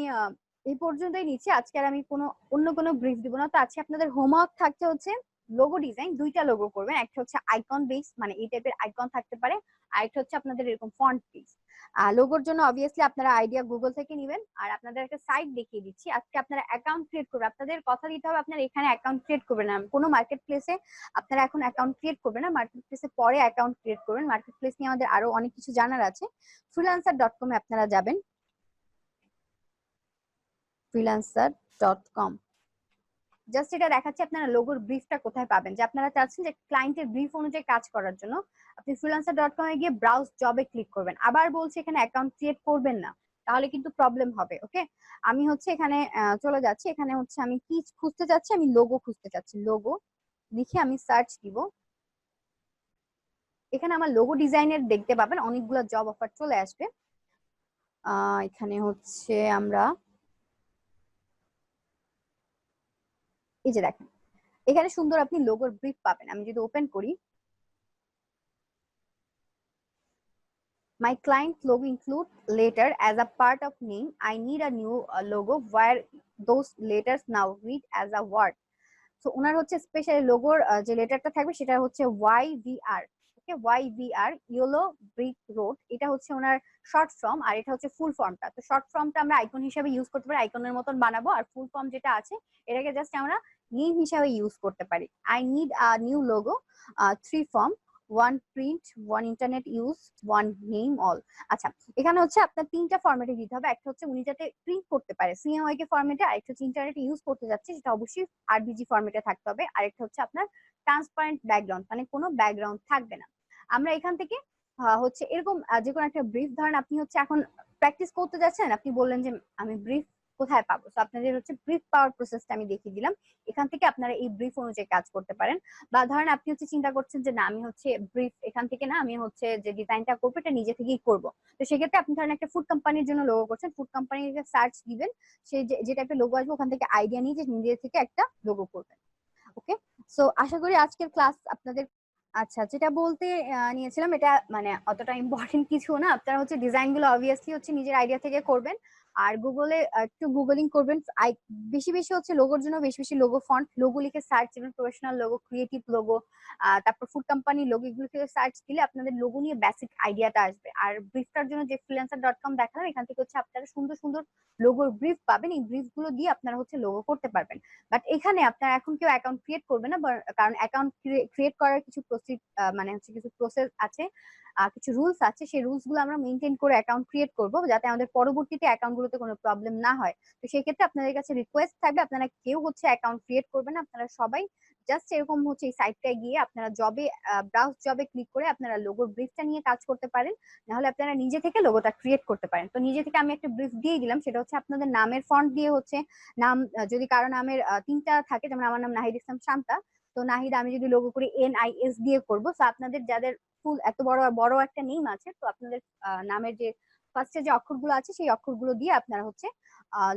এই পর্যন্তই নিচ্ছি। আজকে আর আমি অন্য কোনো ব্রিফ দিব না। তো আজকে আপনাদের হোমওয়ার্ক থাকতে হচ্ছে লোগো ডিজাইন, দুইটা লোগো করবেন। একটা হচ্ছে আইকন বেস, মানে এই টাইপের আইকন থাকতে পারে, আর একটা হচ্ছে আপনাদের এরকম ফন্ট বেস। লোগোর জন্য অবভিয়াসলি আপনারা আইডিয়া গুগল থেকে নেবেন। আর আপনাদের একটা সাইট দেখিয়ে দিচ্ছি, আজকে আপনারা অ্যাকাউন্ট ক্রিয়েট করবেন। আপনাদের কথা দিতে হবে আপনারা এখানে অ্যাকাউন্ট ক্রিয়েট করবেন না, কোনো মার্কেট প্লেসে আপনারা এখন অ্যাকাউন্ট ক্রিয়েট করবেন না, মার্কেট প্লেসে পরে অ্যাকাউন্ট ক্রিয়েট করবেন। মার্কেট প্লেস নিয়ে আমাদের আরো অনেক কিছু জানার আছে। freelancer.com এ আপনারা যাবেন, freelancer.com। জাস্ট এটা দেখাচ্ছি আপনারা লোগোর ব্রিফটা কোথায় পাবেন, যে আপনারা চাচ্ছেন যে ক্লায়েন্টের ব্রিফ অনুযায়ী কাজ করার জন্য আপনি freelancer.com এ গিয়ে ব্রাউজ জবে ক্লিক করবেন। আবার বলছি এখানে অ্যাকাউন্ট ক্রিয়েট করবেন না, তাহলে কিন্তু প্রবলেম হবে। ওকে, আমি হচ্ছে এখানে চলে যাচ্ছি। এখানে হচ্ছে আমি কি খুঁজতে চাচ্ছি, আমি লোগো খুঁজতে চাচ্ছি। লোগো লিখে আমি সার্চ দিব। এখানে আমার লোগো ডিজাইনের দেখতে পাবেন অনেকগুলো জব অফার চলে আসবে। এখানে হচ্ছে আমরা এই যে দেখেন এখানে সুন্দর আপনি লোগোর ব্রিফ পাবেন। আমি যদি ওপেন করি, my client logo include letter as a part of name. I need a new logo where those letters now read as a word. So ওনার হচ্ছে স্পেশালি লোগোর যে লেটারটা থাকবে সেটা হচ্ছে YVR। ওকে, YVR ইয়েলো ব্রিক রোড, এটা হচ্ছে ওনার শর্ট ফর্ম, আর এটা হচ্ছে ফুল ফর্মটা। তো শর্ট ফর্মটা আমরা আইকন হিসেবে ইউজ করতে পারি, আইকনের মতন বানাবো, আর ফুল ফর্ম যেটা আছে এটাকে জাস্ট আমরা নেম হিসাবে ইউজ করতে পারি। I need a new logo, 3 form, 1 print, 1 internet use, 1 name all. আচ্ছা, এখানে হচ্ছে আপনার তিনটা ফরম্যাটে দিতে হবে। একটা হচ্ছে উনি যাতে প্রিন্ট করতে পারে সিএমওয়াইকে ফরম্যাটে, আরেকটা হচ্ছে ইন্টারনেট ইউজ করতে যাচ্ছে সেটা অবশ্যই আরবিজি ফরম্যাটে থাকতে হবে, আরেকটা হচ্ছে আপনার ট্রান্সপারেন্ট ব্যাকগ্রাউন্ড, মানে কোনো ব্যাকগ্রাউন্ড থাকবে না। আমরা এখান থেকে হচ্ছে এরকম যে কোনো একটা ব্রিফ, ধরেন আপনি হচ্ছে এখন প্র্যাকটিস করতে যাচ্ছেন, আপনি বললেন যে আমি ব্রিফ কোথায় পাবো, তো আপনাদের হচ্ছে ব্রিফ পাওয়ার প্রসেসটা আমি দেখিয়ে দিলাম। এখান থেকে আপনারা এই ব্রিফ অনুযায়ী কাজ করতে পারেন। বা ধরেন আপনি হচ্ছে চিন্তা করছেন যে না আমি হচ্ছে ব্রিফ এখান থেকে না, আমি হচ্ছে যে ডিজাইনটা করবো এটা নিজে থেকেই করবো। তো সেক্ষেত্রে আপনি ধরেন একটা ফুড কোম্পানির জন্য লোগো করছেন, ফুড কোম্পানিকে সার্চ দিবেন, সেই যে টাইপের লোগো আসবে ওখান থেকে আইডিয়া নিয়ে যে নিজে থেকে একটা লোগো করবেন। ওকে, সো আশা করি আজকের ক্লাস আপনাদের, আচ্ছা যেটা বলতে নিয়েছিলাম এটা মানে অতটা ইম্পর্টেন্ট কিছু না। আপনারা হচ্ছে ডিজাইন গুলো অবভিয়াসলি হচ্ছে নিজের আইডিয়া থেকে করবেন। আর গুগলে একটু গুগলিং করবেন, বেশি বেশি হচ্ছে লোগোর জন্য বেশি বেশি লোগো ফন্ট লোগো লিখে সার্চ দিবেন, প্রফেশনাল লোগো, ক্রিয়েটিভ লোগো, তারপর ফুড কোম্পানির লোগো, এগুলো থেকে সার্চ দিলে আপনাদের লোগো নিয়ে বেসিক আইডিয়াটা আসবে। আর ব্রিফটার জন্য যে freelancer.com দেখালাম, এখান থেকে হচ্ছে আপনারা সুন্দর সুন্দর লোগোর ব্রিফ পাবেন, এই ব্রিফ গুলো দিয়ে আপনারা হচ্ছে লোগো করতে পারবেন। বাট এখানে আপনারা এখন কেউ অ্যাকাউন্ট ক্রিয়েট করবে না, কারণ অ্যাকাউন্ট ক্রিয়েট করার কিছু মানে হচ্ছে কিছু প্রসেস আছে, কিছু রুলস আছে, সেই রুলস গুলো আমরা মেনটেন করে অ্যাকাউন্ট ক্রিয়েট করব, যাতে আমাদের পরবর্তীতে অ্যাকাউন্ট গুলোতে কোনো প্রবলেম না হয়। তো সেই ক্ষেত্রে আপনাদের কাছে রিকোয়েস্ট থাকবে, আপনারা কেউ হচ্ছে অ্যাকাউন্ট ক্রিয়েট করবেন না, আপনারা সবাই জাস্ট এরকম হচ্ছে এই সাইটটায় গিয়ে আপনারা জবে ব্রাউজ জবে ক্লিক করে আপনারা লোগোর ব্রিফটা নিয়ে কাজ করতে পারেন। নাহলে আপনারা নিজে থেকে লোগোটা ক্রিয়েট করতে পারেন। তো নিজে থেকে আমি একটা ব্রিফ দিয়ে দিলাম, সেটা হচ্ছে আপনাদের নামের ফন্ট দিয়ে হচ্ছে নাম, যদি কারো নামের তিনটা থাকে, যেমন আমার নাম নাহিদ ইসলাম শান্তা, তো নাহিদ আমি যদি লোগো করি NIS দিয়ে করবো, তো আপনাদের যাদের ফুল এত বড় বড় একটা নেম আছে, তো আপনাদের নামের যে ফার্স্টে যে অক্ষরগুলো আছে সেই অক্ষরগুলো দিয়ে আপনারা হচ্ছে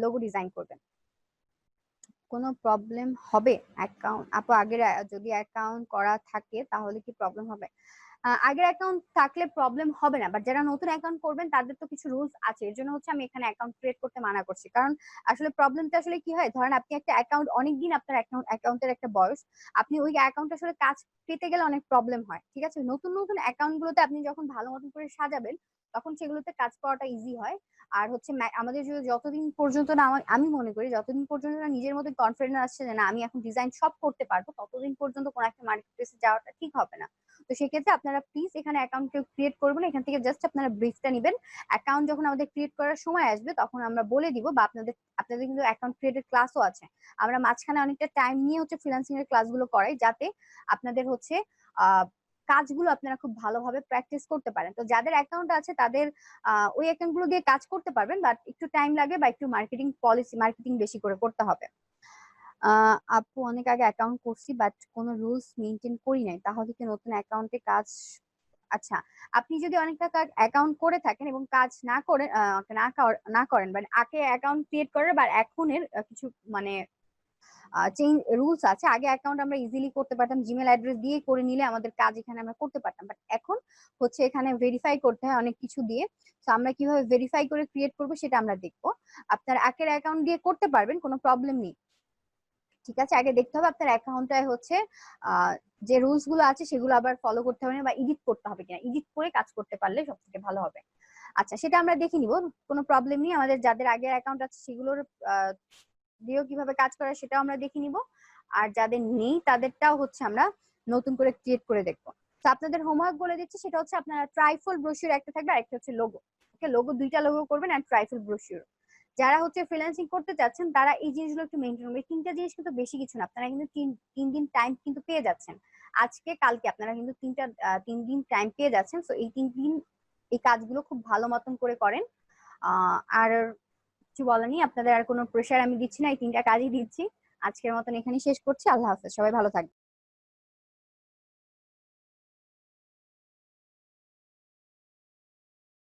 লোগো ডিজাইন করবেন। কোনো প্রবলেম হবে? অ্যাকাউন্ট আপু আগের যদি অ্যাকাউন্ট করা থাকে তাহলে কি প্রবলেম হবে? আগের অ্যাকাউন্ট থাকলে প্রবলেম হবে না, বাট যারা নতুন অ্যাকাউন্ট করবেন তাদের তো কিছু রুলস আছে, এর জন্য হচ্ছে আমি এখানে অ্যাকাউন্ট ক্রিয়েট করতে মানা করছি। কারণ আসলে প্রবলেমটা আসলে কি হয়, ধরেন আপনি একটা অ্যাকাউন্ট অনেকদিন, আপনার অ্যাকাউন্টের একটা বয়স, আপনি ওই অ্যাকাউন্ট আসলে কাজ পেতে গেলে অনেক প্রবলেম হয়। ঠিক আছে, নতুন নতুন অ্যাকাউন্ট গুলোতে আপনি যখন ভালো মতন করে সাজাবেন তখন সেগুলোতে কাজ পাওয়াটা ইজি হয়। আর হচ্ছে আমাদের যতদিন পর্যন্ত না আমি মনে করি যতদিন পর্যন্ত না নিজের মধ্যে কনফিডেন্স আসছে যে না আমি এখন ডিজাইন সব করতে পারবো, ততদিন পর্যন্ত কোনো একটা মার্কেট প্লেসে যাওয়াটা ঠিক হবে না। তো সেক্ষেত্রে আপনারা প্লিজ এখানে অ্যাকাউন্ট কেউ ক্রিয়েট করবেন, এখান থেকে জাস্ট আপনারা ব্রিফটা নেবেন। অ্যাকাউন্ট যখন আমাদের ক্রিয়েট করার সময় আসবে তখন আমরা বলে দিব, বা আপনাদের আপনাদের কিন্তু অ্যাকাউন্ট ক্রিয়েটের ক্লাসও আছে, আমরা মাঝখানে অনেকটা টাইম নিয়ে হচ্ছে ফ্রিল্যান্সিং এর ক্লাসগুলো করাই, যাতে আপনাদের হচ্ছে আহ কাজগুলো আপনারা খুব ভালোভাবে প্র্যাকটিস করতে পারেন। তো যাদের অ্যাকাউন্ট আছে তাদের ওই অ্যাকাউন্ট গুলো দিয়ে কাজ করতে পারবেন, বাট একটু টাইম লাগে বা একটু মার্কেটিং বেশি করে করতে হবে। আপু অনেক আগে অ্যাকাউন্ট করছি বাট কোনো রুলস মেনটেন করি নাই, তাহলে কি নতুন অ্যাকাউন্টে কাজ? আচ্ছা, আপনি যদি অনেক টাকা অ্যাকাউন্ট করে থাকেন এবং কাজ না করে না করেন, বাট আগে অ্যাকাউন্ট ক্রিয়েট করার বা এখনের কিছু মানে চেঞ্জ রুলস আছে। আগে অ্যাকাউন্ট আমরা ইজিলি করতে পারতাম, জিমেল অ্যাড্রেস দিয়ে করে নিলে আমাদের কাজ এখানে আমরা করতে পারতাম, বাট এখন হচ্ছে এখানে ভেরিফাই করতে হয় অনেক কিছু দিয়ে। তো আমরা কিভাবে ভেরিফাই করে ক্রিয়েট করবো সেটা আমরা দেখবো। আপনার আগের অ্যাকাউন্ট দিয়ে করতে পারবেন, কোনো প্রবলেম নেই। ঠিক আছে, আগে দেখতে হবে আপনার অ্যাকাউন্টটায় হচ্ছে যে রুলস গুলো আছে সেগুলো আবার ফলো করতে হবে না, বা এডিট করতে হবে কিনা, এডিট করে কাজ করতে পারলে সব থেকে ভালো হবে। আচ্ছা, সেটা আমরা দেখে নিব, কোনো প্রবলেম নেই। আমাদের যাদের আগের অ্যাকাউন্ট আছে সেগুলোর দিয়েও কিভাবে কাজ করে সেটাও আমরা দেখে নিব, আর যাদের নেই তাদেরটাও হচ্ছে আমরা নতুন করে ক্রিয়েট করে দেখবো। তো আপনাদের হোমওয়ার্ক বলে দিচ্ছি, সেটা হচ্ছে আপনারা ট্রাইফল ব্রোশিওর একটা থাকবে আর একটা হচ্ছে লোগো। ওকে, লোগো দুইটা লোগো করবেন আর ট্রাইফল ব্রোশিওর। যারা হচ্ছে ফ্রিল্যান্সিং করতে চাচ্ছেন তারা এই জিনিসগুলো একটু মেনটেন করবে। তিনটা জিনিস কিন্তু বেশি কিছু না, আপনারা কিন্তু তিন দিন টাইম কিন্তু পেয়ে যাচ্ছেন, আজকে কালকে আপনারা কিন্তু 3 দিন টাইম পেয়ে যাচ্ছেন। তো এই 3 দিন এই কাজগুলো খুব ভালো মতন করে করেন। আর কিছু বলার নেই, আপনাদের আর কোনো প্রেশার আমি দিচ্ছি না, এই 3টা কাজই দিচ্ছি। আজকের মতন এখানেই শেষ করছি। আল্লাহ হাফেজ, সবাই ভালো থাকবেন।